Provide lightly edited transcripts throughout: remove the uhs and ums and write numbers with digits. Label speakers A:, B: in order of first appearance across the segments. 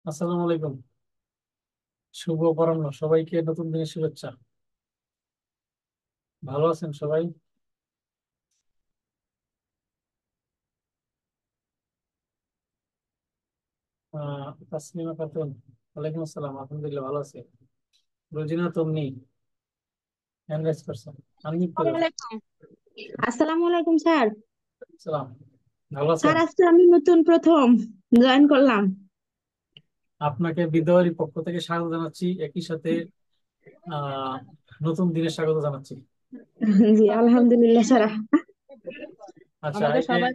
A: আসসালামু আলাইকুম। শুভ অপরাহ্ন, সবাইকে নতুন দিনের শুভেচ্ছা। ভালো আছেন সবাই? তাসলিমা খাতুন, ওয়ালাইকুম আসসালাম, আলহামদুলিল্লাহ ভালো আছি। রোজিনা তমনি, হ্যান্ড রাইজ করছেন, আনমিউট করেন।
B: আসসালামাইকুম। আসসালামু আলাইকুম স্যার।
A: সালাম, ভালো আছেন?
B: স্যার আজকে আমি নতুন প্রথম জয়েন করলাম।
A: আপনাকে বিদ্যাবাড়ির পক্ষ থেকে স্বাগত জানাচ্ছি, একই সাথে আহ নতুন দিনের স্বাগত জানাচ্ছি।
B: জি আলহামদুলিল্লাহ স্যার।
A: আচ্ছা,
B: আমাদের
A: এই যে
B: সবাই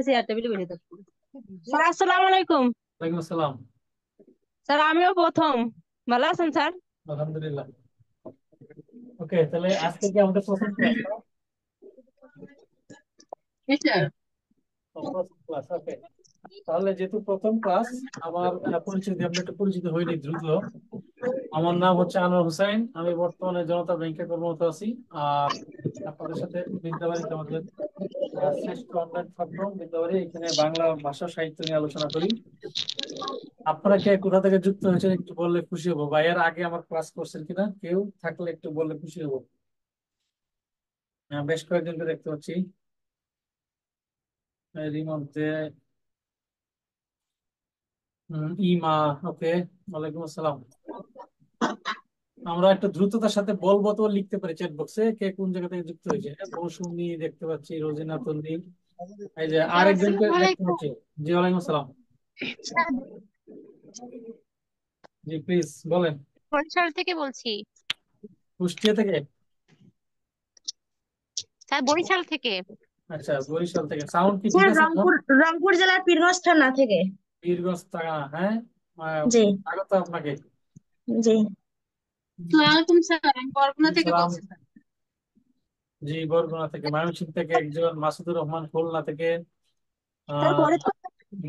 B: স্যার টেবিলে বেরিয়ে থাকবো। স্যার আসসালামু আলাইকুম।
A: ওয়ালাইকুম আসসালাম।
B: স্যার আমিও প্রথম। ভালো আছেন স্যার?
A: আলহামদুলিল্লাহ। ওকে, তাহলে আজকে কি আমাদের প্রথম ক্লাস?
B: জি স্যার।
A: প্রথম ক্লাস, ওকে। তাহলে যেহেতু প্রথম ক্লাস, আমার পরিচয় দিয়ে আমরা একটু পরিচিত হইনি দ্রুত। আমার নাম হচ্ছে আনোয়ার হোসেন, আমি বর্তমানে জনতা ব্যাংকে কর্মরত আছি। আর আপনাদের সাথে বিদ্যাবাড়িতে আমাদের শ্রেষ্ঠ অনলাইন প্ল্যাটফর্ম বিদ্যাবাড়ি, এখানে বাংলা ভাষা সাহিত্য নিয়ে আলোচনা করি। আপনারা কে কোথা থেকে যুক্ত হয়েছেন একটু বললে খুশি হবো, বা এর আগে আমার ক্লাস করছেন কিনা কেউ থাকলে একটু বললে খুশি হবো। বেশ কয়েকজনকে দেখতে পাচ্ছি এরই মধ্যে। ইমা, ওকে, ওয়ালাইকুম আসসালাম। আমরা একটু দ্রুততার সাথে বলবো তো লিখতে পারি চ্যাট বক্সে কে কোন জায়গা থেকে যুক্ত হয়েছে। হ্যাঁ, মৌসুমী দেখতে পাচ্ছি, রোজিনা তন্নি, এই যে
B: স্যার
A: আরেকজনকে
B: আসসালামু
A: দেখতে
B: আলাইকুম।
A: পাচ্ছি। জি ওয়ালাইকুম আসসালাম।
B: স্যার
A: জি প্লিজ বলেন।
B: বরিশাল থেকে বলছি।
A: কুষ্টিয়া থেকে?
B: স্যার বরিশাল থেকে।
A: আচ্ছা, বরিশাল থেকে। সাউন্ড কি ঠিক
B: স্যার
A: আছে এখন?
B: রংপুর জেলার পীরগঞ্জ থানা থেকে।
A: বীরগঞ্জ থানা, হ্যাঁ। আহ,
B: জি
A: স্বাগত আপনাকে।
B: জি। ওয়ালাইকুম স্যার, আমি বরগুনা
A: জি
B: থেকে
A: সালাম।
B: বলছি স্যার।
A: জি বরগুনা থেকে, ময়মনসিংহ থেকে একজন, মাসুদুর রহমান খুলনা থেকে,
B: স্যার
A: আহ
B: ফরিদপুর।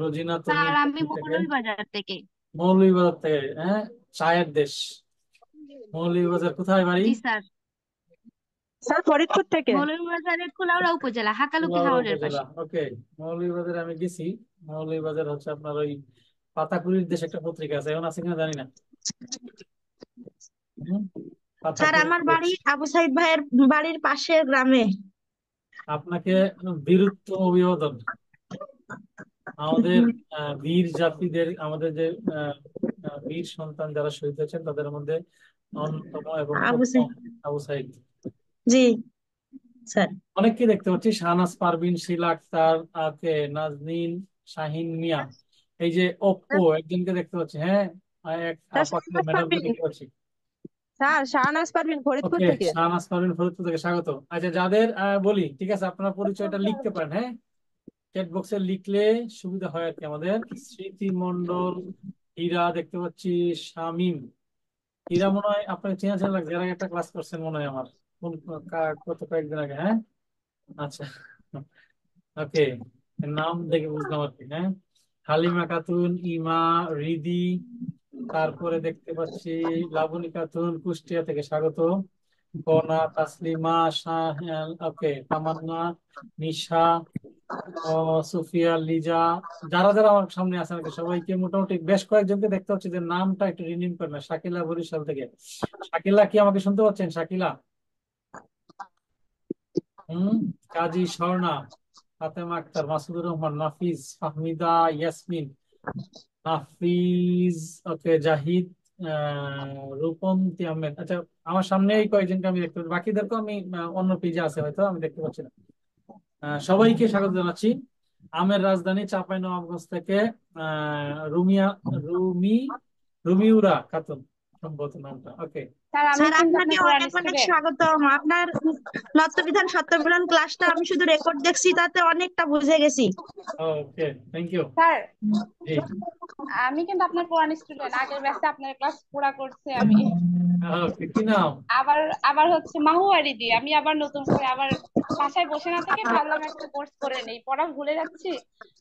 A: রোজিনা তন্নি
B: স্যার আমি
A: ফরিদপুর থেকে,
B: মৌলভীবাজার থেকে।
A: মৌলভীবাজার থেকে, হ্যাঁ, চায়ের দেশ। মৌলভীবাজার কোথায় বাড়ি?
B: জি স্যার। স্যার ফরিদপুর থেকে। মৌলভীবাজারের কুলাউড়া উপজেলা হাকালুকি
A: কুলাউড়া
B: হাওরের
A: উপজেলা,
B: পাশে।
A: ওকে। মৌলভীবাজারে আমি গেছি। মৌলভীবাজার হচ্ছে আপনার ওই পাতাকুড়ির দেশ একটা পত্রিকা আছে, এখন আছে কিনা জানি না। হুম,
B: স্যার
A: পাতাকুড়ির
B: আমার
A: দেশ।
B: বাড়ি আবু সাইদ ভাইয়ের বাড়ির পাশের গ্রামে।
A: আপনাকে বীরত্ব অভিবাদন। আমাদের বীর জাতিদের, আমাদের যে আহ, বীর সন্তান যারা শহীদ হয়েছেন তাদের মধ্যে অন্যতম এবং
B: আবু
A: প্রথম
B: সাইদ।
A: আবু সাইদ।
B: জি স্যার।
A: অনেককে দেখতে পাচ্ছি, শাহনাজ পারভিন, শিলা আক্তার, নাজনীন, শাহিন মিয়া, এই যে অপ্পো একজনকে দেখতে পাচ্ছি, হ্যাঁ। এক
B: স্যার
A: আপাকে
B: শাহনাজ
A: ম্যাডামকে
B: পারভীন।
A: দেখতে পাচ্ছি।
B: স্যার শাহনাজ পারভীন ফরিদপুর
A: ওকে,
B: থেকে।
A: শাহনাজ পারভিন ফরিদপুর থেকে স্বাগত। আচ্ছা, যাদের বলি ঠিক আছে, আপনার পরিচয়টা লিখতে পারেন, হ্যাঁ। চ্যাট বক্সে লিখলে সুবিধা হয় আর কি আমাদের। স্মৃতি মন্ডল, হীরা দেখতে পাচ্ছি, শামিম। হীরা মনে হয় আপনাকে চেনা চেনা লাগছে, এর আগে একটা ক্লাস করছেন মনে হয় আমার, কোন কত কয়েকদিন আগে, হ্যাঁ। আচ্ছা, ওকে, নাম দেখে বুঝলাম আর কি, হ্যাঁ। হালিমা খাতুন, ইমা, রিদি, তারপরে দেখতে পাচ্ছি লাবণী খাতুন কুষ্টিয়া থেকে স্বাগত, কনা, তাসলিমা, শাহ, ওকে, তামান্না, নিশা, ও সুফিয়া, লিজা, যারা যারা আমার সামনে আছে নাকি সবাইকে মোটামুটি বেশ কয়েকজনকে দেখতে হচ্ছে যে নামটা একটু রিনিউ করে না। শাকিলা বরিশাল থেকে। শাকিলা কি আমাকে শুনতে পাচ্ছেন? শাকিলা, হুম, কাজী স্বর্ণা, ফাতেমা আক্তার, মাসুদুর রহমান, নাফিজ, ফাহমিদা, ইয়াসমিন, নাফিজ, ওকে, জাহিদ, রূপন্তি আহমেদ। আচ্ছা, আমার সামনে এই কয়েকজনকে আমি দেখতে পাচ্ছি, বাকিদেরকে আমি অন্য পেজে আছে হয়তো, আমি দেখতে পাচ্ছি না। সবাইকে স্বাগত জানাচ্ছি। আমের রাজধানী চাঁপাইনবাবগঞ্জ থেকে রুমিয়া, রুমি, রুমিউরা খাতুন সম্ভবত নামটা, ওকে।
B: স্যার আমি
C: স্যার
B: কিন্তু
C: আপনাকে
B: আপনার পুরান
C: অনেক অনেক
B: স্টুডেন্ট।
C: স্বাগতম। আপনার নত্যবিধান সত্যবিধান ক্লাসটা আমি শুধু রেকর্ড দেখছি, তাতে অনেকটা বুঝে গেছি।
A: ওকে, থ্যাংক ইউ।
B: স্যার
A: জি,
B: আমি কিন্তু আপনার পুরান স্টুডেন্ট, আগের ব্যাচে আপনার ক্লাস পুরা করছে আমি।
A: ওকে, কি নাম?
B: আবার আবার হচ্ছে মাহুয়ারি দি, আমি আবার নতুন করে আবার বাসায় বসে না থেকে ভাবলাম একটা কোর্স করে নেই, পড়া ভুলে যাচ্ছি।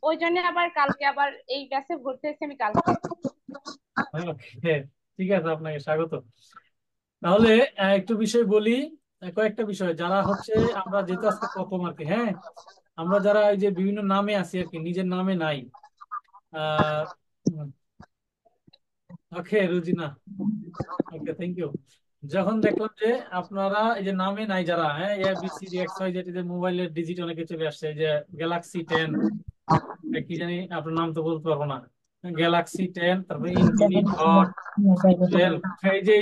B: ওই জন্য আবার কালকে আবার এই ব্যাচে ভর্তি হয়েছে আমি কালকে।
A: ওকে, ঠিক আছে, আপনাকে স্বাগত। তাহলে একটু বিষয় বলি, কয়েকটা বিষয় যারা হচ্ছে, আমরা যেহেতু আজকে প্রথম আর কি, হ্যাঁ। আমরা যারা এই যে বিভিন্ন নামে আছি আর কি, নিজের নামে নাই, আহ ওকে রুজিনা, ওকে থ্যাংক ইউ। যখন দেখলাম যে আপনারা এই যে নামে নাই যারা, হ্যাঁ A B C D X Y Z, যে মোবাইলের ডিজিট অনেকে চলে আসছে, এই যে গ্যালাক্সি 10, কি জানি আপনার নাম তো বলতে পারবো না, গ্যালাক্সি 10, তারপরে ইনফিনিট হট, টুয়েলভ, এই যে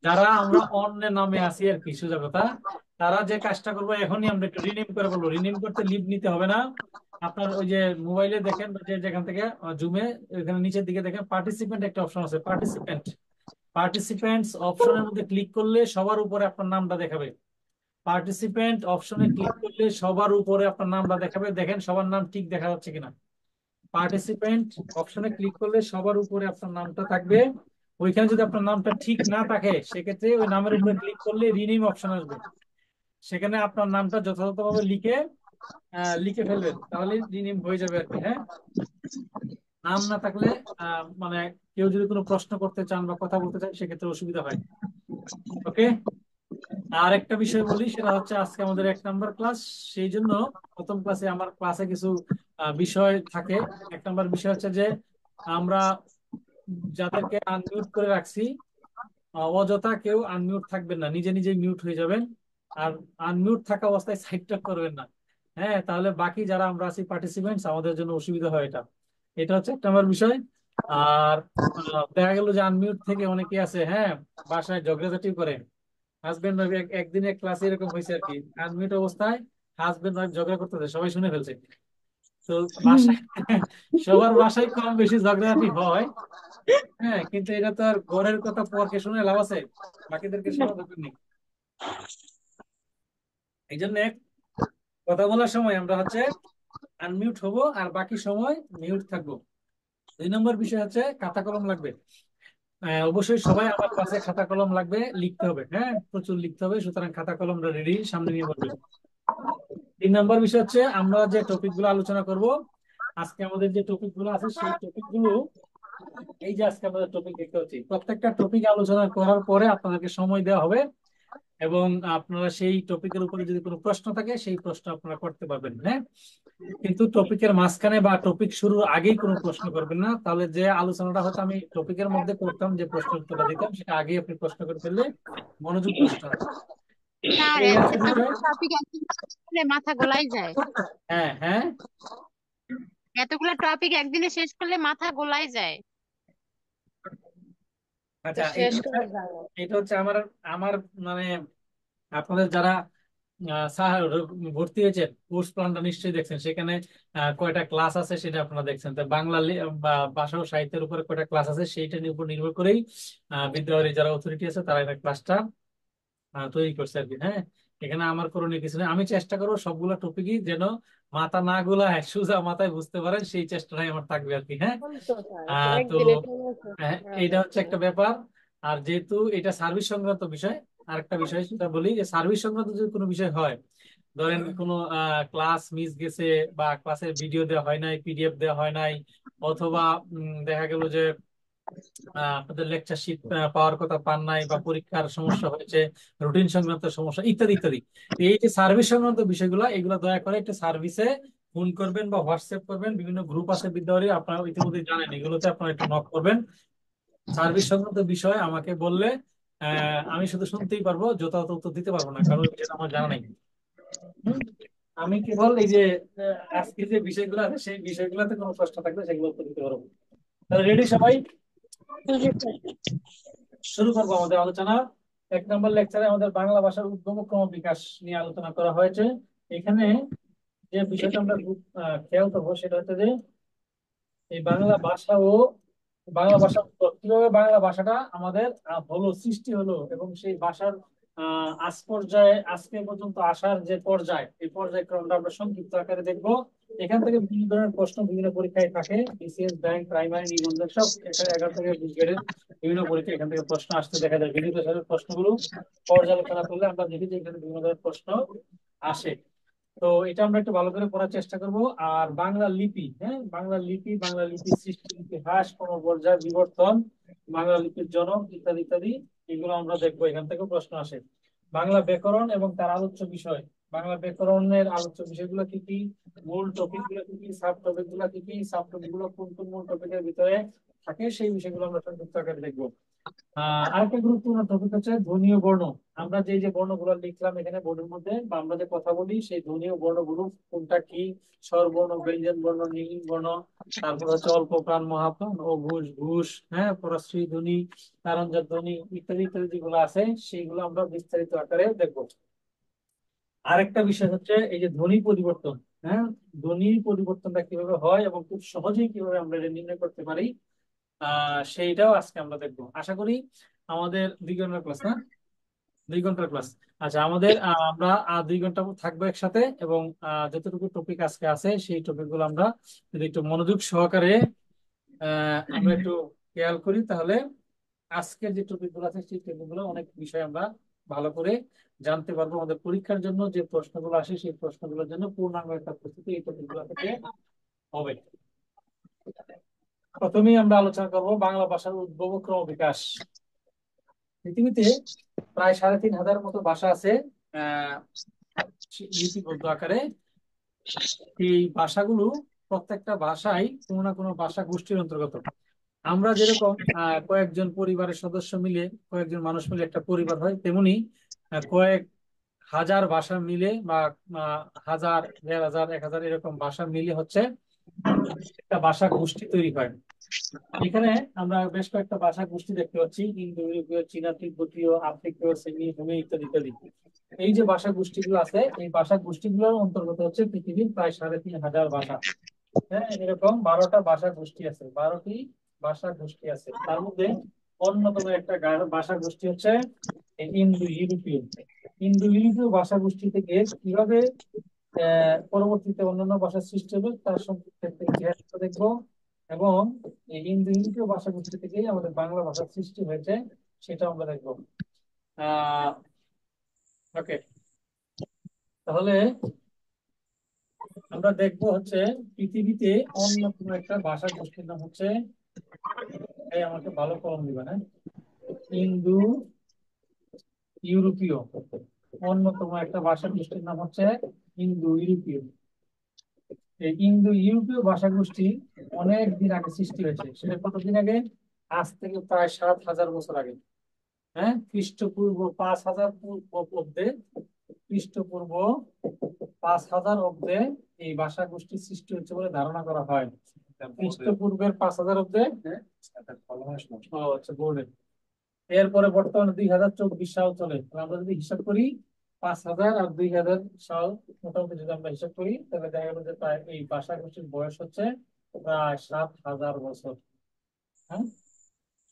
A: যারা আমরা অন্য নামে আছি আর কি, সোজা কথা, তারা যে কাজটা করবো এখনই আমরা একটু রিনেম করে বলবো। রিনেম করতে লিভ নিতে হবে না। আপনার ওই যে মোবাইলে দেখেন বা যে যেখান থেকে জুমে, এখানে নিচের দিকে দেখেন পার্টিসিপেন্ট একটা অপশন আছে, পার্টিসিপেন্ট। পার্টিসিপেন্টস অপশনের মধ্যে ক্লিক করলে সবার উপরে আপনার নামটা দেখাবে। পার্টিসিপেন্ট অপশনে ক্লিক করলে সবার উপরে আপনার নামটা দেখাবে, দেখেন সবার নাম ঠিক দেখা যাচ্ছে কিনা। পার্টিসিপেন্ট অপশনে ক্লিক করলে সবার উপরে আপনার নামটা থাকবে। ওইখানে যদি আপনার নামটা ঠিক না থাকে, সেক্ষেত্রে ওই নামের উপরে ক্লিক করলে রিনেম অপশন আসবে, সেখানে আপনার নামটা যথাযথভাবে লিখে লিখে ফেলবেন, তাহলে রিনেম হয়ে যাবে আর কি। হ্যাঁ, নাম না থাকলে মানে কেউ যদি কোনো প্রশ্ন করতে চান বা কথা বলতে চান, সেক্ষেত্রে অসুবিধা হয়। ওকে, আর একটা বিষয় বলি, সেটা হচ্ছে আজকে আমাদের 1 নম্বর ক্লাস, সেই জন্য প্রথম ক্লাসে আমার ক্লাসে কিছু বিষয় থাকে। 1 নম্বর বিষয় হচ্ছে যে আমরা যাদেরকে আনমিউট করে রাখছি, অযথা কেউ আনমিউট থাকবেন না, নিজে নিজে মিউট হয়ে যাবেন। আর আনমিউট থাকা অবস্থায় সাইড টক করবেন না। হ্যাঁ, তাহলে বাকি যারা আমরা আছি পার্টিসিপেন্টস, আমাদের জন্য অসুবিধা হয় এটা। এটা হচ্ছে 1 নম্বর বিষয়। আর দেখা গেল যে আনমিউট থেকে অনেকে আছে, হ্যাঁ, বাসায় ঝগড়াঝাটি করে। হাজবেন্ড ওয়াইফ একদিনে ক্লাসে এরকম হয়েছে আর কি, আনমিউট অবস্থায় হাজবেন্ড ওয়াইফ ঝগড়া করতেছে, সবাই শুনে ফেলছে। তো বাসায় সবার বাসায় কম বেশি ঝগড়াঝাটি হয়। হ্যাঁ, কিন্তু এটা তো আর ঘরের কথা পরকে শুনে লাভ আছে, বাকিদেরকে শোনা দরকার নেই। এই জন্য কথা বলার সময় আমরা হচ্ছে আনমিউট হব, আর বাকি সময় মিউট থাকবো। 2 নম্বর বিষয় হচ্ছে খাতা কলম লাগবে। অবশ্যই সবাই আমার ক্লাসে খাতা কলম লাগবে, লিখতে হবে, হ্যাঁ প্রচুর লিখতে হবে, সুতরাং খাতা কলম রেডি সামনে নিয়ে বলবেন। 3 নম্বর বিষয় হচ্ছে আমরা যে টপিক গুলো আলোচনা করব, আজকে আমাদের যে টপিক গুলো আছে সেই টপিক গুলো, এই যে আজকে আমাদের টপিক দেখতে পাচ্ছি, প্রত্যেকটা টপিক আলোচনা করার পরে আপনাদেরকে সময় দেওয়া হবে, এবং আপনারা সেই টপিকের উপরে যদি কোনো প্রশ্ন থাকে সেই প্রশ্ন আপনারা করতে পারবেন। হ্যাঁ, কিন্তু টপিকের মাঝখানে বা টপিক শুরুর আগেই কোনো প্রশ্ন করবেন না, তাহলে যে আলোচনাটা হয়তো আমি টপিকের মধ্যে করতাম, যে প্রশ্ন উত্তরটা দিতাম, সেটা আগেই আপনি প্রশ্ন করে ফেললে মনোযোগ নষ্ট হয়।
D: স্যার
A: এই হচ্ছে
D: এতগুলো
A: বিষয়।
D: টপিক একদিন শেষ করলে মাথা গোলাই যায়।
A: হ্যাঁ হ্যাঁ,
D: এতগুলো টপিক একদিনে শেষ করলে মাথা গোলাই যায়।
A: আচ্ছা, এটা হচ্ছে আমার আমার মানে আপনাদের যারা ভর্তি হয়েছে, কোর্স প্ল্যানটা নিশ্চয়ই দেখছেন, সেখানে কয়টা ক্লাস আছে সেটা আপনারা দেখছেন। তো বাংলা বা ভাষা ও সাহিত্যের উপরে কয়টা ক্লাস আছে সেইটার উপর নির্ভর করেই বিদ্যালয়ের যারা অথরিটি আছে তারা এটা ক্লাসটা তৈরি করছে আর কি। হ্যাঁ, এখানে আমার করণীয় কিছু নেই, আমি চেষ্টা করবো সবগুলো টপিকই যেন মাথা না গুলায় সোজা মাথায় বুঝতে পারেন, সেই চেষ্টাটাই আমার থাকবে আর কি। হ্যাঁ, তো এইটা হচ্ছে একটা ব্যাপার। আর যেহেতু এটা সার্ভিস সংক্রান্ত বিষয়, আরেকটা বিষয় সেটা বলি, যে সার্ভিস সংক্রান্ত যদি কোনো বিষয় হয়, ধরেন কোনো ক্লাস মিস গেছে, বা ক্লাসের ভিডিও দেওয়া হয় নাই, পিডিএফ দেওয়া হয় নাই, অথবা দেখা গেল যে আপনাদের লেকচার শিট পাওয়ার কথা পান নাই, বা পরীক্ষার সমস্যা হয়েছে, রুটিন সংক্রান্ত সমস্যা ইত্যাদি ইত্যাদি, এই যে সার্ভিস সংক্রান্ত বিষয়গুলো, এগুলো দয়া করে একটা সার্ভিসে ফোন করবেন বা হোয়াটসঅ্যাপ করবেন। বিভিন্ন গ্রুপ আছে বিদ্যালয়ে, আপনারা ইতিমধ্যে জানেন, এগুলোতে আপনারা একটু নক করবেন। সার্ভিস সংক্রান্ত বিষয় আমাকে বললে আমি শুধু শুনতেই পারবো, যথাযথ উত্তর দিতে পারবো না, কারণ এটা আমার জানা নাই। হুম? আমি কেবল এই যে আজকে যে বিষয়গুলো আছে সেই বিষয়গুলোতে কোনো প্রশ্ন থাকলে সেগুলো উত্তর দিতে পারবো। তাহলে রেডি সবাই? শুরু করবো আমাদের আলোচনা। 1 নম্বর লেকচারে আমাদের বাংলা ভাষার উদ্গম ও ক্রমবিকাশ নিয়ে আলোচনা করা হয়েছে। এখানে যে বিষয়টা আমরা খুব খেয়াল করবো, সেটা হচ্ছে যে এই বাংলা ভাষা কিভাবে বাংলা ভাষাটা আমাদের হলো, সৃষ্টি হলো, এবং সেই ভাষার আজ পর্যায়ে আজকে পর্যন্ত আসার যে পর্যায়, এই পর্যায়ক্রমটা আমরা সংক্ষিপ্ত আকারে দেখবো। এখান থেকে বিভিন্ন ধরনের প্রশ্ন বিভিন্ন পরীক্ষায় থাকে, বিসিএস, ব্যাংক, প্রাইমারি, নিবন্ধন, সব এখানে 11 থেকে 20 গ্রেডের বিভিন্ন পরীক্ষা এখান থেকে প্রশ্ন আসতে দেখা যায়। বিভিন্ন ধরনের প্রশ্নগুলো পর্যালোচনা করলে আমরা দেখি যে এখানে বিভিন্ন ধরনের প্রশ্ন আসে। তো এটা আমরা একটু ভালো করে পড়ার চেষ্টা করব। আর বাংলা লিপি, হ্যাঁ, বাংলা লিপির সৃষ্টি, ইতিহাস, ক্রমপর্যায়, বিবর্তন, বাংলা লিপির জনক, ইত্যাদি ইত্যাদি, এগুলো আমরা দেখবো, এখান থেকে প্রশ্ন আসে। বাংলা ব্যাকরণ এবং তার আলোচ্য বিষয়, বাংলা ব্যাকরণের আলোচ্য বিষয়গুলো কি কি, মূল টপিক গুলো কি কি, সাব টপিক গুলো কি কি, সাব টপিক গুলো কোন কোন মূল টপিকের ভিতরে থাকে সেই বিষয়গুলো আমরা সংক্ষিপ্ত আকারে দেখবো। আরেকটা গুরুত্বপূর্ণ টপিক হচ্ছে ধ্বনি ও বর্ণ। আমরা যে যে বর্ণগুলো লিখলাম এখানে বোর্ডের মধ্যে বা আমরা যে কথা বলি সেই ধ্বনি ও বর্ণগুলো কোনটা কি, স্বরবর্ণ, ব্যঞ্জন বর্ণ, নীল বর্ণ, তারপর হচ্ছে অল্প প্রাণ, মহাপ্রাণ ও ঘুষ ঘুষ, হ্যাঁ, পরশ্রী ধ্বনি, তারঞ্জক ধ্বনি ইত্যাদি ইত্যাদি যেগুলো আছে সেইগুলো আমরা বিস্তারিত আকারে দেখবো। আরেকটা বিষয় হচ্ছে এই যে ধ্বনি পরিবর্তন, হ্যাঁ, ধ্বনির পরিবর্তনটা কিভাবে হয় এবং খুব সহজেই কিভাবে আমরা এটা নির্ণয় করতে পারি, সেইটাও আজকে আমরা দেখবো। আশা করি আমাদের 2 ঘন্টার ক্লাস না, 2 ঘন্টার ক্লাস। আচ্ছা, আমাদের আমরা 2 ঘন্টা থাকবো একসাথে এবং যতটুকু টপিক আজকে আছে সেই টপিক গুলো আমরা যদি একটু মনোযোগ সহকারে আমরা একটু খেয়াল করি তাহলে আজকের যে টপিক গুলো আছে সেই টপিক গুলো অনেক বিষয় আমরা ভালো করে জানতে পারবো। আমাদের পরীক্ষার জন্য যে প্রশ্নগুলো আসে সেই প্রশ্নগুলোর জন্য পূর্ণাঙ্গ একটা প্রস্তুতি এই টপিক গুলো থেকে হবে। প্রথমেই আমরা আলোচনা করব বাংলা ভাষার উদ্ভব ও ক্রমবিকাশ। পৃথিবীতে প্রায় 3,500 মতো ভাষা আছে আহ লিপিবদ্ধ আকারে। এই ভাষাগুলো প্রত্যেকটা ভাষাই কোনো না কোনো ভাষা গোষ্ঠীর অন্তর্গত। আমরা যেরকম কয়েকজন পরিবারের সদস্য মিলে, কয়েকজন মানুষ মিলে একটা পরিবার হয়, তেমনি কয়েক হাজার ভাষা মিলে বা হাজার, 1,500, 1,000 এরকম ভাষা মিলে হচ্ছে একটা ভাষা গোষ্ঠী তৈরি হয়। এখানে আমরা বেশ কয়েকটা ভাষা গোষ্ঠী দেখতে পাচ্ছি, ইন্দো ইউরোপীয়, চীনা, তিব্বতীয়, আফ্রিকীয়, সেমি, ভূমি ইত্যাদি ইত্যাদি। এই যে ভাষা গোষ্ঠীগুলো আছে এই ভাষা গোষ্ঠীগুলোর অন্তর্গত হচ্ছে পৃথিবীর প্রায় 3,500 ভাষা। হ্যাঁ, এরকম 12টা ভাষা গোষ্ঠী আছে, 12টি ভাষা গোষ্ঠী আছে। তার মধ্যে অন্যতম একটা ভাষা গোষ্ঠী হচ্ছে ইন্দো ইউরোপীয়। ইন্দো ইউরোপীয় ভাষা গোষ্ঠী থেকে কিভাবে পরবর্তীতে অন্যান্য ভাষার সৃষ্টি হবে তার সম্পর্কে একটা ইতিহাস দেখবো। এবং এই ইন্দো ইউরোপীয় ভাষা গোষ্ঠী থেকেই আমাদের বাংলা ভাষার সৃষ্টি হয়েছে সেটা আমরা দেখবো। ওকে, তাহলে আমরা দেখবো হচ্ছে পৃথিবীতে অন্যতম একটা ভাষা গোষ্ঠীর নাম হচ্ছে, এই আমাকে ভালো কলম দিবেন, হ্যাঁ, ইন্দো ইউরোপীয়। অন্যতম একটা ভাষা গোষ্ঠীর নাম হচ্ছে ইন্দো ইউরোপীয়। এই ইন্দো ইউরোপীয় ভাষা গোষ্ঠী অনেক দিন আগে সৃষ্টি হয়েছে। সেটা কতদিন আগে? আজ থেকে প্রায় 7,000 বছর আগে। হ্যাঁ, খ্রিস্টপূর্ব 5,000 অব্দে, খ্রিস্টপূর্ব 5,000 অব্দে এই ভাষা গোষ্ঠীর সৃষ্টি হচ্ছে বলে ধারণা করা হয়। খ্রিস্টপূর্বের 5,000 অব্দে। ও আচ্ছা, বোর্ডে। এরপরে বর্তমানে 2024 সাল চলে। আমরা যদি হিসাব করি 5,000 আর 2,000 সাল মোটামুটি যদি আমরা হিসাব করি তাহলে দেখা গেল যে প্রায় এই ভাষা গোষ্ঠীর বয়স হচ্ছে প্রায় 7,000 বছর। হ্যাঁ,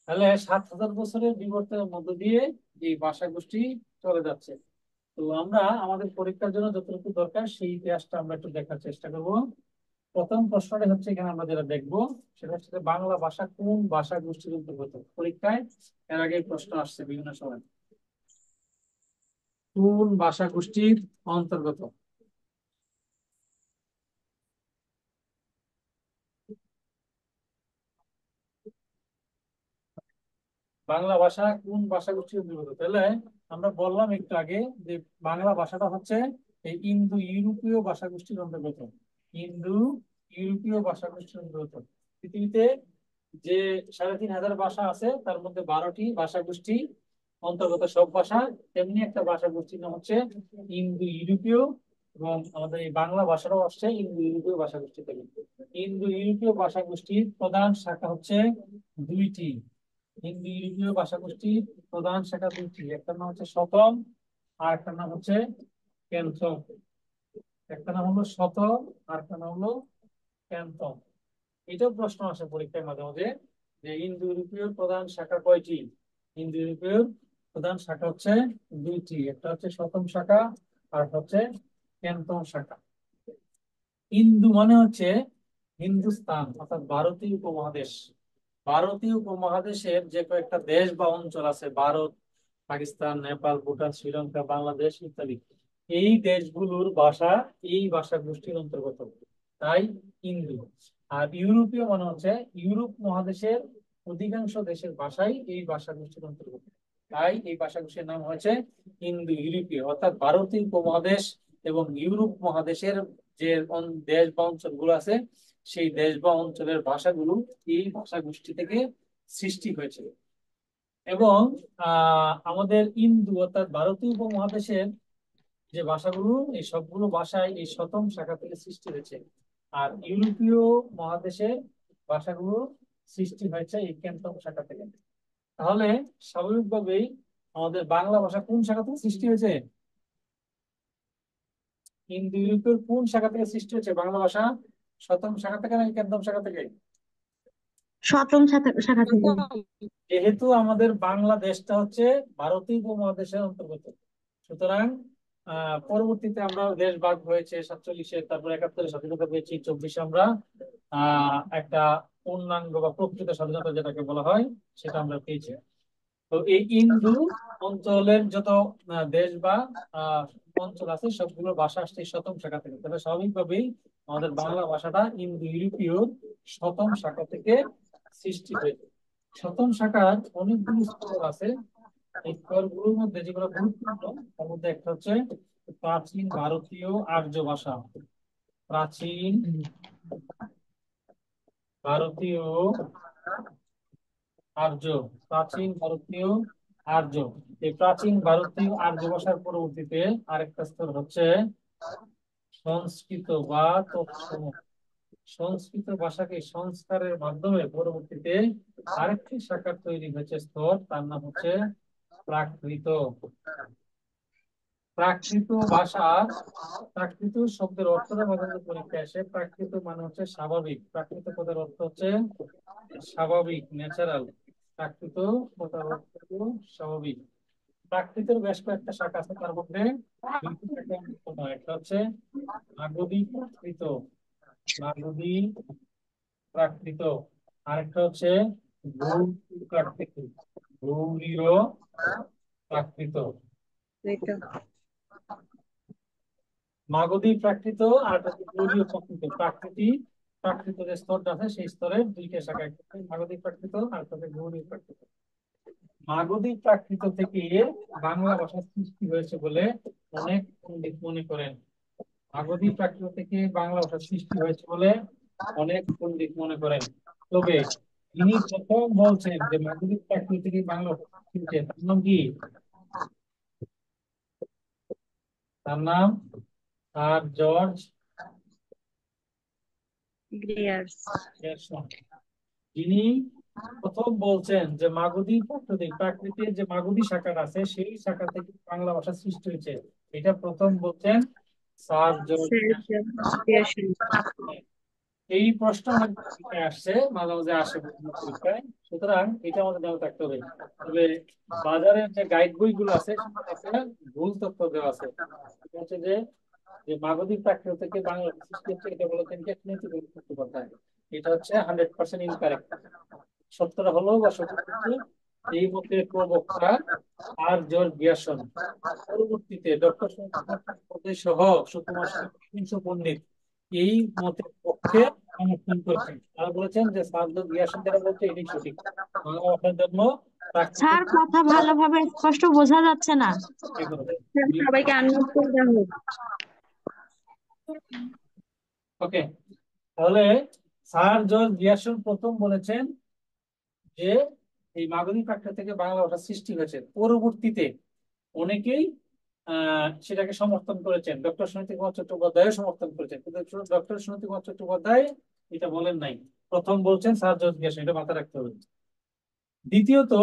A: তাহলে 7,000 বছরের বিবর্তনের মধ্য দিয়ে এই ভাষা গোষ্ঠী চলে যাচ্ছে। তো আমরা আমাদের পরীক্ষার জন্য যতটুকু দরকার সেই ইতিহাসটা আমরা একটু দেখার চেষ্টা করব। প্রথম প্রশ্নটা হচ্ছে এখানে আমরা যেটা দেখবো সেটা হচ্ছে বাংলা ভাষা কোন ভাষা গোষ্ঠীর অন্তর্গত। পরীক্ষায় এর আগে প্রশ্ন আসছে বিভিন্ন সময়, কোন ভাষা গোষ্ঠীর অন্তর্গত। বাংলা ভাষা কোন ভাষা গোষ্ঠীর অন্তর্গত? তাহলে আমরা বললাম একটু আগে যে বাংলা ভাষাটা হচ্ছে এই ইন্দো ইউরোপীয় ভাষা গোষ্ঠীর অন্তর্গত। ইন্দো ইউরোপীয় ভাষা গোষ্ঠীর অন্তর্গত। পৃথিবীতে যে 3,500 ভাষা আছে তার মধ্যে 12টি ভাষা গোষ্ঠী অন্তর্গত সব ভাষা, তেমনি একটা ভাষা গোষ্ঠীর নাম হচ্ছে ইন্দো ইউরোপীয়। এবং আমাদের এই বাংলা ভাষাটাও আসছে ইন্দো ইউরোপীয় ভাষা গোষ্ঠী থেকে। ইন্দো ইউরোপীয় ভাষা গোষ্ঠীর প্রধান শাখা হচ্ছে 2টি। হিন্দু ইউরোপীয় ভাষা গোষ্ঠীর প্রধান শাখা 2টি, একটার নাম হচ্ছে শতম আর একটার নাম হচ্ছে ক্যান্থম। একটা নাম হলো শতম আর একটা নাম হলো ক্যান্থম। এটাও প্রশ্ন আসে পরীক্ষায় মাঝে মাঝে যে ইন্দো ইউরোপীয় প্রধান শাখা কয়টি। ইন্দো ইউরোপীয় প্রধান শাখা হচ্ছে 2টি, একটা হচ্ছে শতম শাখা আর হচ্ছে ক্যান্থম শাখা। ইন্দু মানে হচ্ছে হিন্দুস্তান অর্থাৎ ভারতীয় উপমহাদেশ। ভারতীয় উপমহাদেশের যে কয়েকটা দেশ বা অঞ্চল আছে, ভারত, পাকিস্তান, নেপাল, ভুটান, শ্রীলঙ্কা, বাংলাদেশ ইত্যাদি, এই দেশগুলোর ভাষা এই ভাষা গোষ্ঠীর অন্তর্গত, তাই ইন্দু। আর ইউরোপীয় মানে হচ্ছে ইউরোপ মহাদেশের অধিকাংশ দেশের ভাষাই এই ভাষা গোষ্ঠীর অন্তর্গত, তাই এই ভাষা গোষ্ঠীর নাম হয়েছে ইন্দো ইউরোপীয়। অর্থাৎ ভারতীয় উপমহাদেশ এবং ইউরোপ মহাদেশের যে দেশ বা অঞ্চলগুলো আছে সেই দেশ বা অঞ্চলের ভাষাগুলো এই ভাষা গোষ্ঠী থেকে সৃষ্টি হয়েছে। এবং আমাদের ইন্দু অর্থাৎ ভারতীয় উপমহাদেশের যে ভাষাগুলো এই সবগুলো ভাষায় এই শতম শাখা থেকে সৃষ্টি হয়েছে। আর ইউরোপীয় মহাদেশের ভাষাগুলো সৃষ্টি হয়েছে এই কেন্দ্রম শাখা থেকে। তাহলে স্বাভাবিকভাবেই আমাদের বাংলা ভাষা কোন শাখা থেকে সৃষ্টি হয়েছে? ইন্দো ইউরোপীয় কোন শাখা থেকে সৃষ্টি হয়েছে বাংলা ভাষা? শতম শাখা থেকে নাকি কেন্দ্রম শাখা থেকে?
C: সপ্তম শাখা থেকে।
A: যেহেতু আমাদের বাংলাদেশটা হচ্ছে ভারতীয় উপমহাদেশের অন্তর্গত, সুতরাং পরবর্তীতে আমরা দেশ ভাগ হয়েছে 47-এ, তারপর 71-এ স্বাধীনতা পেয়েছি, 24-এ আমরা একটা পূর্ণাঙ্গ বা প্রকৃত স্বাধীনতা যেটাকে বলা হয় সেটা আমরা পেয়েছি। তো এই ইন্দু অঞ্চলের যত দেশ বা অঞ্চল আছে সবগুলো ভাষা আসছে এই শতম শাখা থেকে। তাহলে স্বাভাবিকভাবেই আমাদের বাংলা ভাষাটা ইন্দো ইউরোপীয় শতম শাখা থেকে সৃষ্টি হয়েছে। শতম শাখার অনেকগুলো স্তর আছে। এই স্তরগুলোর মধ্যে যেগুলো গুরুত্বপূর্ণ তার মধ্যে একটা হচ্ছে প্রাচীন ভারতীয় আর্য ভাষা। প্রাচীন ভারতীয় আর্য, প্রাচীন ভারতীয় আর্য। এই প্রাচীন ভারতীয় আর্য ভাষার পরবর্তীতে আরেকটা স্তর হচ্ছে সংস্কৃত বা তৎসম। সংস্কৃত ভাষাকে সংস্কারের মাধ্যমে পরবর্তীতে আরেকটি শাখা তৈরি হয়েছে স্তর, তার নাম হচ্ছে প্রাকৃত। প্রাকৃত ভাষা, প্রাকৃত শব্দের অর্থটা সাধারণত পরীক্ষায় আসে। প্রাকৃত মানে হচ্ছে স্বাভাবিক। প্রাকৃত পদের অর্থ হচ্ছে স্বাভাবিক, ন্যাচারাল। প্রাকৃত কথার অর্থ হলো স্বাভাবিক। প্রাকৃতের বেশ কয়েকটা শাখা আছে, তার মধ্যে দুইটি শাখা অন্যতম। একটা হচ্ছে মাগধী প্রাকৃত, মাগধী প্রাকৃত। আরেকটা হচ্ছে গৌড়ীয় প্রাকৃত, গৌড়ীয় প্রাকৃত। মাগধী প্রাকৃত আর একটা হচ্ছে গৌড়ীয় প্রাকৃত। প্রাকৃত যে স্তরটা আছে সেই স্তরের দুইটা শাখা, একটা হচ্ছে মাগধী প্রাকৃত আর একটা হচ্ছে গৌড়ীয় প্রাকৃত। মাগধী প্রাকৃত থেকে বাংলা ভাষার সৃষ্টি হয়েছে বলে অনেক পণ্ডিত মনে করেন। মাগধী প্রাকৃত থেকে বাংলা ভাষার সৃষ্টি হয়েছে বলে অনেক পণ্ডিত মনে করেন। তবে যিনি প্রথম বলছেন যে মাগধী প্রাকৃত থেকে বাংলা ভাষা সৃষ্টি হয়েছে তার নাম কি? তার নাম স্যার জর্জ গ্রিয়ারসন। যিনি প্রথম বলছেন যে মাগধী প্রাকৃতের যে মাগধী শাখা আছে সেই শাখা থেকে বাংলা ভাষা সৃষ্টি হয়েছে, এটা প্রথম বলছেন স্যার জর্জ গ্রিয়ারসন। এই প্রশ্ন আমাদের পরীক্ষায় আসছে, মাঝে মাঝে আসে বিভিন্ন পরীক্ষায়, সুতরাং এটা আমাদের জানা থাকতে হবে। তবে বাজারের যে গাইড বইগুলো আছে সেটাতে ভুল তথ্য দেওয়া আছে। এটা হচ্ছে যে যে মাগধী প্রাকৃত থেকে বাংলা সৃষ্টি হচ্ছে এটা বলেছেন কি নীতি চট্টোপাধ্যায়। এটা হচ্ছে 100% ইনকারেক্ট। সত্যটা হলো বা সঠিক হচ্ছে এই মতের প্রবক্তা আর জর্জ গ্রিয়ারসন। পরবর্তীতে ডক্টর সহ সুকুমার সেন পণ্ডিত এই মতের পক্ষে সমর্থন করেছেন। তারা বলেছেন যে স্যার জর্জ গ্রিয়ারসন যেটা বলছে এটাই সঠিক। বাংলা ভাষার জন্য প্রাকৃতিক
C: স্যার, কথা ভালোভাবে স্পষ্ট বোঝা যাচ্ছে না।
E: সবাইকে আনমিউট করে দেওয়া হোক।
A: ওকে, তাহলে স্যার জর্জ গ্রিয়ারসন প্রথম বলেছেন যে এই মাগধী প্রাকৃত থেকে বাংলা ভাষা সৃষ্টি হয়েছে। পরবর্তীতে অনেকেই সেটাকে সমর্থন করেছেন, ডক্টর সুনীতি কুমার চট্টোপাধ্যায় সমর্থন করেছেন, কিন্তু ডক্টর সুনীতি কুমার চট্টোপাধ্যায় এটা বলেন নাই। প্রথম বলছেন স্যার জর্জ গ্রিয়ারসন, এটা মাথায় রাখতে হবে। দ্বিতীয়ত,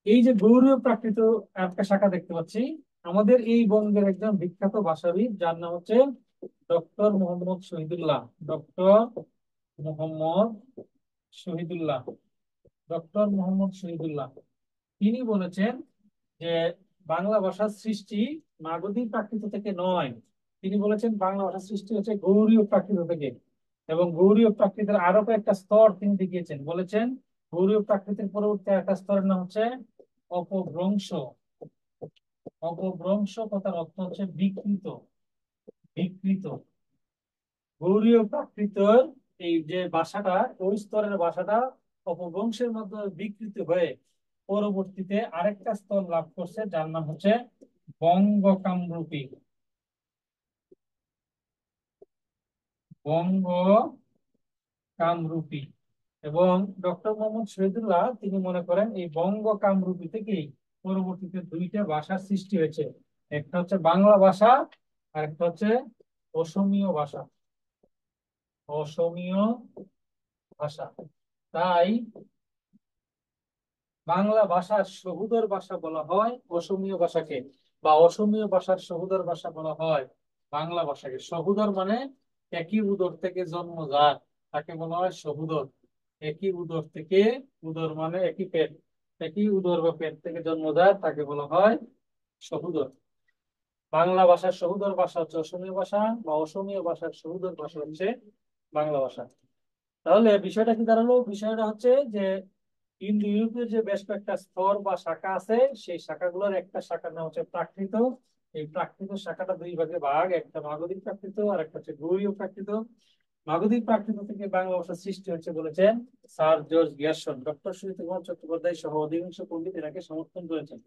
A: এই যে গৌড়ীয় প্রাকৃত একটা শাখা দেখতে পাচ্ছি, আমাদের এই বঙ্গের একজন বিখ্যাত ভাষাবিদ যার নাম হচ্ছে doctor Mohammad Shahidullah. Doctor Mohammad Shahidullah, doctor Mohammad Shahidullah তিনি বলেছেন যে বাংলা ভাষার সৃষ্টি মাগধী প্রাকৃত থেকে নয়। তিনি বলেছেন বাংলা ভাষার সৃষ্টি হচ্ছে গৌড়ীয় প্রাকৃত থেকে। এবং গৌড়ীয় প্রাকৃতের আরো কয়েকটা স্তর তিনি দেখিয়েছেন। বলেছেন গৌড়ীয় প্রাকৃতের পরবর্তী একটা স্তরের নাম হচ্ছে অপভ্রংশ। অপভ্রংশ কথার অর্থ হচ্ছে বিকৃত, বিকৃত। গৌড়ীয় প্রাকৃতের এই যে ভাষাটা, ওই স্তরের ভাষাটা অপভ্রংশের মাধ্যমে বিকৃত হয়ে পরবর্তীতে আরেকটা স্তর লাভ করছে যার নাম হচ্ছে বঙ্গ কামরূপী। বঙ্গ কামরূপী। এবং ডক্টর মোহাম্মদ শহীদুল্লাহ তিনি মনে করেন এই বঙ্গ কামরূপী থেকেই পরবর্তীতে দুইটা ভাষার সৃষ্টি হয়েছে, একটা হচ্ছে বাংলা ভাষা আর একটা হচ্ছে অসমীয় ভাষা। অসমীয় ভাষা। তাই বাংলা ভাষার সহোদর ভাষা বলা হয় অসমীয় ভাষাকে, বা অসমীয় ভাষার সহোদর ভাষা বলা হয় বাংলা ভাষাকে। সহোদর মানে একই উদর থেকে জন্মজাত, তাকে বলা হয় সহোদর। একই উদর থেকে, উদর মানে একই পেট, একই উদর বা পেট থেকে জন্মজাত, তাকে বলা হয় সহোদর। বাংলা ভাষার সহোদর ভাষা হচ্ছে অসমীয় ভাষা, বা অসমীয় ভাষার সহোদর ভাষা হচ্ছে বাংলা ভাষা। তাহলে বিষয়টা কি দাঁড়ালো? বিষয়টা হচ্ছে যে ইন্দো ইউরোপের যে বেশ কয়েকটা স্তর বা শাখা আছে, সেই শাখাগুলোর একটা শাখার নাম হচ্ছে প্রাকৃত। এই প্রাকৃত শাখাটা দুই ভাগে ভাগ, একটা মাগধী প্রাকৃত আর একটা হচ্ছে গৌড়ীয় প্রাকৃত। মাগধী প্রাকৃত থেকে বাংলা ভাষার সৃষ্টি হচ্ছে বলেছেন sir George Grierson. Doctor Suniti Kumar Chattopadhyay সহ অধিকাংশ পণ্ডিত এটাকে সমর্থন করেছেন।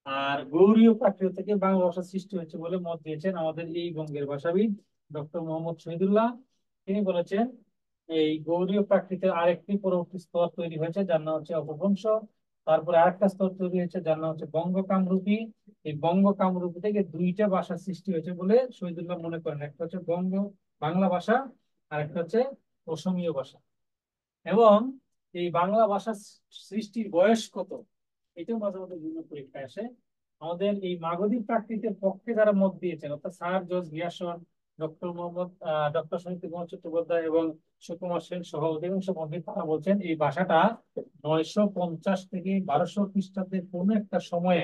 A: আর গৌড়ীয় প্রাকৃত থেকে বাংলা ভাষার সৃষ্টি হচ্ছে বলে মত দিয়েছেন আমাদের এই বঙ্গের ভাষাবিদ ডক্টর মোহাম্মদ শহীদুল্লাহ। তিনি বলেছেন এই গৌড়ীয় প্রাকৃতের আরেকটি পরবর্তী স্তর তৈরি হয়েছে যার নাম হচ্ছে অপভ্রংশ। তারপরে আরেকটা স্তর তৈরি হয়েছে যার নাম হচ্ছে বঙ্গ কামরূপী। এই বঙ্গ কামরূপী থেকে দুইটা ভাষার সৃষ্টি হয়েছে বলে শহীদুল্লাহ মনে করেন, একটা হচ্ছে বাংলা ভাষা আর একটা হচ্ছে অসমীয় ভাষা। এবং এই বাংলা ভাষার সৃষ্টির বয়স কত, এটাও মাঝে মধ্যে বিভিন্ন পরীক্ষায় আসে। আমাদের এই মাগধী প্রাকৃতের পক্ষে যারা মত দিয়েছেন, অর্থাৎ sir George Grierson, doctor Suniti Kumar Chattopadhyay এবং সুকুমার সেন সহ অধিকাংশ পণ্ডিত, তারা বলছেন এই ভাষাটা 950 থেকে 1200 খ্রিস্টাব্দের কোনো একটা সময়ে,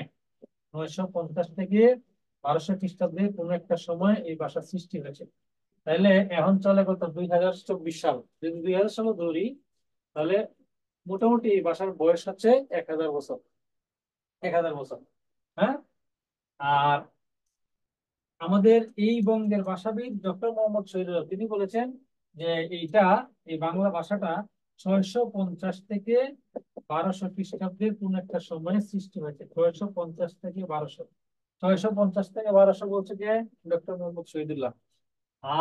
A: 950 থেকে 1200 খ্রিস্টাব্দের কোনো একটা সময় এই ভাষার সৃষ্টি হয়েছে। তাহলে এখন চলে কত, 2024 সাল। যদি 2000 সাল ধরি, তাহলে মোটামুটি এই ভাষার বয়স হচ্ছে 1000 বছর। 1000 বছর। হ্যাঁ। আর আমাদের এই বঙ্গের ভাষাবিদ ডক্টর মোহাম্মদ শহীদুল্লাহ তিনি বলেছেন যে এই বাংলা ভাষাটা 650 থেকে 1200 খ্রিস্টাব্দের কোন একটা সময়ে সৃষ্টি হয়েছে। 650 থেকে 1200, 650 থেকে 1200 বলছে যে ডক্টর মোহাম্মদ শহীদুল্লাহ।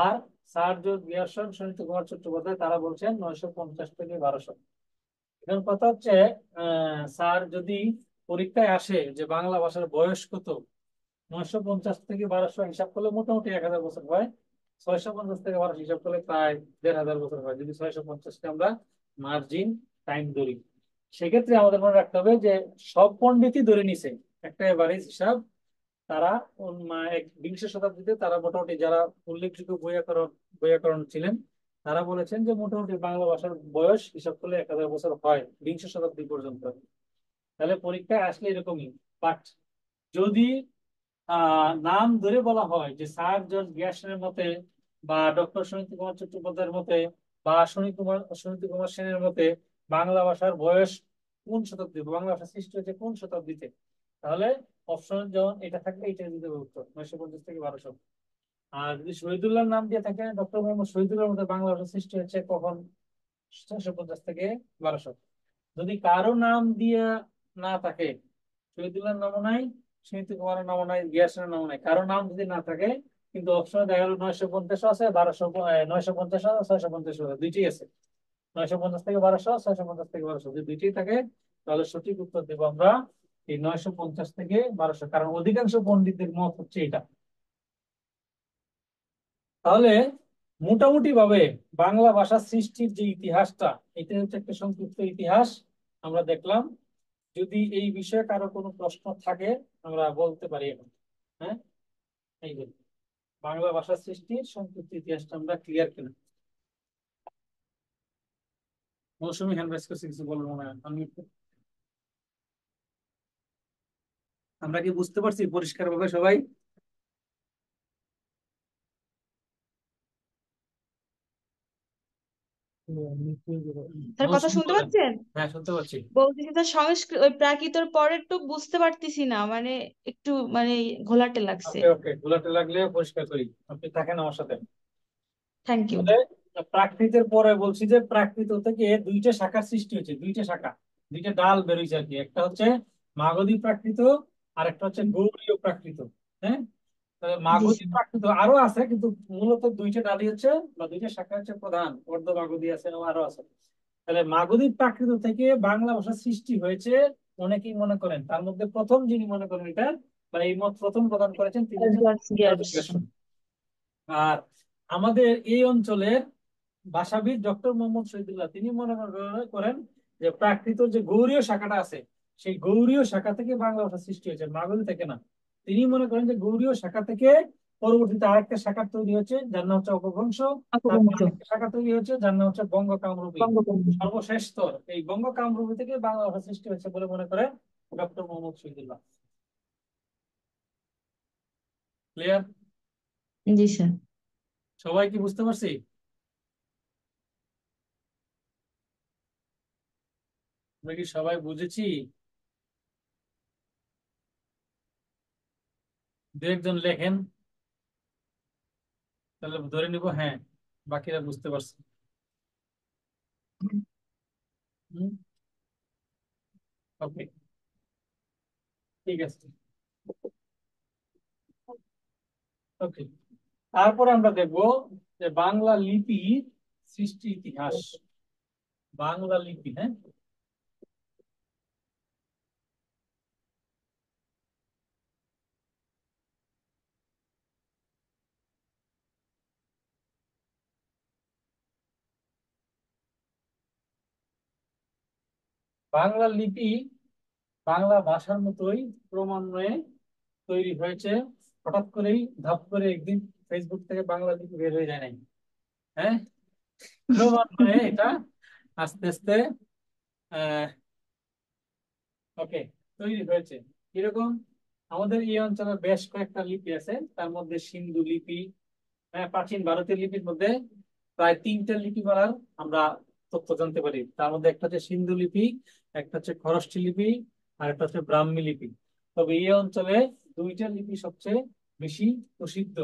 A: আর স্যার জর্জ গ্যারসন, সুনীত কুমার চট্টোপাধ্যায় তারা বলছেন 950 থেকে 1200। এখন কথা হচ্ছে স্যার যদি পরীক্ষায় আসে যে বাংলা ভাষার বয়স কত, 950 থেকে 1200 হিসাব করলে মোটামুটি 1000 বছর হয়। 650 থেকে 1200 হিসাব করলে প্রায় 1500 বছর হয়, যদি 650কে আমরা মার্জিন টাইম ধরি। সেক্ষেত্রে আমাদের মনে রাখতে হবে যে সব পণ্ডিতই ধরে নিছে একটা এভারেজ হিসাব। তারা বিংশ শতাব্দীতে তারা মোটামুটি যারা উল্লেখযোগ্য বৈয়াকরণ ছিলেন, তারা বলেছেন যে মোটামুটি বাংলা ভাষার বয়স হিসাব করলে 1000 বছর হয় বিংশ শতাব্দী পর্যন্ত। তাহলে পরীক্ষায় আসলে এরকমই। বাট যদি নাম ধরে বলা হয় যে স্যার জর্জ গ্যারসনের মতে, বা ডক্টর সুনীত কুমার চট্টোপাধ্যায়ের মতে, বা সুনীত কুমার সেনের মতে বাংলা ভাষার বয়স কোন শতাব্দী, বাংলা ভাষা সৃষ্টি হয়েছে কোন শতাব্দীতে, তাহলে অপশন যেমন এটা থাকবে, এটা দিতে হবে উত্তর 950 থেকে 1200। আর যদি শহীদুল্লাহর নাম দিয়ে থাকে, ডক্টর মোহাম্মদ শহীদুল্লাহর মতে বাংলা ভাষা সৃষ্টি হয়েছে কখন, 650 থেকে 1200। যদি কারো নাম দিয়ে না থাকে, শহীদুল্লাহর নামও নাই, সুনীত কুমারের নামও নাই, গিয়াসের নামও নাই, কারো নাম যদি না থাকে, কিন্তু অপশনে দেখা গেল 950 আছে, 1200, 950 আছে, 650 আছে, দুইটাই আছে। 950 থেকে 1200, 650 থেকে 1200 যদি দুইটাই থাকে, তাহলে সঠিক উত্তর দেবো আমরা এই 950 থেকে 1200, কারণ অধিকাংশ পণ্ডিতের মত হচ্ছে এটা। তাহলে মোটামুটি ভাবে বাংলা ভাষা সৃষ্টির যে ইতিহাসটা, এটা হচ্ছে একটা সংক্ষিপ্ত ইতিহাস আমরা দেখলাম। যদি এই বিষয়ে কারো কোনো প্রশ্ন থাকে আমরা বলতে পারি এখন। হ্যাঁ, এই যে বাংলা ভাষা সৃষ্টির সংক্ষিপ্ত ইতিহাসটা আমরা ক্লিয়ার কিনা। মৌসুমী হ্যান্ড রাইজ করছে, কিছু বলবো মনে হয় আমি। আমরা কি বুঝতে পারছি পরিষ্কার ভাবে সবাই?
C: তার কথা
A: মৌসুমী
C: শুনতে
A: বলেন।
C: পাচ্ছেন?
A: হ্যাঁ, শুনতে পাচ্ছি।
C: বলতেছি তার সংস্কৃত ওই প্রাকৃতর পরের তো বুঝতে পারতেছি না, মানে একটু মানে ঘোলাটে লাগছে।
A: ওকে ওকে, গোলাটে লাগলে পরিষ্কার করি, আপনি থাকেন আমার সাথে।
C: Thank you.
A: তাহলে প্রাকৃতের পরে বলছি যে প্রাকৃত থেকে দুইটা শাখার সৃষ্টি হয়েছে, দুইটা শাখা, দুইটা ডাল বেরোইছে আর কি। একটা হচ্ছে মাগধী প্রাকৃত আর একটা হচ্ছে গৌড়ীয় প্রাকৃত। হ্যাঁ। তাহলে
C: জি
A: মাগধী
C: স্যার।
A: প্রাকৃত আরো আছে, কিন্তু মূলত দুইটা ডালি হচ্ছে বা দুইটা শাখা হচ্ছে প্রধান, অর্ধ মাগধী আছে এবং আরো আছে। তাহলে মাগধী প্রাকৃত থেকে বাংলা ভাষা সৃষ্টি হয়েছে অনেকেই মনে করেন। তার মধ্যে প্রথম যিনি মনে করেন এটা বা এই মত প্রথম প্রদান করেছেন তিনি হচ্ছেন
C: জর্জ গিয়াস।
A: জর্জ গ্যারসন। আর আমাদের এই অঞ্চলের ভাষাবিদ ডক্টর মোহাম্মদ শহীদুল্লাহ তিনি মনে করেন যে প্রাকৃত যে গৌড়ীয় শাখাটা আছে সেই গৌড়ীয় শাখা থেকে বাংলা ভাষা সৃষ্টি হয়েছে, মাগধী থেকে না। তিনি মনে করেন যে গৌড়ীয় শাখা থেকে পরবর্তীতে আরেকটা শাখা তৈরি হয়েছে যার নাম হচ্ছে অপভ্রংশ। তারপর
C: অপভ্রংশ।
A: আরেকটা শাখা তৈরি হয়েছে যার নাম হচ্ছে বঙ্গ কামরূপী।
C: বঙ্গভঙ্গ।
A: সর্বশেষ স্তর এই বঙ্গ কামরূপী থেকে বাংলা ভাষা সৃষ্টি হয়েছে বলে মনে করেন ডক্টর মোহাম্মদ শহীদুল্লাহ। ক্লিয়ার?
E: জি স্যার।
A: সবাই কি বুঝতে পারছি? আমরা কি সবাই বুঝেছি? দু একজন লেখেন, তাহলে ধরে নিব হ্যাঁ বাকিরা বুঝতে পারছে। ওকে, ঠিক আছে। ওকে, তারপরে আমরা দেখব যে বাংলা লিপি সৃষ্টি ইতিহাস। বাংলা লিপি, হ্যাঁ, বাংলা লিপি বাংলা ভাষার মতোই ক্রমান্বয়ে তৈরি হয়েছে। হঠাৎ করেই ধাপ করে একদিন ফেসবুক থেকে বাংলা লিপি বের হয়ে যায় নাই। হ্যাঁ, ক্রমান্বয়ে এটা আস্তে আস্তে আহ ওকে তৈরি হয়েছে। কিরকম? আমাদের এই অঞ্চলে বেশ কয়েকটা লিপি আছে, তার মধ্যে সিন্ধু লিপি, হ্যাঁ, প্রাচীন ভারতীয় লিপির মধ্যে প্রায় 3টা লিপি বলার আমরা তথ্য জানতে পারি। তার মধ্যে একটা হচ্ছে সিন্ধু লিপি, একটা হচ্ছে খরষ্ঠী লিপি, আর একটা হচ্ছে ব্রাহ্মী লিপি। তবে এই অঞ্চলে 2টা লিপি সবচেয়ে বেশি প্রসিদ্ধ।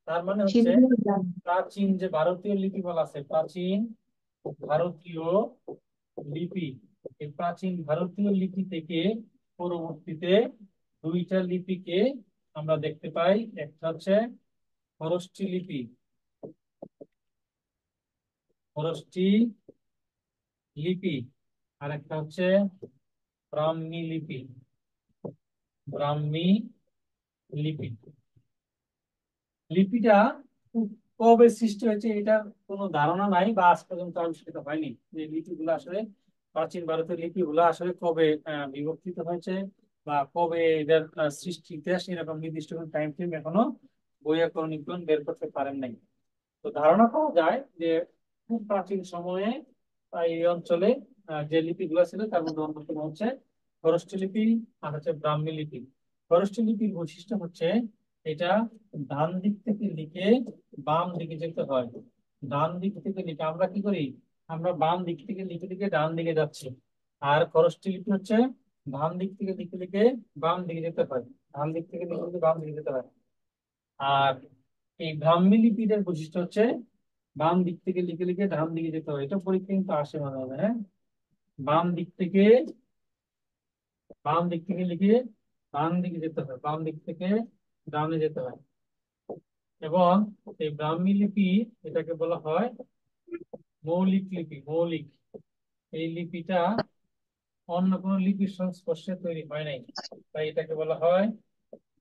A: তার মানে হচ্ছে
E: সিন্ধু গ্রাম।
A: প্রাচীন যে ভারতীয় লিপি বলা আছে, প্রাচীন ভারতীয় লিপি, এই প্রাচীন ভারতীয় লিপি থেকে পরবর্তীতে 2টা লিপিকে আমরা দেখতে পাই। একটা হচ্ছে খরষ্ঠী লিপি, খরষ্ঠী লিপি, আর একটা হচ্ছে ব্রাহ্মী লিপি, ব্রাহ্মী লিপি। লিপিটা কবে সৃষ্টি হয়েছে এটার কোনো ধারণা নাই বা আজ পর্যন্ত আবিষ্কৃত হয়নি যে লিপিগুলো আসলে প্রাচীন ভারতের লিপিগুলো আসলে কবে বিবর্তিত হয়েছে বা কবে এদের সৃষ্টি ইতিহাস এরকম নির্দিষ্ট কোনো টাইম ফ্রেম এখনো বৈয়াকরণিকগণ বের করতে পারেন নাই। তো ধারণা করা যায় যে খুব প্রাচীন সময়ে এই অঞ্চলে যে লিপিগুলো ছিল তার মধ্যে অন্যতম হচ্ছে খরষ্ঠী লিপি আর হচ্ছে ব্রাহ্মী লিপি। খরষ্ঠী লিপির বৈশিষ্ট্য হচ্ছে এটা ডান দিক থেকে লিখে বাম দিকে যেতে হয়। ডান দিক থেকে লিখে আমরা কি করি, আমরা বাম দিক থেকে লিখে লিখে ডান দিকে যাচ্ছি। আর খরষ্ঠী লিপি হচ্ছে ডান দিক থেকে লিখে লিখে বাম দিকে যেতে হয়, ডান দিক থেকে লিখে লিখে বাম দিকে যেতে হয়। আর এই ব্রাহ্মী লিপিটার বৈশিষ্ট্য হচ্ছে বাম দিক থেকে লিখে লিখে ডান দিকে যেতে হয়। এটা পরীক্ষা কিন্তু আসে মাঝে মাঝে, হ্যাঁ, বাম দিক থেকে লিখে ডান দিকে যেতে হয়, বাম দিক থেকে ডানে যেতে হয়। এবং এই ব্রাহ্মী লিপি এটাকে বলা হয় মৌলিক লিপি। মৌলিক, এই লিপিটা অন্য কোনো লিপির সংস্পর্শে তৈরি হয় নাই, তাই এটাকে বলা হয়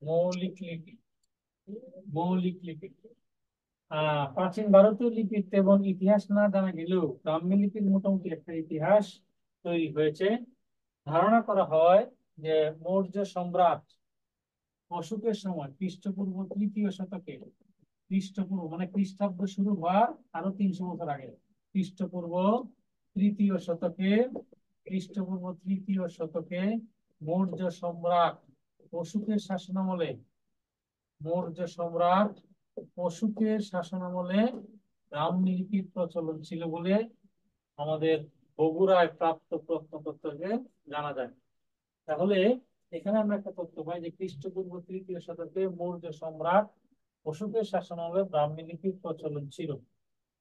A: মৌলিক লিপি। মৌলিক লিপি। প্রাচীন ভারতীয় লিপির তেমন ইতিহাস না জানা গেলেও ব্রাহ্মী লিপির মোটামুটি একটা ইতিহাস তৈরি হয়েছে। ধারণা করা হয় যে মৌর্য সম্রাট অশোকের সময় খ্রিস্টপূর্ব 3য় শতকে, খ্রিস্টপূর্ব মানে খ্রিস্টাব্দ শুরু হওয়ার আরো 300 বছর আগে, খ্রিস্টপূর্ব 3য় শতকে, খ্রিস্টপূর্ব 3য় শতকে মৌর্য সম্রাট অশোকের শাসনামলে, মৌর্য সম্রাট অশোকের শাসনামলে ব্রাহ্মী লিপির প্রচলন ছিল বলে আমাদের বগুড়ায় প্রাপ্ত প্রত্নতত্ত্বে জানা যায়। তাহলে এখানে আমরা একটা তথ্য পাই যে খ্রিস্টপূর্ব 3য় শতকে মৌর্য সম্রাট অশোকের শাসনামলে ব্রাহ্মী লিপির প্রচলন ছিল।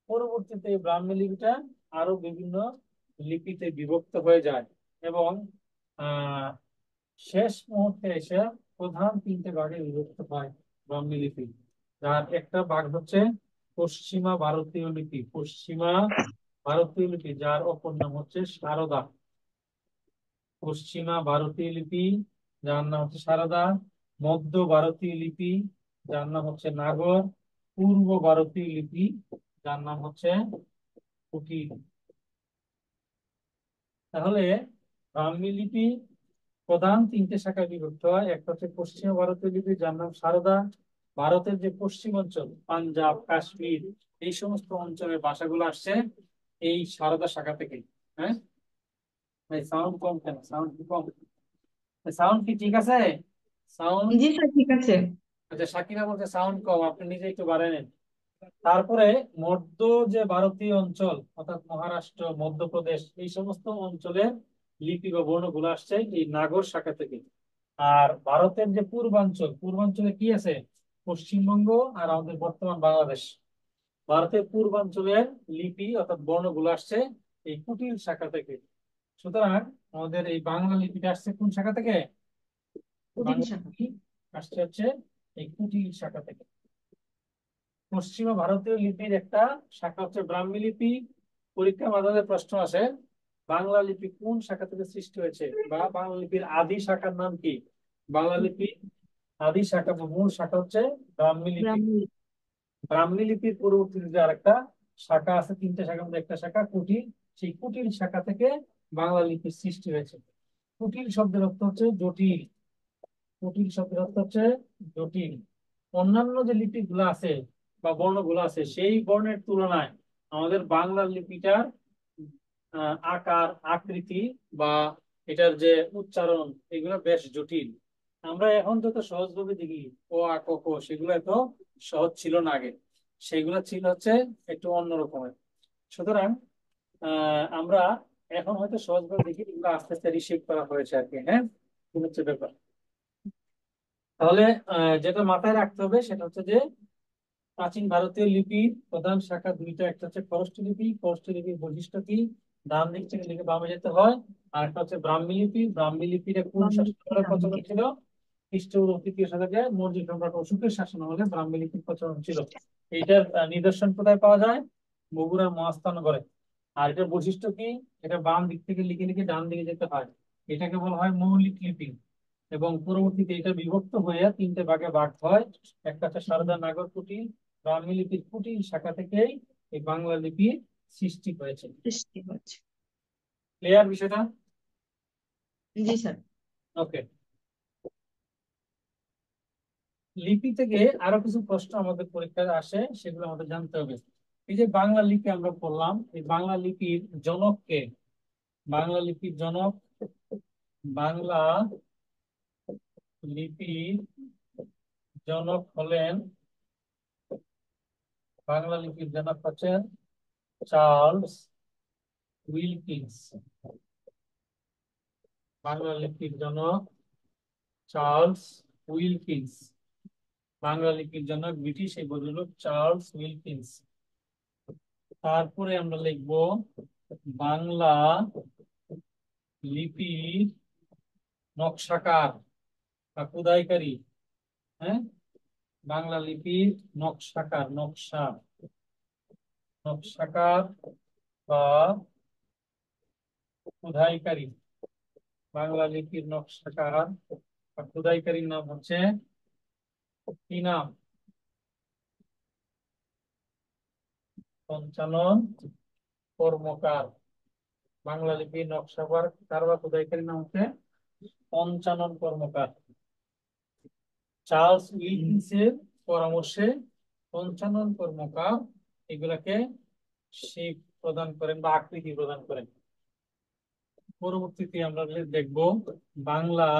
A: পরবর্তীতে এই ব্রাহ্মী লিপিটা আরো বিভিন্ন লিপিতে বিভক্ত হয়ে যায় এবং আহ শেষ মুহূর্তে এসে প্রধান 3টে ভাগে বিভক্ত হয়। ব্রাহ্মী লিপি, যার একটা ভাগ হচ্ছে পশ্চিমা ভারতীয় লিপি, পশ্চিমা ভারতীয় লিপি, যার অপর নাম হচ্ছে সারদা। পশ্চিমা ভারতীয় লিপি, যার নাম হচ্ছে সারদা। মধ্য ভারতীয় লিপি, যার নাম হচ্ছে নাগর। পূর্ব ভারতীয় লিপি, যার নাম হচ্ছে কুটিল। তাহলে ব্রাহ্মী লিপি প্রধান তিনটে শাখায় বিভক্ত হয়। একটা হচ্ছে পশ্চিম ভারতীয় লিপি, যার নাম সারদা। ভারতের যে পশ্চিম অঞ্চল, পাঞ্জাব, কাশ্মীর, এই সমস্ত অঞ্চলের ভাষাগুলো আসছে এই সারদা শাখা থেকে। হ্যাঁ, সাউন্ড কম কেন? সাউন্ড কি কম? সাউন্ড কি ঠিক আছে? সাউন্ড?
E: জি স্যার, ঠিক আছে।
A: আচ্ছা, সাকিনা বলছে সাউন্ড কম, আপনি নিজে একটু বাড়ায় নেন। তারপরে মধ্য যে ভারতীয় অঞ্চল, অর্থাৎ মহারাষ্ট্র, মধ্যপ্রদেশ, এই সমস্ত অঞ্চলের লিপি বা বর্ণগুলো আসছে এই নাগর শাখা থেকে। আর ভারতের যে পূর্বাঞ্চল, পূর্বাঞ্চলে কি আছে? পশ্চিমবঙ্গ আর আমাদের বর্তমান বাংলাদেশ। ভারতের পূর্বাঞ্চলের লিপি অর্থাৎ বর্ণগুলো আসছে এই কুটিল শাখা থেকে। সুতরাং আমাদের এই বাংলা লিপিটা আসছে কোন শাখা থেকে?
E: কুটিল
A: বাংলা
E: শাখা।
A: লিপি আসছে হচ্ছে এই কুটিল শাখা থেকে। পশ্চিমা ভারতীয় লিপির একটা শাখা হচ্ছে ব্রাহ্মী লিপি। পরীক্ষার মাধ্যমে প্রশ্ন আসে, বাংলা লিপি কোন শাখা থেকে সৃষ্টি হয়েছে, বা বাংলা লিপির আদি শাখার নাম কি? বাংলা লিপির আদি শাখা বা মূল শাখা হচ্ছে ব্রাহ্মী লিপি।
E: ব্রাহ্মী।
A: ব্রাহ্মী লিপির পরবর্তীতে যে আরেকটা শাখা আছে, তিনটা শাখার মধ্যে একটা শাখা কুটিল, সেই কুটিল শাখা থেকে বাংলা লিপির সৃষ্টি হয়েছে। কুটিল শব্দের অর্থ হচ্ছে জটিল। কুটিল শব্দের অর্থ হচ্ছে জটিল। অন্যান্য যে লিপিগুলো আছে বা বর্ণগুলো আছে, সেই বর্ণের তুলনায় আমাদের বাংলা লিপিটার আকার, আকৃতি বা এটার যে উচ্চারণ, এগুলো বেশ জটিল। আমরা এখন যত সহজভাবে দেখি ও আ ক খ, সেগুলো এত সহজ ছিল না আগে। সেগুলো ছিল হচ্ছে একটু অন্য রকমের। সুতরাং আমরা এখন হয়তো সহজভাবে দেখি, এগুলো আস্তে আস্তে রিসিভ করা হয়েছে আর কি। হ্যাঁ, এই হচ্ছে ব্যাপার। তাহলে যেটা মাথায় রাখতে হবে সেটা হচ্ছে যে প্রাচীন ভারতীয় লিপির প্রধান শাখা দুইটা, একটা হচ্ছে খরস্থ লিপি। খরস্থ লিপির বৈশিষ্ট্য কি? ডান দিক থেকে লিখে বামে যেতে হয়। আর একটা হচ্ছে ব্রাহ্মী লিপি। ব্রাহ্মী লিপিটা কোন
E: ব্রাহ্মী লিপি
A: শাসনামলে
E: ডান
A: প্রচলন
E: দিকে।
A: ছিল? খ্রিস্টপূর্ব তৃতীয় শতকে মৌর্য সম্রাট অশোকের শাসনামলে ব্রাহ্মী লিপির প্রচলন ছিল। এইটার নিদর্শন কোথায় পাওয়া যায়? বগুড়ার মহাস্থানগড়ে। আর এটার বৈশিষ্ট্য কি? এটা বাম দিক থেকে লিখে লিখে ডান দিকে যেতে হয়। এটাকে বলা হয় মৌলিক লিপি। এবং পরবর্তীতে এটা বিভক্ত হয়ে তিনটে ভাগে ভাগ হয়। একটা হচ্ছে সারদা, নাগর, কুটিল। ব্রাহ্মী লিপির কুটিল শাখা থেকেই এই বাংলা লিপির সৃষ্টি হয়েছে।
E: সৃষ্টি হচ্ছে।
A: ক্লিয়ার বিষয়টা?
E: জি স্যার।
A: ওকে। লিপি থেকে আরো কিছু প্রশ্ন আমাদের পরীক্ষায় আসে, সেগুলো আমাদের জানতে হবে। এই যে বাংলা লিপি আমরা পড়লাম, এই বাংলা লিপির জনক কে? বাংলা লিপির জনক, বাংলা লিপির জনক হলেন, বাংলা লিপির জনক হচ্ছেন চার্লস উইলকিন্স। বাংলা লিপির জনক চার্লস উইলকিন্স। বাংলা লিপির জনক ব্রিটিশ এই ভদ্রলোক চার্লস উইলকিন্স। তারপরে আমরা লিখব বাংলা লিপির নকশাকার বা খোদাইকারী। হ্যাঁ, বাংলা লিপির নকশাকার, নকশাকার বা খোদাইকারী। বাংলা লিপির নকশাকার বা খোদাইকারীর নাম হচ্ছে কি নাম? পঞ্চানন কর্মকার। বাংলা লিপির নকশাকার বা খোদাইকারীর নাম হচ্ছে পঞ্চানন কর্মকার। চার্লস উইলকিন্সের পরামর্শে পঞ্চানন কর্মকার এগুলাকে শেপ প্রদান করেন বা আকৃতি প্রদান করেন। পরবর্তীতে আমরা দেখব বাংলা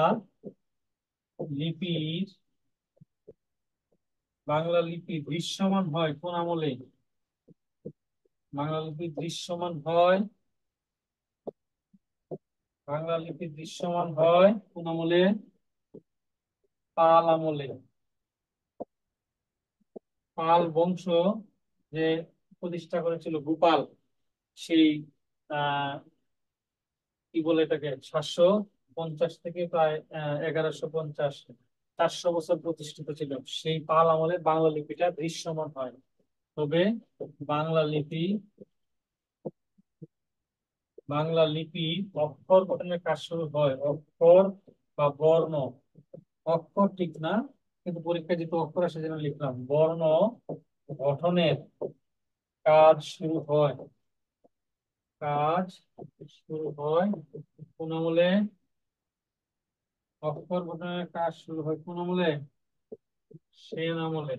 A: লিপির, বাংলা লিপি দৃশ্যমান হয় কোন আমলে? বাংলা লিপি দৃশ্যমান হয়, বাংলা লিপি দৃশ্যমান হয় কোন আমলে? পাল আমলে। পাল বংশ যে প্রতিষ্ঠা করেছিল গোপাল, সেই আহ কি বলে এটাকে, 750 থেকে প্রায় 1150 400 বছর প্রতিষ্ঠিত ছিল, সেই পাল আমলে বাংলা লিপিটা দৃশ্যমান হয়। তবে বাংলা লিপি বাংলা লিপি অক্ষর গঠনের কাজ শুরু হয়, অক্ষর বা বর্ণ, অক্ষর ঠিক না, কিন্তু পরীক্ষায় যেহেতু অক্ষর আসে যেন লিখলাম, বর্ণ গঠনের কাজ শুরু হয়। কাজ শুরু হয় কোন আমলে? অক্ষর গঠনের কাজ শুরু হয় কোন আমলে? সেন আমলে।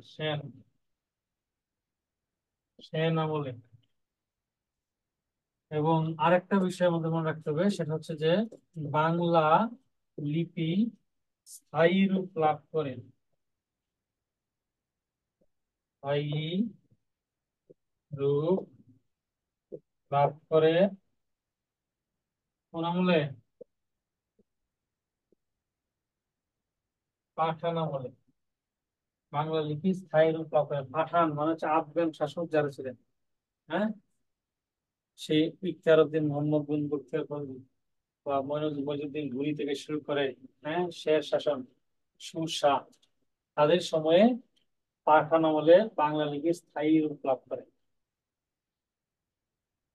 A: সেন আমলে। এবং আরেকটা বিষয় আমাদের মনে রাখতে হবে, সেটা হচ্ছে যে বাংলা লিপি স্থায়ী রূপ লাভ করে। স্থায়ী রূপ লাভ করে কোন আমলে? পাঠান আমলে। বাংলা লিপি স্থায়ী রূপ লাভ করে, পাঠান মানে হচ্ছে আফগান শাসক যারা ছিলেন, হ্যাঁ, সেই ইখতিয়ার উদ্দিন, মোহাম্মদ বিন বখতিয়ার খলজি বা মইনুদ্দিন ঘুরি থেকে শুরু করে, হ্যাঁ, শের শাসন, সুরশাহ, তাদের সময়ে পাঠান আমলে বাংলা লিপি স্থায়ী রূপ লাভ করে।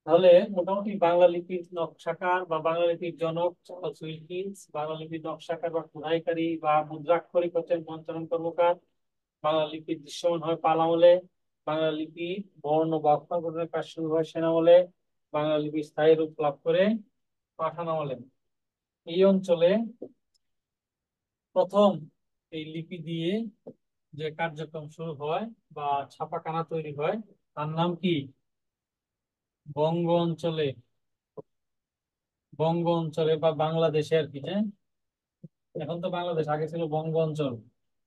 A: তাহলে মোটামুটি বাংলা লিপির নকশাকার বা বাংলা লিপির জনক চার্লস উইলকিন্স, বাংলা লিপির নকশাকার বা খোদাইকারী বা মুদ্রাক্ষরিক হচ্ছেন পঞ্চানন কর্মকার, বাংলা লিপির দৃশ্যমান হয় পাল আমলে, বাংলা লিপি বর্ণ বা অক্ষর গঠনের কাজ শুরু হয় সেন আমলে, বাংলা লিপি স্থায়ী রূপ লাভ করে পাঠান আমলে। এই অঞ্চলে প্রথম এই লিপি দিয়ে যে কার্যক্রম শুরু হয় বা ছাপাখানা তৈরি হয়, তার নাম কি? বঙ্গ অঞ্চলে। বঙ্গ অঞ্চলে বা বাংলাদেশে আর কি, হ্যাঁ, এখন তো বাংলাদেশ, আগে ছিল বঙ্গ অঞ্চল।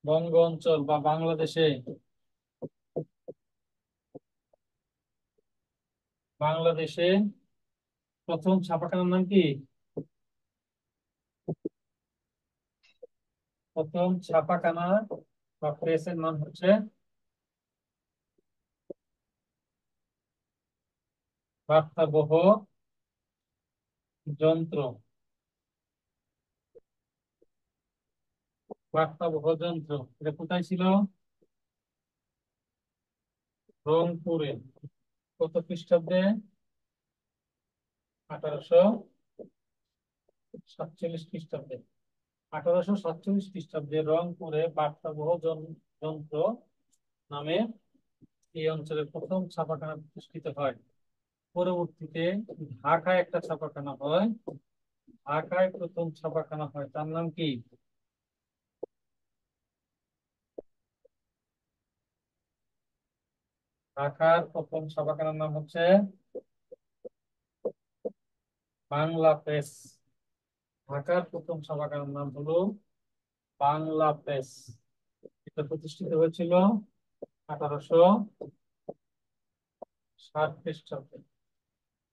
A: বঙ্গ অঞ্চল বা বাংলাদেশে বাংলাদেশে প্রথম ছাপাখানার নাম কি? প্রথম ছাপাখানা বা প্রেসের নাম হচ্ছে বার্তাবহ যন্ত্র। বার্তাবহ যন্ত্র এটা কোথায় ছিল? রংপুরে। কত খ্রিস্টাব্দে? 1847 খ্রিস্টাব্দে। 1847 খ্রিস্টাব্দে রংপুরে বার্তাবহ যন্ত্র নামে এই অঞ্চলে প্রথম ছাপাখানা প্রতিষ্ঠিত হয়। পরবর্তীতে ঢাকায় একটা ছাপাখানা হয়, ঢাকায় প্রথম ছাপাখানা হয়, তার নাম কি? ঢাকার প্রথম ছাপাখানার নাম হচ্ছে বাংলা প্রেস। ঢাকার প্রথম ছাপাখানার নাম হলো বাংলা প্রেস। এটা প্রতিষ্ঠিত হয়েছিল 1860 খ্রিস্টাব্দে।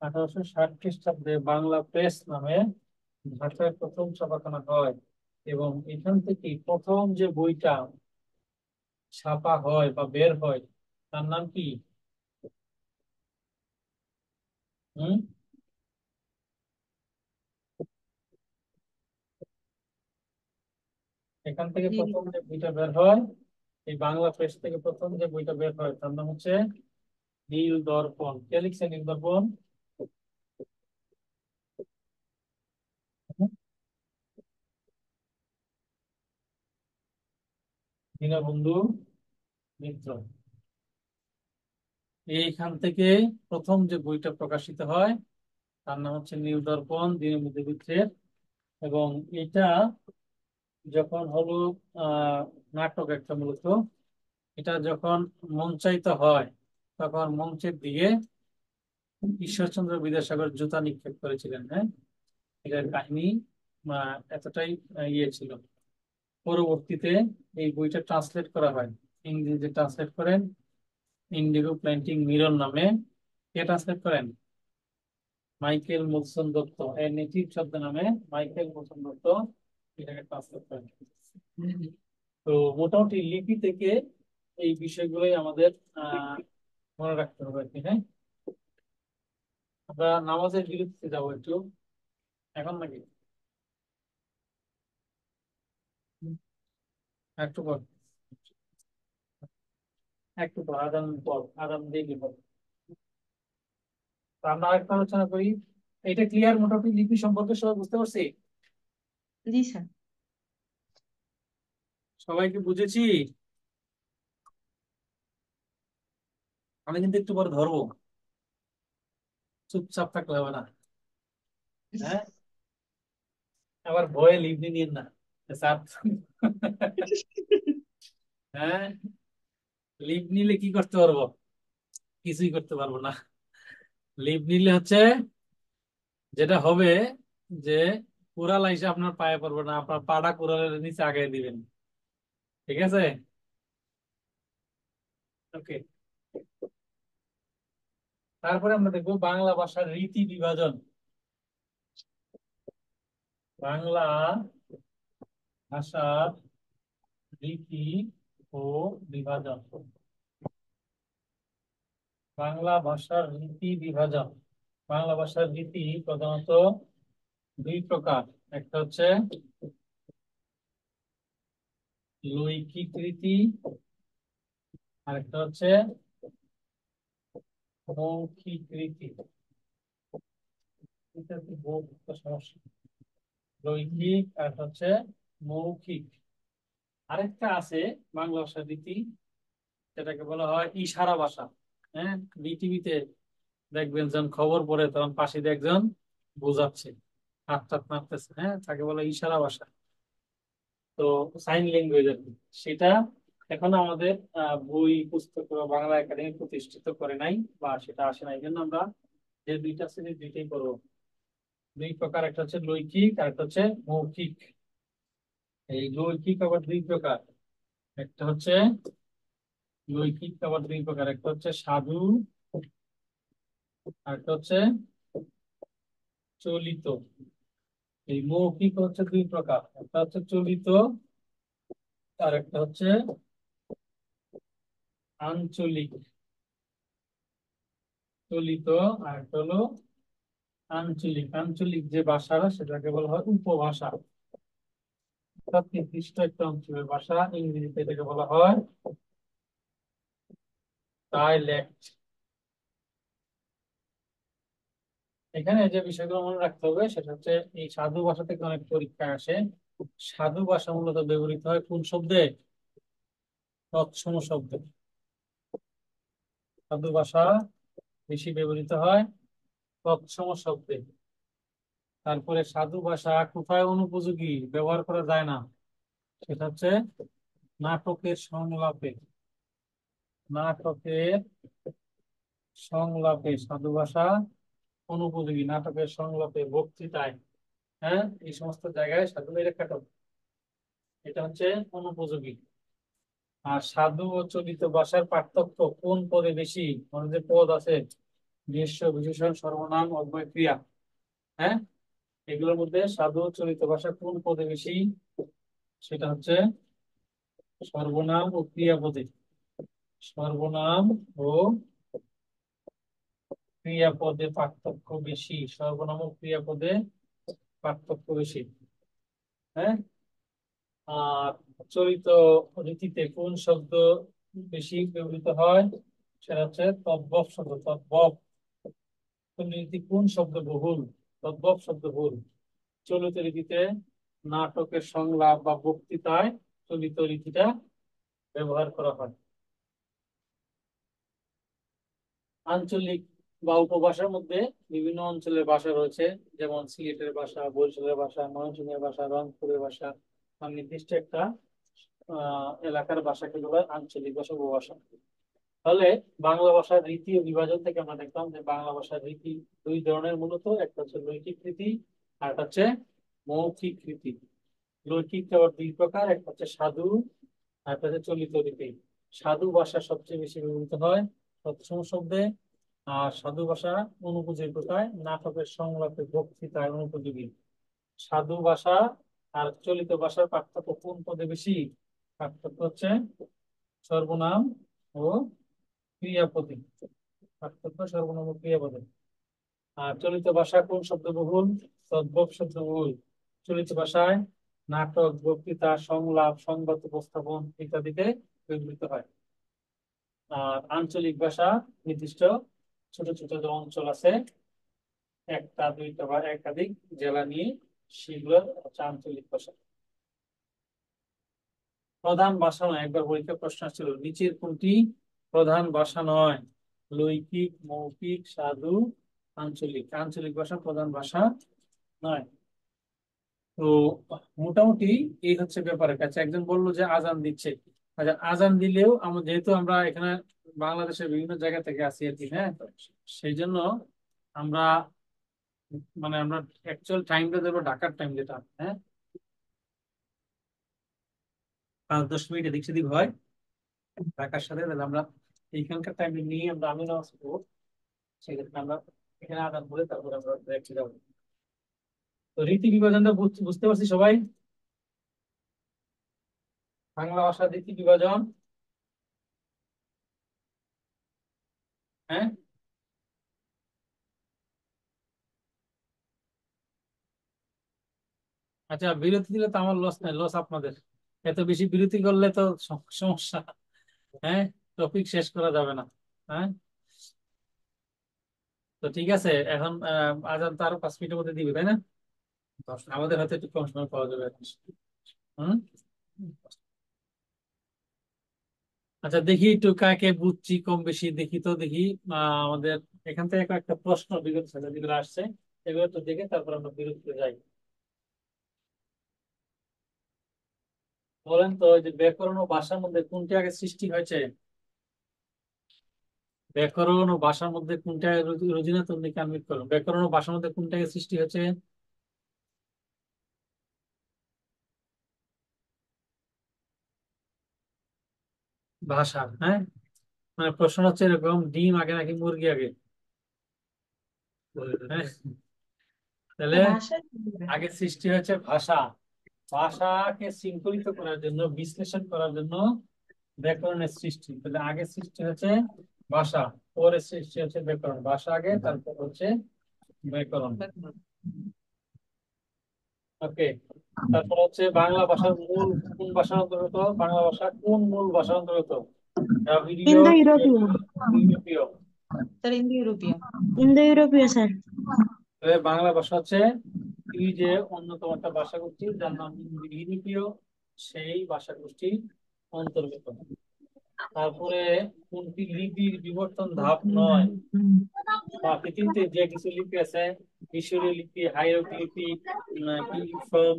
A: 1860 খ্রিস্টাব্দে বাংলা প্রেস নামে ঢাকায় প্রথম ছাপাখানা হয়, এবং এখান থেকে প্রথম যে বইটা ছাপা হয় বা বের হয় তার নাম কি? হম এখান থেকে
C: জি।
A: প্রথম যে বইটা বের হয়, এই বাংলা প্রেস থেকে প্রথম যে বইটা বের হয় তার নাম হচ্ছে নীল দর্পণ। কে লিখছে নীল দর্পণ? হুম, দীনবন্ধু মিত্র। এইখান থেকে প্রথম যে বইটা প্রকাশিত হয় তার নাম হচ্ছে নীল দর্পণ, দীনবন্ধু মিত্রের। এবং এটা যখন হলো আহ নাটক একটা মূলত, এটা যখন মঞ্চায়িত হয় তখন মঞ্চের দিকে ঈশ্বরচন্দ্র বিদ্যাসাগর জুতা নিক্ষেপ করেছিলেন, হ্যাঁ, এটার কাহিনী এতটাই ইয়ে ছিল। পরবর্তীতে এই বইটা ট্রান্সলেট করা হয়, ইংরেজিতে ট্রান্সলেট করেন ইন্ডিগো প্ল্যান্টিং মিরর নামে। কে ট্রান্সলেট করেন? মাইকেল মধুসূদন দত্ত, এর নেটিভ শব্দ নামে মাইকেল মধুসূদন দত্ত এটাকে ট্রান্সলেট করেন। তো মোটামুটি লিপি থেকে এই বিষয়গুলোই আমাদের মনে রাখতে হবে আর কি, হ্যাঁ। আমরা নামাজের বিরতিতে যাবো একটু এখন নাকি? একটু পর, একটু পর, আদান পর, আদান দিয়ে পর। তো আমরা আরেকটা আলোচনা করি। এটা ক্লিয়ার মোটামুটি লিপি সম্পর্কে সবাই বুঝতে পারছি?
E: জি স্যার।
A: সবাইকে বুঝেছি? আমি কিন্তু একটু পরে ধরবো, চুপচাপ থাকলে হবে না। হ্যাঁ, আবার ভয়ে লিভ নিয়ে না স্যার। হ্যাঁ, লিভ নিলে কি করতে পারবো? কিছুই করতে পারবো না। লিভ নিলে হচ্ছে যেটা হবে যে কুড়াল এসে আপনার পায়ে পড়বে না, আপনার পাড়া কুড়ালের নিচে আগায় দিবেন। ঠিক আছে? ওকে। তারপরে আমরা দেখবো বাংলা ভাষার রীতি বিভাজন। বাংলা ভাষার রীতি ও বিভাজন। বাংলা ভাষার রীতি বিভাজন। বাংলা ভাষার রীতি প্রধানত দুই প্রকার। একটা হচ্ছে লৈখিক রীতি, আর একটা হচ্ছে মৌখিক রীতি। এটা একটু বহুত একটা সমস্যা। লৈখিক আর হচ্ছে মৌখিক। আরেকটা আছে বাংলা ভাষার রীতি, যেটাকে বলা হয় ইশারা ভাষা। হ্যাঁ, বিটিভিতে দেখবেন যখন খবর পড়ে তখন পাশে দিয়ে একজন বোঝাচ্ছে, হাত টাত নাড়তেছে, হ্যাঁ, তাকে বলে ইশারা ভাষা। তো সাইন ল্যাঙ্গুয়েজ আর কি। সেটা এখন আমাদের বই পুস্তক বা বাংলা একাডেমি প্রতিষ্ঠিত করে নাই, বা সেটা আসে না। এই জন্য আমরা যে দুইটা শ্রেণী দুইটাই করবো। দুই প্রকার, একটা হচ্ছে লৈখিক আর একটা হচ্ছে মৌখিক। এই লৈখিক আবার দুই প্রকার। একটা হচ্ছে লৈখিক আবার দুই প্রকার, একটা হচ্ছে সাধু আর একটা হচ্ছে চলিত। এই মৌখিক হচ্ছে দুই প্রকার, একটা হচ্ছে চলিত আর একটা হচ্ছে আঞ্চলিক। চলিত আর একটা হলো আঞ্চলিক। আঞ্চলিক যে ভাষাটা সেটাকে বলা হয় উপভাষা, অর্থাৎ নির্দিষ্ট একটা অঞ্চলের ভাষা। ইংরেজিতে এটাকে বলা হয় ডায়ালেক্ট। এখানে যে বিষয়গুলো মনে রাখতে হবে সেটা হচ্ছে এই সাধু ভাষা থেকে অনেক পরীক্ষা আসে। সাধু ভাষা মূলত ব্যবহৃত হয় কোন শব্দে? তৎসম শব্দে। সাধু ভাষা বেশি ব্যবহৃত হয় তৎসম শব্দে। তারপরে সাধু ভাষা কোথায় অনুপযোগী, ব্যবহার করা যায় না, সেটা হচ্ছে নাটকের সংলাপে। নাটকের সংলাপে সাধু ভাষা অনুপযোগী, নাটকের সংলাপে, বক্তৃতায়, হ্যাঁ, এই সমস্ত জায়গায় সাধু রেখাটা এটা হচ্ছে অনুপযোগী। আর সাধু ও চলিত ভাষার পার্থক্য কোন পদে বেশি? মানে যে পদ আছে, বিশেষ্য, বিশেষণ, সর্বনাম, অব্যয়, ক্রিয়া, হ্যাঁ, এগুলোর মধ্যে সাধু ও চলিত ভাষা কোন পদে বেশি? সেটা হচ্ছে সর্বনাম ও ক্রিয়াপদে। সর্বনাম ও ক্রিয়াপদে পার্থক্য বেশি। সর্বনাম ও ক্রিয়াপদে পার্থক্য বেশি। হ্যাঁ, আর চলিত রীতিতে কোন শব্দ বেশি ব্যবহৃত হয়? সেটা হচ্ছে তদ্ভব শব্দ। তদ্ভব রীতি কোন শব্দ বহুল? তদ্ভব শব্দ বহুল। চলিত রীতিতে নাটকের সংলাপ বা বক্তৃতায় চলিত রীতিটা ব্যবহার করা হয়। আঞ্চলিক বা উপভাষার মধ্যে বিভিন্ন অঞ্চলের ভাষা রয়েছে, যেমন সিলেটের ভাষা, বরিশালের ভাষা, ময়মনসিংহের ভাষা, রংপুরের ভাষা। আর নির্দিষ্ট একটা এলাকার ভাষাকে বলা হয় আঞ্চলিক ভাষা, উপভাষা। তাহলে বাংলা ভাষার রীতি ও বিভাজন থেকে আমরা দেখলাম যে বাংলা ভাষার রীতি দুই ধরনের মূলত, একটা হচ্ছে লৈখিক রীতি আর একটা হচ্ছে মৌখিক রীতি। লৈখিক আবার দুই প্রকার, একটা হচ্ছে সাধু আর একটা হচ্ছে চলিত রীতি। সাধু ভাষা সবচেয়ে বেশি ব্যবহৃত হয় তৎসম শব্দে, আর সাধু ভাষা অনুপযোগী কোথায়? নাটকের সংলাপে, বক্তৃতায় অনুপযোগী। সাধু ভাষা আর চলিত ভাষার পার্থক্য কোন পদে বেশি? পার্থক্য হচ্ছে সর্বনাম ও ক্রিয়াপদে। পার্থক্য সর্বনাম ও ক্রিয়াপদে। আর চলিত ভাষা কোন শব্দ বহুল? তদ্ভব শব্দ বহুল। চলিত ভাষায় নাটক, বক্তৃতা, সংলাপ, সংবাদ উপস্থাপন ইত্যাদিতে ব্যবহৃত হয়। আর আঞ্চলিক ভাষা নির্দিষ্ট ছোট ছোট যে অঞ্চল আছে, একটা দুইটা বা একাধিক জেলা নিয়ে, সেগুলো হচ্ছে আঞ্চলিক ভাষা। প্রধান ভাষা নয়, একবার পরীক্ষা প্রশ্ন ছিল, নিচের কোনটি প্রধান ভাষা নয়? লৈকিক, মৌখিক, সাধু, আঞ্চলিক। আঞ্চলিক ভাষা প্রধান ভাষা নয়। তো মোটামুটি এই হচ্ছে ব্যাপারের কাছে। একজন বললো যে আজান দিচ্ছে। আচ্ছা, আজান দিলেও আমরা, যেহেতু আমরা এখানে বাংলাদেশের বিভিন্ন জায়গা থেকে আসি আর কি, হ্যাঁ, তো সেই জন্য আমরা আমরা অ্যাকচুয়াল টাইমটা দেবো ঢাকার টাইম, যেটা হ্যাঁ 5-10 মিনিট এদিক সেদিক হয় ঢাকার সাথে, তাহলে আমরা এইখানকার টাইম নিয়ে আমি নামাজ পড়বো। সেক্ষেত্রে আমরা এখানে আদান করে তারপরে আমরা ব্রেকে যাবো। তো রীতি বিভাজনটা বুঝতে পারছি সবাই? বাংলা ভাষার রীতি বিভাজন, হ্যাঁ। আচ্ছা, বিরতি দিলে তো আমার লস নাই, লস আপনাদের। এত বেশি বিরতি করলে তো সমস্যা, হ্যাঁ, টপিক শেষ করা যাবে না। হ্যাঁ, তো ঠিক আছে। এখন আজান তো আরো 5 মিনিটের মধ্যে দিবে, তাই না? আমাদের হাতে একটু কম সময় পাওয়া যাবে এখন। হুম। আচ্ছা, দেখি একটু কাকে বুঝছি কম বেশি, দেখি তো দেখি। আমাদের এখান থেকে একটা প্রশ্ন বিগত সালে যেগুলো আসছে, এগুলো তো দেখে তারপর আমরা বিরতিতে যাই। বলেন তো, ওই যে ব্যাকরণ ও ভাষার মধ্যে কোনটি আগে সৃষ্টি হয়েছে? ব্যাকরণ ও ভাষার মধ্যে কোনটা, রোজিনা তুমি কি আনমিট করো, ব্যাকরণ ও ভাষার মধ্যে কোনটা আগে সৃষ্টি হয়েছে? ভাষা, হ্যাঁ। মানে প্রশ্ন হচ্ছে এরকম, ডিম আগে নাকি মুরগি আগে? হ্যাঁ, তাহলে
E: ভাষা
A: আগে সৃষ্টি হয়েছে ভাষা। ভাষাকে শৃঙ্খলিত করার জন্য, বিশ্লেষণ করার জন্য ব্যাকরণের সৃষ্টি। তাহলে আগে সৃষ্টি হচ্ছে ভাষা, পরে সৃষ্টি হচ্ছে ব্যাকরণ। ভাষা আগে, তারপর হচ্ছে ব্যাকরণ। ওকে। তারপর হচ্ছে বাংলা ভাষার মূল কোন ভাষার অন্তর্গত? বাংলা ভাষা কোন মূল ভাষার অন্তর্গত? দ্রাবিড়ীয়,
C: ইন্দো ইউরোপীয়।
A: ইউরোপীয়।
E: স্যার ইন্দো ইউরোপীয়।
C: ইন্দো ইউরোপীয় স্যার।
A: তবে বাংলা ভাষা হচ্ছে এই যে অন্যতম একটা ভাষা গোষ্ঠী যার নাম ইউরোপীয়, সেই ভাষা গোষ্ঠীর অন্তর্গত। তারপরে কোনটি লিপির বিবর্তন ধাপ নয়? বা পৃথিবীতে যে কিছু লিপি আছে, মিশরীয় লিপি, হাইরোগ্লিফিক, কিউনিফর্ম,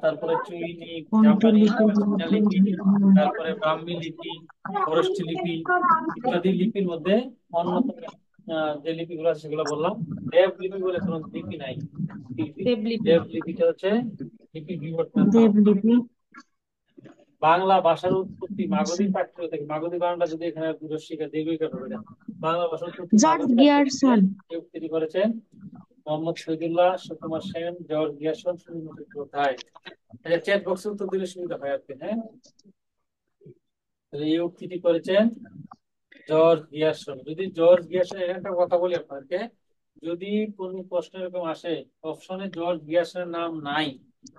A: তারপরে চৈনিক,
C: কোনটি
A: জাপানি,
C: লিপি
A: চীনা লিপি, তারপরে ব্রাহ্মী লিপি, খরষ্ঠী লিপি ইত্যাদি লিপির মধ্যে অন্যতম যে লিপিগুলো আছে সেগুলো বললাম। দেব লিপি বলে কোনো লিপি নাই।
E: দেবলিপি।
A: দেব লিপিটা হচ্ছে লিপি বিবর্তনের ধাপ।
C: দেবলিপি।
A: বাংলা ভাষার উৎপত্তি মাগধী প্রাচ্য থেকে, মাগধী বাংলা যদি এখানে রস্মিকা দেবী হবে না। বাংলা ভাষার উৎপত্তি
C: জর্জ
A: মাগধী প্রাচ্য থেকে,
C: গিয়ারসন।
A: কেউ তৈরি করেছেন মোহাম্মদ শহীদুল্লাহ, সুকুমার সেন, জর্জ গিয়াসন, সুনীল মুখোপাধ্যায়। আচ্ছা, চ্যাট বক্সে উত্তর দিলে সুবিধা হয় আর কি, হ্যাঁ। তাহলে এই উক্তিটি করেছেন জর্জ গিয়াসন। যদি জর্জ গিয়াসন, এর একটা কথা বলি আপনাদেরকে, যদি কোন প্রশ্ন এরকম আসে, অপশনে জর্জ গিয়াসনের নাম নাই,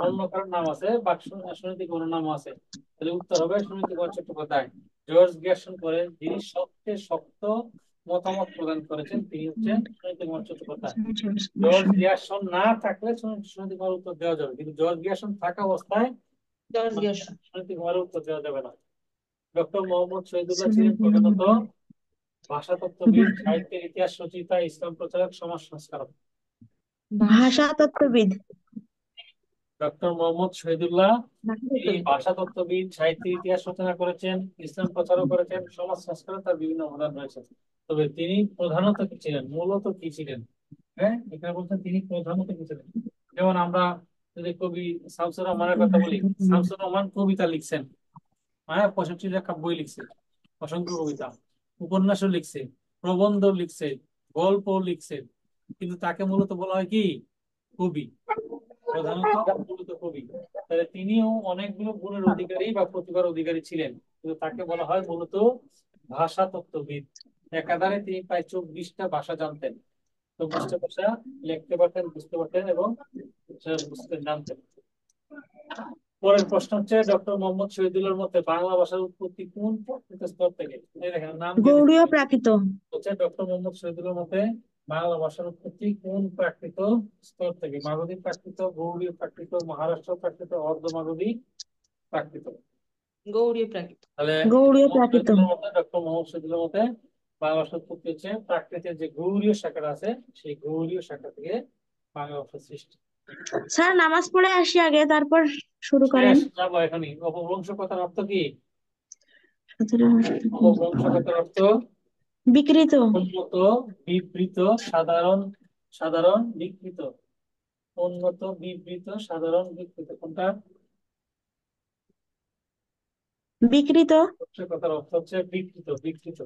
A: অন্য কারোর নাম আছে বা সুনীতি কোনো নাম আছে, তাহলে উত্তর হবে সুনীতি কুমার চট্টোপাধ্যায়। জর্জ গিয়াসন করেন যিনি সবচেয়ে শক্ত মতামত প্রদান করেছেন, তিনি হচ্ছেন সুনীতি কুমার চট্টোপাধ্যায়। জর্জ গিয়াসন না থাকলে সুনীতি কুমার উত্তর দেওয়া যাবে, কিন্তু জর্জ গিয়াসন থাকা অবস্থায়
E: জর্জ গিয়াসন।
A: সুনীতি কুমারের উত্তর দেওয়া যাবে না। ডক্টর মোহাম্মদ শহীদুল্লাহ ছিলেন প্রধানত ভাষাতত্ত্ববিদ, সাহিত্যের ইতিহাস রচয়িতা, ইসলাম প্রচারক, সমাজ সংস্কারক।
C: ভাষাতত্ত্ববিদ।
A: ডক্টর মোহাম্মদ শহীদুল্লাহ এই ভাষাতত্ত্ববিদ, সাহিত্যের ইতিহাস রচনা করেছেন, ইসলাম প্রচারক করেছেন, সমাজ সংস্কারক, তার বিভিন্ন অবদান রয়েছে। তবে তিনি প্রধানত কি ছিলেন, মূলত কি ছিলেন? হ্যাঁ, এখানে বলছেন তিনি প্রধানত কি ছিলেন। যেমন আমরা যদি কবি শামসুর রহমানের কথা বলি, শামসুর রহমান কবিতা লিখছেন, হ্যাঁ, 65টা বই লিখছে, অসংখ্য কবিতা, উপন্যাসও লিখছে, প্রবন্ধ লিখছে, গল্প লিখছে, কিন্তু তাকে মূলত বলা হয় কি কবি, প্রধানত মূলত কবি। তাহলে তিনিও অনেকগুলো গুণের অধিকারী বা প্রতিভার অধিকারী ছিলেন, কিন্তু তাকে বলা হয় মূলত ভাষা তত্ত্ববিদ। একাধারে তিনি প্রায় 24টা ভাষা জানতেন, 24টা ভাষা লিখতে পারতেন, বুঝতে পারতেন এবং বুঝতে জানতেন। পরের প্রশ্ন হচ্ছে ডক্টর মোহাম্মদ শহীদুল্লাহর মতে বাংলা ভাষার উৎপত্তি কোন প্রাকৃত স্তর থেকে? এই দেখেন নাম দিয়ে দিচ্ছে।
C: গৌড়ীয় প্রাকৃত।
A: হচ্ছে ডক্টর মোহাম্মদ শহীদুল্লাহর মতে বাংলা ভাষার উৎপত্তি কোন প্রাকৃত স্তর থেকে? মাগধী প্রাকৃত, গৌড়ীয় প্রাকৃত, মহারাষ্ট্র প্রাকৃত, অর্ধ মাগধী প্রাকৃত।
E: গৌড়ীয় প্রাকৃত।
A: তাহলে
C: গৌড়ীয় প্রাকৃত।
A: ডক্টর মোহাম্মদ শহীদুল্লাহর মতে বাংলা ভাষার উৎপত্তি হচ্ছে প্রাকৃতের যে গৌড়ীয় শাখা আছে সেই গৌড়ীয় শাখা থেকে বাংলা ভাষার সৃষ্টি।
C: স্যার নামাজ পড়ে আসি আগে, তারপর শুরু করেন।
A: শেষ, যাবো এখনই। অপভ্রংশ কথার অর্থ কি?
C: 17
A: অপভ্রংশ কথার অর্থ
C: বিকৃত।
A: উন্নত, বিবৃত, সাধারণ, সাধারণ বিকৃত। উন্নত, বিবৃত, সাধারণ বিকৃত কোনটা?
C: বিকৃত।
A: অপভ্রংশ কথার অর্থ হচ্ছে বিকৃত, বিকৃত।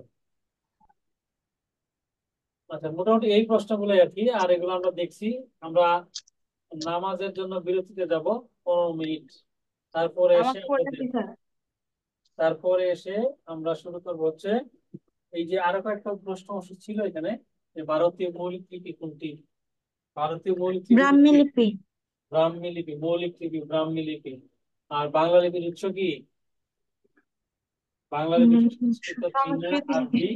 A: আচ্ছা, মোটামুটি এই প্রশ্নগুলো আর কি। আর এগুলো আমরা দেখছি। আমরা নামাজের জন্য বিরতিতে যাব 15 মিনিট। তারপরে এসে তারপরে এসে আমরা শুরু করবো হচ্ছে এই যে আরো কয়েকটা প্রশ্ন অংশ ছিল এখানে, যে ভারতীয় মৌলিক লিপি কোনটি? ভারতীয় মৌলিক লিপি
C: ব্রাহ্মী
A: কোনটি?
C: লিপি।
A: ব্রাহ্মী লিপি, মৌলিক লিপি ব্রাহ্মী লিপি। আর বাংলা লিপির উৎস কি? বাংলা লিপির সংস্কৃত, চীনা, আরবি,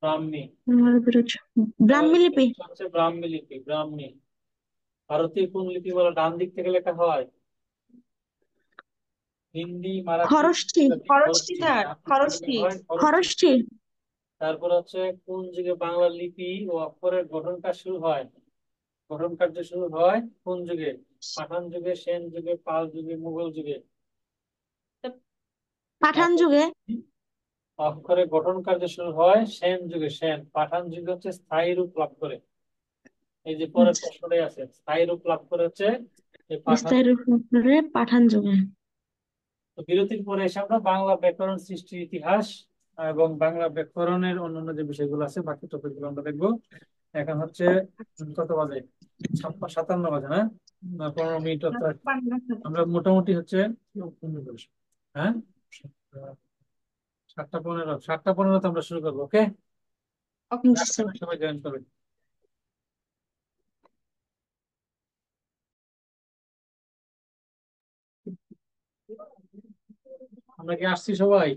A: ব্রাহ্মী।
C: ব্রাহ্মী লিপি।
A: হচ্ছে ব্রাহ্মী লিপি, ব্রাহ্মী। ভারতীয় কোন লিপি বলে ডান দিক থেকে লেখা হয়? হিন্দি, মারাঠি,
C: খরষ্ঠী।
E: খরচটি স্যার, খরচটি।
C: খরষ্ঠী।
A: তারপর হচ্ছে কোন যুগে বাংলা লিপি ও অক্ষরের গঠন কাজ শুরু হয়? গঠন কার্য শুরু হয় কোন যুগে? পাঠান যুগে, সেন যুগে, পাল যুগে, মুঘল যুগে?
C: পাঠান যুগে।
A: অক্ষরের গঠন কার্য শুরু হয় সেন যুগে। সেন, পাঠান যুগে হচ্ছে স্থায়ী রূপ লাভ করে। এই যে পরের প্রশ্নটাই আছে, স্থায়ী রূপ লাভ করে হচ্ছে এই পাঠান।
C: পাঠান যুগে।
A: তো বিরতির পরে এসে আমরা বাংলা ব্যাকরণ সৃষ্টির ইতিহাস এবং বাংলা ব্যাকরণের অন্যান্য যে বিষয়গুলো আছে বাকি টপিকগুলো আমরা দেখবো। এখন হচ্ছে কত বাজে? 57 বাজে না? 15 মিনিট অর্থাৎ আমরা মোটামুটি হচ্ছে হ্যাঁ 7:15, 7:15 আমরা শুরু করবো। ওকে, সবাই জয়েন করবেন। আমরা কি আসছি সবাই?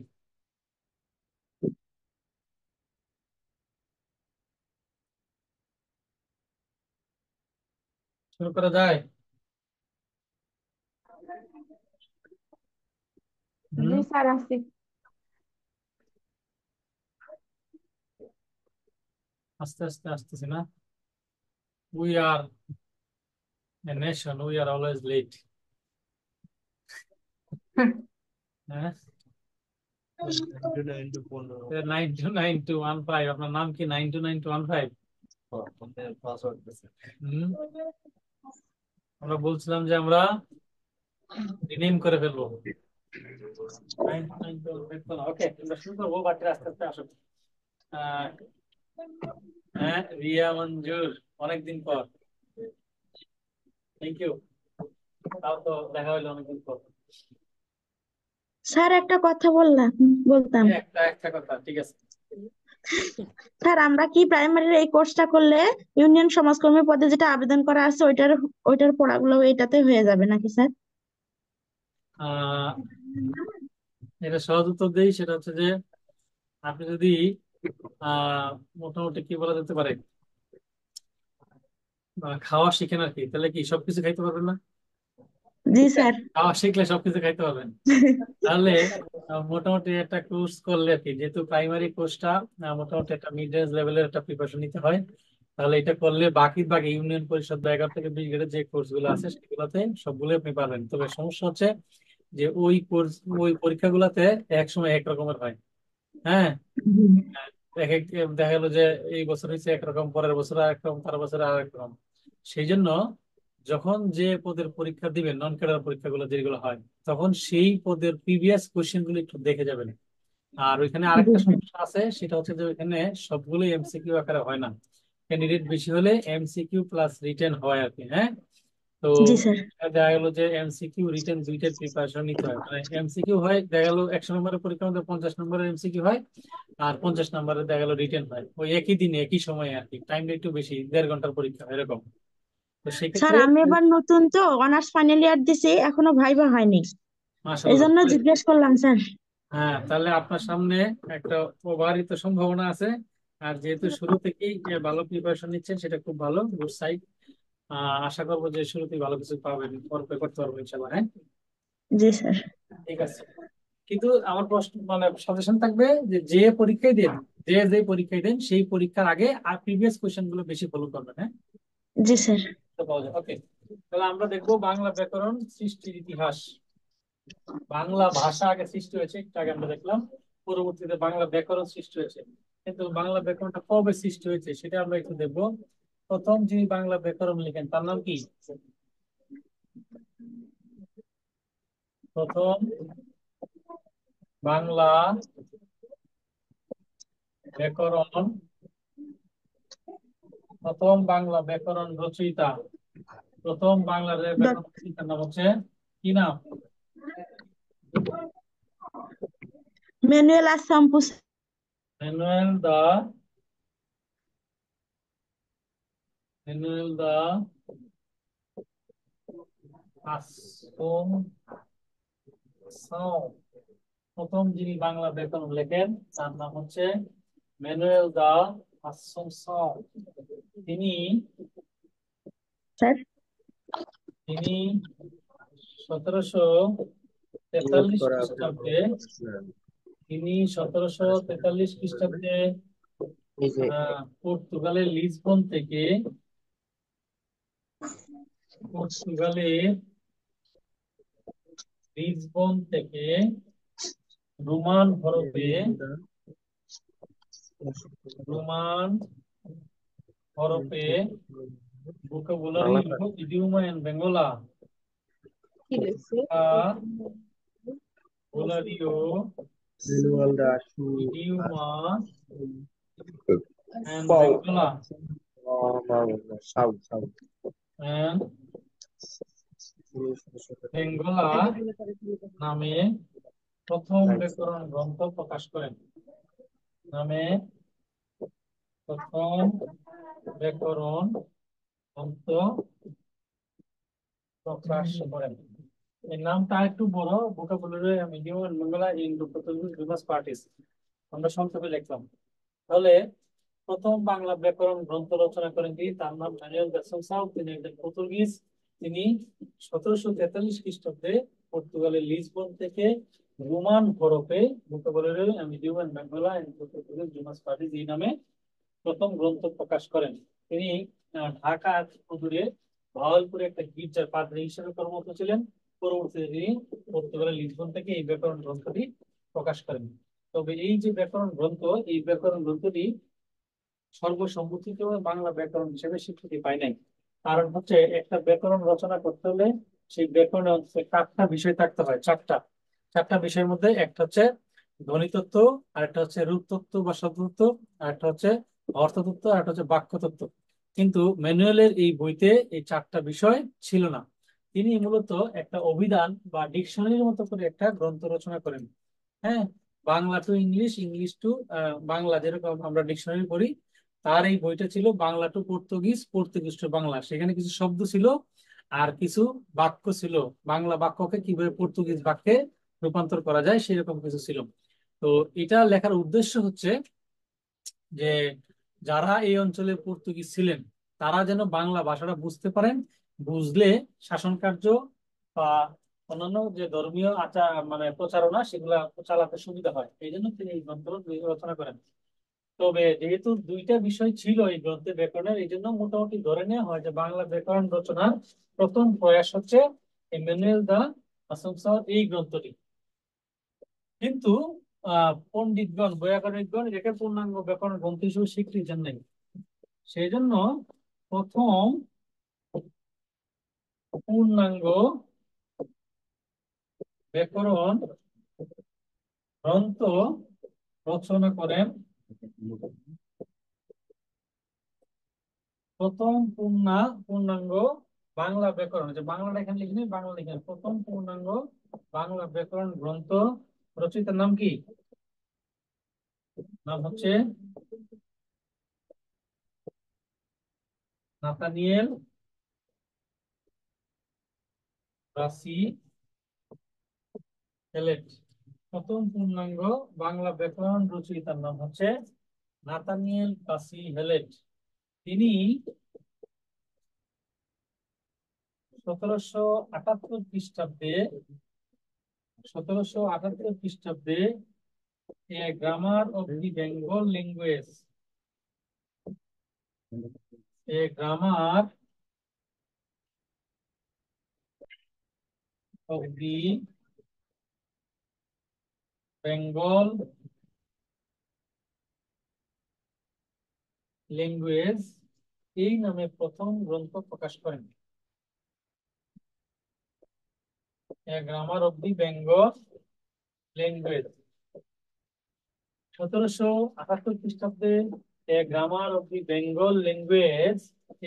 A: শুরু করা যায়?
B: জি স্যার, আসছি।
A: আস্তে আস্তে আসতেছে না? We are a nation, we are always late. হ্যাঁ, 92915। আপনার নাম কি? 92915। আমরা বলছিলাম যে আমরা রিনেম করে ফেলবো। 92915। ওকে, আমরা শুরু করবো। বাকিরা আস্তে আস্তে আসুন। হ্যাঁ, রিয়া মঞ্জুর, অনেকদিন পর। Thank you. তাও তো দেখা হইলো অনেকদিন পর।
C: স্যার একটা কথা বলতাম।
A: একটা কথা, ঠিক আছে।
C: স্যার আমরা কি প্রাইমারির এই কোর্সটা করলে ইউনিয়ন সমাজকর্মী পদে যেটা আবেদন করা আছে ওইটার পড়াগুলো এটাতে হয়ে যাবে নাকি স্যার?
A: এটা সহজ উত্তর দেই, সেটা হচ্ছে যে আপনি যদি মোটামুটি কি বলা যেতে পারে খাওয়া শিখেন আর কি, তাহলে কি সবকিছু খাইতে পারবেন না?
C: জি স্যার।
A: খাওয়া শিখলে সবকিছু খাইতে পারবেন। তাহলে মোটামুটি একটা কোর্স করলে আর কি, যেহেতু প্রাইমারি কোর্সটা মোটামুটি একটা মিড রেঞ্জ লেভেলের একটা প্রিপারেশন নিতে হয়, তাহলে এটা করলে বাকি ইউনিয়ন পরিষদ বা 11 থেকে 20 গ্রেডের যে কোর্স গুলো আছে সেগুলোতে সবগুলো আপনি পারবেন। তবে সমস্যা হচ্ছে যে ওই পরীক্ষাগুলোতে এক সময় এক রকমের হয়। হ্যাঁ, দেখা গেলো যে এই বছর হচ্ছে একরকম, পরের বছর আরেক রকম, তার বছর আরেক রকম। সেই জন্য যখন যে পদের পরীক্ষা দিবেন, নন ক্যাডার পরীক্ষাগুলো যেগুলো হয়, তখন সেই পদের প্রিভিয়াস কোশ্চেন গুলো একটু দেখে যাবেন। আর ওইখানে আরেকটা সমস্যা আছে, সেটা হচ্ছে যে ওইখানে সবগুলো এমসিকিউ আকারে হয় না। ক্যান্ডিডেট বেশি হলে এমসিকিউ প্লাস রিটেন হয় আর কি। হ্যাঁ, তো
C: জি স্যার।
A: দেখা গেলো যে এমসিকিউ রিটেন দুইটার প্রিপারেশন নিতে হয়। মানে এমসিকিউ হয় দেখা গেলো 100 নম্বরের পরীক্ষার মধ্যে 50 নম্বরের এমসিকিউ হয়, আর 50 নম্বরের দেখা গেলো রিটেন হয়। ওই একই দিনে একই সময়ে আর কি, টাইমটা একটু বেশি, 1.5 ঘন্টার পরীক্ষা হয় এরকম। তো
C: স্যার
A: সেক্ষেত্রে
C: আমি এবার নতুন তো অনার্স ফাইনাল ইয়ার দিছি, এখনো ভাইবা হয়নি, এই
A: মাশাল্লাহ।
C: জন্য জিজ্ঞেস করলাম স্যার।
A: হ্যাঁ, তাহলে আপনার সামনে একটা প্রবাহিত সম্ভাবনা আছে। আর যেহেতু শুরু থেকেই ভালো প্রিপারেশন নিচ্ছেন, সেটা খুব ভালো, গুড সাইড। আশা করবো যে শুরুতেই ভালো কিছু পাবেন, পরে করতে পারবেন ইনশাল্লাহ। হ্যাঁ,
C: জি স্যার।
A: ঠিক আছে। কিন্তু আমার প্রশ্ন মানে সাজেশন থাকবে যে যে পরীক্ষায় দেন, যে পরীক্ষায় দেন সেই পরীক্ষার আগে আর প্রিভিয়াস কোশ্চেন গুলো বেশি ফলো করবেন। হ্যাঁ,
C: জি স্যার।
A: ওকে। তাহলে আমরা দেখবো বাংলা ব্যাকরণ সৃষ্টির ইতিহাস। বাংলা ভাষা আগে সৃষ্টি হয়েছে, একটু আগে আমরা দেখলাম। পরবর্তীতে বাংলা ব্যাকরণ সৃষ্টি হয়েছে। কিন্তু বাংলা ব্যাকরণটা কবে সৃষ্টি হয়েছে সেটা আমরা একটু দেখবো। প্রথম যিনি বাংলা ব্যাকরণ লিখেন তার নাম কি? প্রথম বাংলা ব্যাকরণ প্রথম বাংলা ব্যাকরণ রচয়িতা, প্রথম বাংলা ব্যাকরণ রচয়িতার নাম হচ্ছে কি নাম?
C: ম্যানুয়েল আসাম্পু।
A: ম্যানুয়েল দা ম্যানুয়েল দা আসমসাও। প্রথম যিনি বাংলা ব্যাকরণ লেখেন তার নাম হচ্ছে ম্যানুয়েল দা আসমসাও। তিনি
C: স্যার
A: তিনি 1743 খ্রিস্টাব্দে তিনি 1743 খ্রিস্টাব্দে পর্তুগালের লিসবন থেকে পর্তুগালের লিসবন থেকে রোমান হরপে রোমান হরপে vocabulario, idioma en Bengola,
E: কি লিখছে?
A: vocabulario, idioma en Bengola, and Bengola নামে প্রথম ব্যাকরণ গ্রন্থ প্রকাশ করেন। নামে প্রথম ব্যাকরণ গ্রন্থ প্রকাশ করেন। এর নামটা একটু বড়, vocabulary and idioma en Bengola in the Portuguese Dumas Parties, আমরা সংক্ষেপে লিখলাম। তাহলে প্রথম বাংলা ব্যাকরণ গ্রন্থ রচনা করেন কি? তার নাম ম্যানুয়েল দা আসমসাও। তিনি একজন পর্তুগিজ। তিনি 1743 খ্রিস্টাব্দে পর্তুগালের লিসবন থেকে Roman হরপে vocabulary and idioma en Bengola in the Portuguese Dumas Parties এই নামে প্রথম গ্রন্থ প্রকাশ করেন। তিনি ঢাকার হুজুরে ভাওয়ালপুরে একটা গির্জার পাদ্রী হিসেবে কর্মরত ছিলেন। পরবর্তীতে তিনি পর্তুগালের লিসবন থেকে এই ব্যাকরণ গ্রন্থটি প্রকাশ করেন। তবে এই যে ব্যাকরণ গ্রন্থ, এই ব্যাকরণ গ্রন্থটি সর্বসম্মতিত বাংলা ব্যাকরণ হিসেবে স্বীকৃতি পায় নাই। কারণ হচ্ছে একটা ব্যাকরণ রচনা করতে হলে সেই ব্যাকরণে অন্তত 4টা বিষয় থাকতে হয়। চারটা বিষয়ের মধ্যে একটা হচ্ছে ধ্বনিতত্ত্ব, আরেকটা হচ্ছে রূপতত্ত্ব বা শব্দতত্ত্ব, আরেকটা হচ্ছে অর্থতত্ত্ব, আর একটা হচ্ছে বাক্যতত্ত্ব। কিন্তু ম্যানুয়ালের এই বইতে এই 4টা বিষয় ছিল না। তিনি মূলত একটা অভিধান বা ডিকশনারির মতো করে একটা গ্রন্থ রচনা করেন। হ্যাঁ, Bangla to English, English to Bangla, যেরকম আমরা ডিকশনারি পড়ি, তার এই বইটা ছিল Bangla to Portuguese, Portuguese to Bangla. সেখানে কিছু শব্দ ছিল আর কিছু বাক্য ছিল, বাংলা বাক্যকে কিভাবে পর্তুগিজ বাক্যে রূপান্তর করা যায় সেরকম কিছু ছিল। তো এটা লেখার উদ্দেশ্য হচ্ছে যে যারা এই অঞ্চলে পর্তুগিজ ছিলেন তারা যেন বাংলা ভাষাটা বুঝতে পারেন, বুঝলে শাসন কার্য বা অন্যান্য যে ধর্মীয় আচার মানে প্রচারণা সেগুলা চালাতে সুবিধা হয়, এই জন্য তিনি এই গ্রন্থ রচনা করেন। তবে যেহেতু 2টা বিষয় ছিল এই গ্রন্থে ব্যাকরণের, এই জন্য মোটামুটি ধরে নেওয়া হয় যে বাংলা ব্যাকরণ রচনার প্রথম প্রয়াস হচ্ছে এমানুয়েল দা আসমসাও এই গ্রন্থটি। কিন্তু পণ্ডিতগণ বৈয়াকরণিকগণ এটাকে পূর্ণাঙ্গ ব্যাকরণ গ্রন্থ হিসেবে স্বীকৃতি দেন নাই। সেই জন্য প্রথম পূর্ণাঙ্গ ব্যাকরণ গ্রন্থ রচনা করেন প্রথম পূর্ণাঙ্গ বাংলা ব্যাকরণ, যে বাংলাটা এখানে লিখিনি, বাংলা লিখেন, প্রথম পূর্ণাঙ্গ বাংলা ব্যাকরণ গ্রন্থ রচয়িতার নাম কি? নাম হচ্ছে নাথানিয়েল ব্রাসি হেলেট। প্রথম পূর্ণাঙ্গ বাংলা ব্যাকরণ রচয়িতার নাম হচ্ছে নাথানিয়েল ব্রাসি হেলেট। তিনি 1778 খ্রিস্টাব্দে 1778 খ্রিস্টাব্দে a grammar of the Bengal language a grammar of the Bengal language এই নামে প্রথম গ্রন্থ প্রকাশ করেন। A grammar of the Bengal language 1778 খ্রিস্টাব্দে a grammar of the Bengal language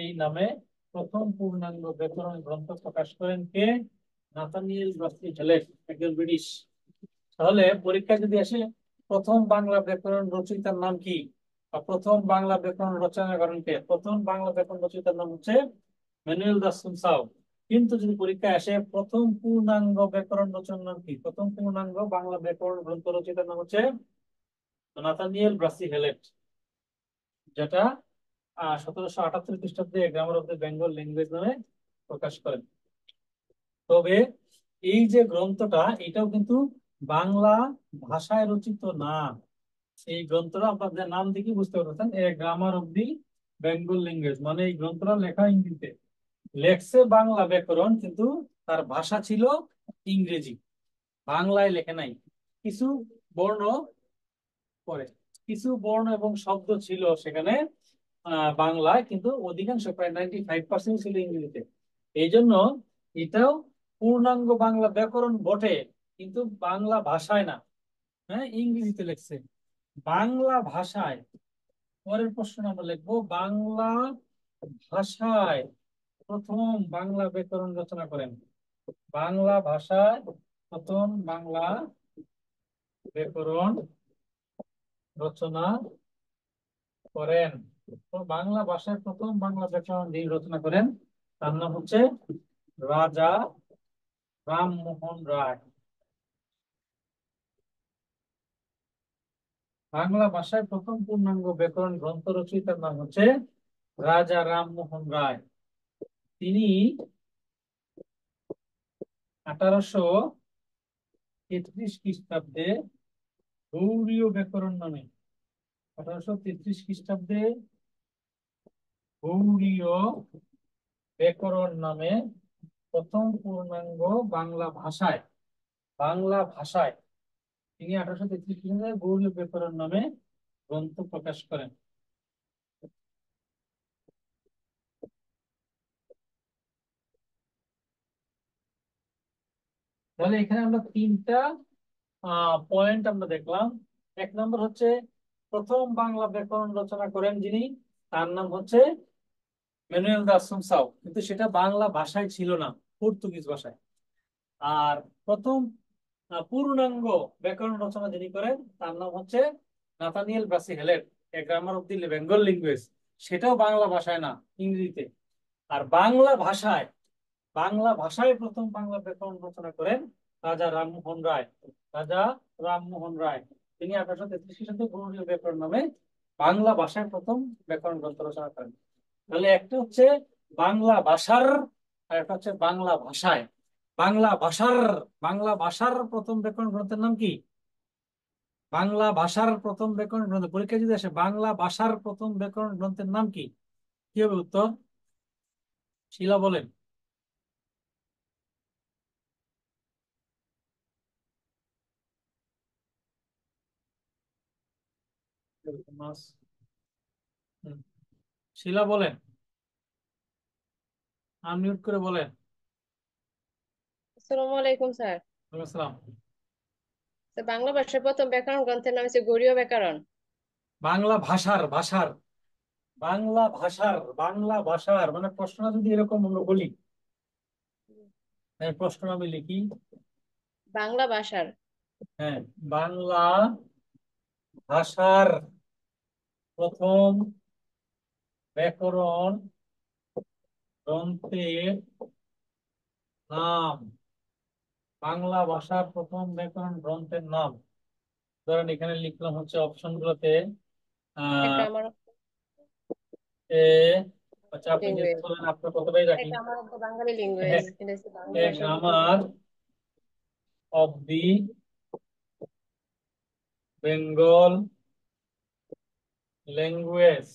A: এই নামে প্রথম পূর্ণাঙ্গ ব্যাকরণ গ্রন্থ প্রকাশ করেন কে? নাথানিয়েল ব্রাসি হেলেট, একজন ব্রিটিশ। তাহলে পরীক্ষা যদি আসে প্রথম বাংলা ব্যাকরণ রচয়িতার নাম কি, বা প্রথম বাংলা ব্যাকরণ রচনা করেন কে? প্রথম বাংলা ব্যাকরণ রচয়িতার নাম হচ্ছে ম্যানুয়েল দা সুনসাও। কিন্তু যদি পরীক্ষায় আসে প্রথম পূর্ণাঙ্গ ব্যাকরণ রচনার নাম কি, প্রথম পূর্ণাঙ্গ বাংলা ব্যাকরণ গ্রন্থ রচয়িতার নাম হচ্ছে নাথানিয়েল ব্রাসি হেলেট, যেটা 1778 খ্রিস্টাব্দে grammar of the Bengal language নামে প্রকাশ করেন। তবে এই যে গ্রন্থটা, এটাও কিন্তু বাংলা ভাষায় রচিত না। এই গ্রন্থটা আপনাদের নাম দেখে বুঝতে পারছেন, a grammar of the Bengal language, মানে এই গ্রন্থটা লেখা ইংরেজিতে, লেখছে বাংলা ব্যাকরণ, কিন্তু তার ভাষা ছিল ইংরেজি, বাংলায় লেখে নাই। কিছু বর্ণ পরে, কিছু বর্ণ এবং শব্দ ছিল সেখানে বাংলায়, কিন্তু অধিকাংশ প্রায় 95% ছিল ইংরেজিতে। এই জন্য এটাও পূর্ণাঙ্গ বাংলা ব্যাকরণ বটে, কিন্তু বাংলা ভাষায় না, হ্যাঁ ইংরেজিতে লেখছে। বাংলা ভাষায়, পরের প্রশ্ন আমরা লিখবো, বাংলা ভাষায় প্রথম বাংলা ব্যাকরণ রচনা করেন। বাংলা ভাষায় প্রথম বাংলা ব্যাকরণ রচনা করেন, তো বাংলা ভাষায় প্রথম বাংলা ব্যাকরণ যিনি রচনা করেন তার নাম হচ্ছে রাজা রামমোহন রায়। বাংলা ভাষায় প্রথম পূর্ণাঙ্গ ব্যাকরণ গ্রন্থ রচয়িতার নাম হচ্ছে রাজা রামমোহন রায়। তিনি 1833 খ্রিস্টাব্দে গৌড়ীয় ব্যাকরণ নামে 1833 খ্রিস্টাব্দে গৌড়ীয় ব্যাকরণ নামে প্রথম পূর্ণাঙ্গ বাংলা ভাষায় তিনি 1833 খ্রিস্টাব্দে গৌড়ীয় ব্যাকরণ নামে গ্রন্থ প্রকাশ করেন। তাহলে এখানে আমরা তিনটা পয়েন্ট আমরা দেখলাম। এক নম্বর হচ্ছে প্রথম বাংলা ব্যাকরণ রচনা করেন যিনি, তার নাম হচ্ছে ম্যানুয়েল দা সুনসাও, কিন্তু সেটা বাংলা ভাষায় ছিল না, পর্তুগিজ ভাষায়। আর প্রথম পূর্ণাঙ্গ ব্যাকরণ রচনা যিনি করেন তার নাম হচ্ছে Nathaniel Brassey Halhed, a grammar of the Bengal language, সেটাও বাংলা ভাষায় না, ইংরেজিতে। আর বাংলা ভাষায় প্রথম বাংলা ব্যাকরণ রচনা করেন রাজা রামমোহন রায়। রাজা রামমোহন রায় তিনি 1833 খ্রিস্টাব্দে গৌড়ীয় ব্যাকরণ নামে বাংলা ভাষায় প্রথম ব্যাকরণ গ্রন্থ রচনা করেন। তাহলে একটা হচ্ছে বাংলা ভাষার, আর একটা হচ্ছে বাংলা ভাষায়। বাংলা ভাষার প্রথম ব্যাকরণ গ্রন্থের নাম কি? বাংলা ভাষার প্রথম ব্যাকরণ গ্রন্থ, পরীক্ষা যদি আসে বাংলা ভাষার প্রথম ব্যাকরণ গ্রন্থের নাম কি, কি হবে উত্তর? শিলা বলেন। শিলা বলেন, আনমিউট করে বলেন।
E: আসসালামু আলাইকুম স্যার।
A: ওয়ালাইকুম আসসালাম।
E: স্যার, বাংলা ভাষার প্রথম ব্যাকরণ গ্রন্থের নাম হচ্ছে গৌড়ীয় ব্যাকরণ।
A: বাংলা ভাষার ভাষার বাংলা ভাষার মানে প্রশ্ন যদি এরকম আমরা বলি, প্রশ্ন আমি লিখি,
E: বাংলা ভাষার
A: হ্যাঁ, বাংলা ভাষার প্রথম ব্যাকরণ গ্রন্থের নাম, বাংলা ভাষার প্রথম ব্যাকরণ গ্রন্থের নাম। ধরেন এখানে লিখলাম হচ্ছে অপশন গুলোতে আহ
E: গ্রামার
A: এ, আচ্ছা আপনি যেহেতু
E: ল্যাঙ্গুয়েজ,
A: বলেন আপনার কতটাই রাখি।
E: Grammar of the Bengali language,
A: হ্যাঁ,
E: এটা হচ্ছে বাংলা
A: এ
E: ভাষার প্রথম
A: grammar of the Bengal language.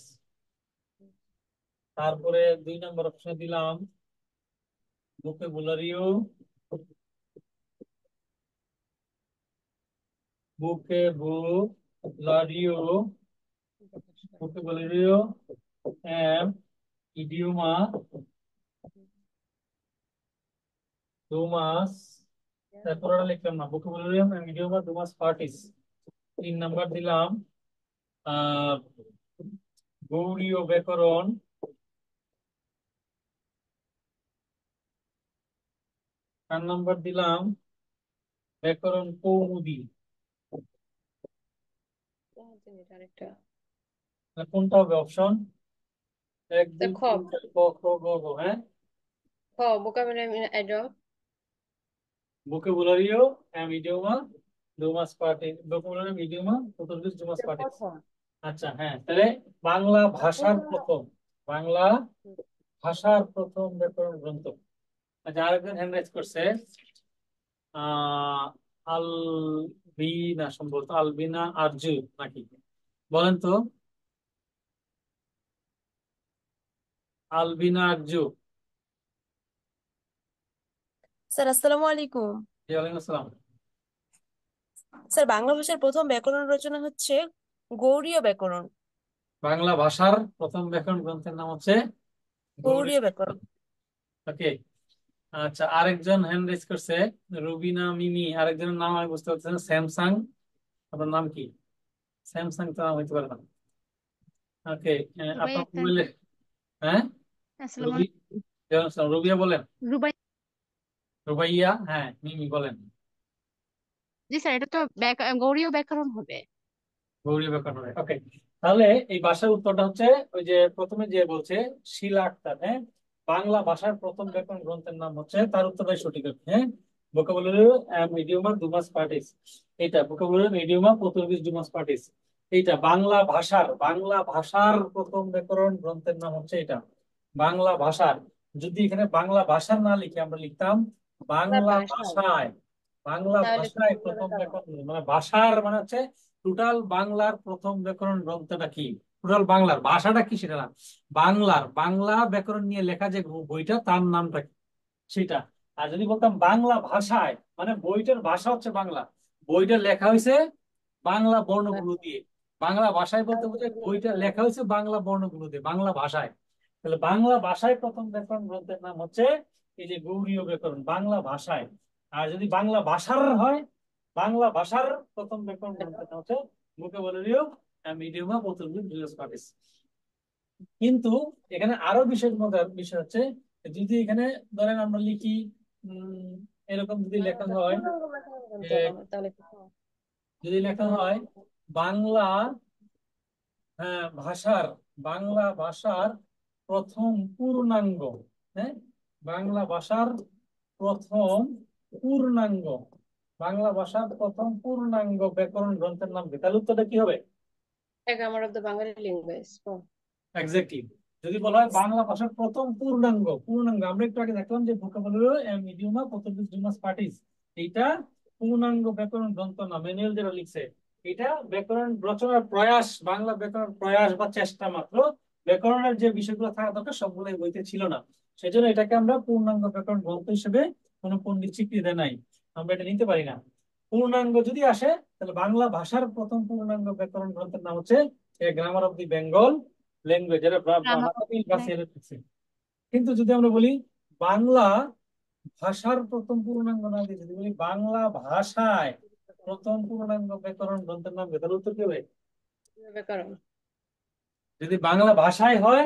A: তারপরে 2 নম্বর অপশনে দিলাম ভোকাবুলারিও, ভোকাবুলারিও, ভোকাবুলারিও এন্ড ইডিওমা ডোমাস। তারপর ওটা লিখলাম না, ভোকাবুলারিয়াম এন্ড ইডিওমা ডোমাস পার্টিস। 3 নাম্বার দিলাম আহ গৌড়ীয় ব্যাকরণ। 4 নাম্বার দিলাম ব্যাকরণ কৌমুদী।
E: আরেকটা
A: কোনটা হবে অপশন? 1 2
E: খ
A: 3 4 ক খ গ ঘ। হ্যাঁ,
E: খ vocabulary idiom,
A: vocabulario and idioma domas partes, vocabulario and idioma portugués domas partes।
E: প্রথম
A: আচ্ছা হ্যাঁ, তাহলে বাংলা ভাষার প্রথম, বাংলা ভাষার প্রথম ব্যাকরণ গ্রন্থ। আচ্ছা আরেকজন হ্যান্ড রাইজ করছে আহ আলবিনা, সম্ভবত আলবিনা আরজু নাকি, বলেন তো। আলবিনা আরজু।
F: স্যার আসসালামু আলাইকুম।
A: জি, ওয়ালাইকুম আসসালাম।
F: স্যার বাংলা ভাষার প্রথম ব্যাকরণ রচনা হচ্ছে গৌড়ীয় ব্যাকরণ।
A: বাংলা ভাষার প্রথম ব্যাকরণ গ্রন্থের নাম হচ্ছে গৌড়ী।
F: গৌড়ীয় ব্যাকরণ।
A: ওকে। আচ্ছা আরেকজন হ্যান্ড রেজ করছে রুবিনা মিমি, আরেকজনের নাম আমি বুঝতে পারছি না, স্যামসাং। আপনার নাম কি? স্যামসাং তো নাম হইতে পারে না। ওকে,
D: রুবাই
A: আপনার
D: আক্তার।
A: মোবাইলে। হ্যাঁ,
D: আসসালামু
A: রুবি,
D: আলাইকুম।
A: রুবিয়া বলেন।
D: রুবাই।
A: রুবাইয়া, হ্যাঁ মিমি বলেন।
D: জি স্যার, এটা তো গৌড়ীয় ব্যাকরণ হবে।
A: গৌরী ব্যাকরণ হবে। ওকে, তাহলে এই ভাষার উত্তরটা হচ্ছে ওই যে প্রথমে যে বলছে শিলা আক্তার। হ্যাঁ, বাংলা ভাষার প্রথম ব্যাকরণ গ্রন্থের নাম হচ্ছে, তার উত্তরটাই সঠিক হবে। হ্যাঁ, vocabulario idioma dumas partes, এটা vocabulario idioma portugués dumas partes। এইটা বাংলা ভাষার প্রথম ব্যাকরণ গ্রন্থের নাম হচ্ছে এটা। বাংলা ভাষার, যদি এখানে বাংলা ভাষার না লিখে আমরা লিখতাম
E: বাংলা
A: বাংলা
E: ভাষায়,
A: ভাষায়, বাংলা
E: তাহলে তো
A: ভাষায়
E: গৌড়ীয়
A: প্রথম
E: ব্যাকরণ।
A: ব্যাকরণ, মানে ভাষার মানে হচ্ছে টোটাল বাংলার প্রথম ব্যাকরণ গ্রন্থটা কি, টোটাল বাংলার ভাষাটা কি সেটা না, বাংলা ব্যাকরণ নিয়ে লেখা যে বইটা তার নামটা কি সেটা। আর যদি বলতাম বাংলা ভাষায়, মানে বইটার ভাষা হচ্ছে বাংলা, বইটা লেখা হয়েছে বাংলা বর্ণগুলো দিয়ে। বাংলা ভাষায় বলতে
E: তাহলে তো
A: বোঝায়
E: গৌড়ীয়
A: বইটা
E: ব্যাকরণ।
A: লেখা হয়েছে বাংলা বর্ণগুলো দিয়ে, বাংলা ভাষায়। তাহলে বাংলা ভাষায় প্রথম ব্যাকরণ গ্রন্থের নাম হচ্ছে এই যে গৌড়ীয় ব্যাকরণ, বাংলা ভাষায়। আর যদি বাংলা ভাষার হয়, বাংলা ভাষার প্রথম ব্যাকরণ গ্রন্থের নাম হচ্ছে vocabulario idioma portugués duas partes। কিন্তু এখানে আরো বিশেষ মজার বিষয় হচ্ছে, যদি এখানে ধরেন আমরা লিখি উম এরকম যদি লেখা
E: বাংলা
A: হয়
E: পূর্ণাঙ্গ ব্যাকরণ
A: যে,
E: গ্রন্থ হবে, তাহলে তো
A: যদি লেখা হয় বাংলা, হ্যাঁ ভাষার, বাংলা ভাষার প্রথম পূর্ণাঙ্গ, হ্যাঁ বাংলা ভাষার প্রথম পূর্ণাঙ্গ, বাংলা ভাষার প্রথম পূর্ণাঙ্গ ব্যাকরণ গ্রন্থের নাম কি, তাহলে উত্তরটা কি হবে?
E: Grammar of the Bengali language.
A: Exactly. যদি বলা হয় বাংলা ভাষার প্রথম পূর্ণাঙ্গ, আমরা একটু আগে দেখলাম যে ভোকাবুলারি এন্ড ইডিওমা পোর্তুগিজ ডুমাস পার্টিস, এইটা পূর্ণাঙ্গ ব্যাকরণ গ্রন্থ না, ম্যানুয়াল যেটা লিখছে এটা ব্যাকরণ রচনার প্রয়াস, বাংলা ব্যাকরণ প্রয়াস বা চেষ্টা মাত্র। ব্যাকরণের যে বিষয়গুলো থাকা দরকার সবগুলো এই বইতে ছিল না, সেজন্য এটাকে আমরা পূর্ণাঙ্গ ব্যাকরণ গ্রন্থ হিসেবে কোনো পণ্ডিত স্বীকৃতি দেয় নাই, আমরা এটা নিতে পারি না। পূর্ণাঙ্গ যদি আসে তাহলে বাংলা ভাষার প্রথম পূর্ণাঙ্গ ব্যাকরণ গ্রন্থের নাম হচ্ছে grammar of the Bengal language, এটা
D: গ্রামার।
A: মাথাপিল বা সিলেট লিখছে। কিন্তু যদি আমরা বলি বাংলা ভাষার প্রথম পূর্ণাঙ্গ না দিয়ে যদি বলি বাংলা ভাষায় প্রথম পূর্ণাঙ্গ ব্যাকরণ গ্রন্থের নাম কি, তাহলে উত্তর কি হবে?
E: গৌড়ীয় ব্যাকরণ,
A: যদি বাংলা ভাষায় হয়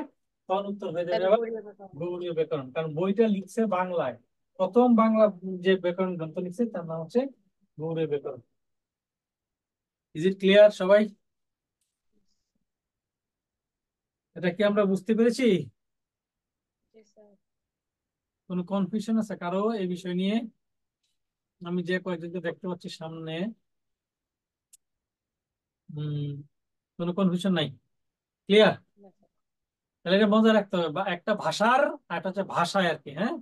A: তখন উত্তর হয়ে যাবে
E: তাহলে
A: আবার
E: গৌড়ীয় ব্যাকরণ।
A: গৌড়ীয় ব্যাকরণ, কারণ বইটা লিখছে বাংলায়। প্রথম বাংলা যে ব্যাকরণ গ্রন্থ লিখছে তার নাম হচ্ছে গৌড়ীয় ব্যাকরণ। ইজ ইট ক্লিয়ার সবাই? এটা কি আমরা বুঝতে পেরেছি?
E: জি স্যার।
A: কোনো কনফিউশন আছে কারো এই বিষয় নিয়ে? আমি যে কয়েকজনকে দেখতে পাচ্ছি সামনে, কোনো কনফিউশন নাই? ক্লিয়ার? তাহলে এটা মজা রাখতে হবে, বা একটা ভাষার আর একটা হচ্ছে ভাষায় আর কি। হ্যাঁ,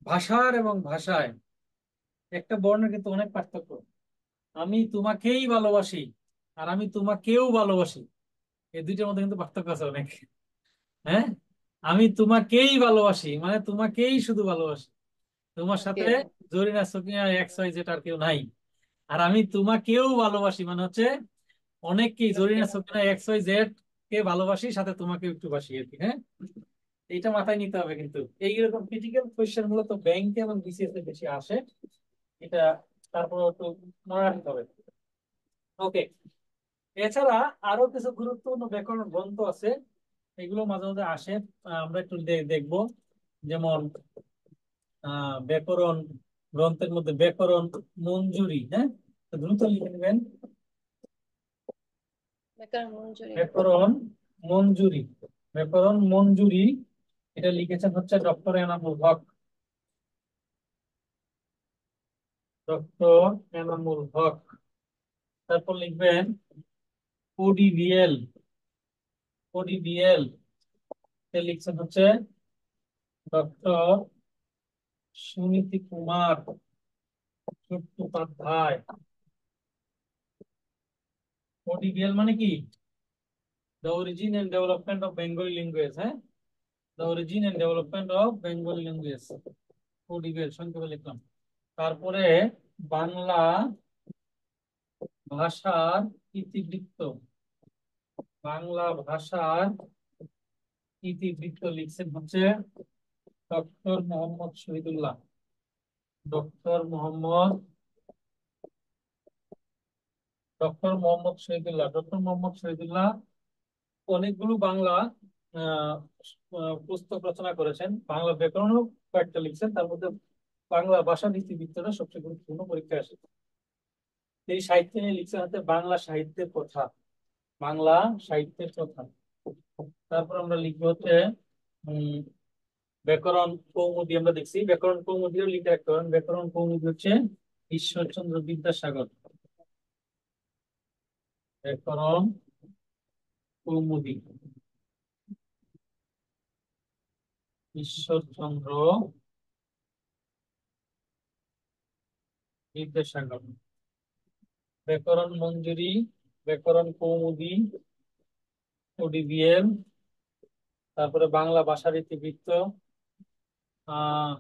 A: ভাষার এবং ভাষায় একটা বর্ণের কিন্তু অনেক পার্থক্য। আমি তোমাকেই ভালোবাসি আর আমি তোমাকেও ভালোবাসি, এই দুইটার মধ্যে কিন্তু পার্থক্য আছে অনেক। হ্যাঁ, আমি তোমাকেই ভালোবাসি মানে তোমাকেই শুধু ভালোবাসি, তোমার সাথে
E: okay.
A: Zarina Sakina X Y Z আর কেউ নাই। আর আমি তোমাকেও ভালোবাসি মানে হচ্ছে অনেককেই,
E: okay.
A: Zarina Sakina X Y Z কে ভালোবাসি, সাথে তোমাকে একটু বাসি আর কি। হ্যাঁ, এইটা মাথায় নিতে হবে কিন্তু। এইরকম ক্রিটিক্যাল কোয়েশ্চেন মূলত ব্যাংকে এবং বিসিএস এ বেশি আসে, এটা তারপর একটু মনে রাখতে হবে। ওকে, এছাড়া আরো কিছু গুরুত্বপূর্ণ ব্যাকরণ গ্রন্থ আছে, এগুলো মাঝে মাঝে আসে, আমরা একটু দেখবো। যেমন ব্যাকরণ গ্রন্থের মধ্যে ব্যাকরণ মঞ্জুরি। হ্যাঁ, তো দ্রুত লিখে নেবেন,
E: ব্যাকরণ মঞ্জুরি।
A: ব্যাকরণ মঞ্জুরি। ব্যাকরণ মঞ্জুরি, এটা লিখেছেন হচ্ছে ডক্টর এনামুল হক। ডক্টর এনামুল হক। তারপর লিখবেন ওডিবিএল। ওডিবিএল লিখছেন হচ্ছে ডক্টর সুনীতি কুমার চট্টোপাধ্যায়। ওডিবিএল মানে কি? The origin and development of Bengali language. হ্যাঁ, the origin and development of Bengali language, ODBL সংক্ষেপে লিখলাম। তারপরে বাংলা ভাষার ইতিবৃত্ত। বাংলা ভাষার ইতিবৃত্ত লিখছেন হচ্ছে doctor Mohammad Shahidullah. Doctor Mohammad doctor Mohammad Shahidullah. Doctor Mohammad Shahidullah অনেকগুলো বাংলা আহ, পুস্তক রচনা করেছেন, বাংলা ব্যাকরণও কয়েকটা লিখছেন, তার মধ্যে বাংলা ভাষা নীতিবিদরা সবচেয়ে গুরুত্বপূর্ণ, পরীক্ষায় আসে। এই সাহিত্য নিয়ে লিখছেন হচ্ছে বাংলা সাহিত্যের কথা। বাংলা সাহিত্যের কথা। তারপর আমরা লিখবো হচ্ছে উম ব্যাকরণ কৌমুদী। আমরা দেখছি ব্যাকরণ কৌমুদীও লিখে রাখতে পারেন। ব্যাকরণ কৌমুদী হচ্ছে ঈশ্বরচন্দ্র বিদ্যাসাগর। ব্যাকরণ কৌমুদী ঈশ্বরচন্দ্র বিদ্যাসাগর। ব্যাকরণ মঞ্জুরি, ব্যাকরণ কৌমুদী, ওডিবিএল, তারপরে বাংলা ভাষার ইতিবৃত্ত। আহ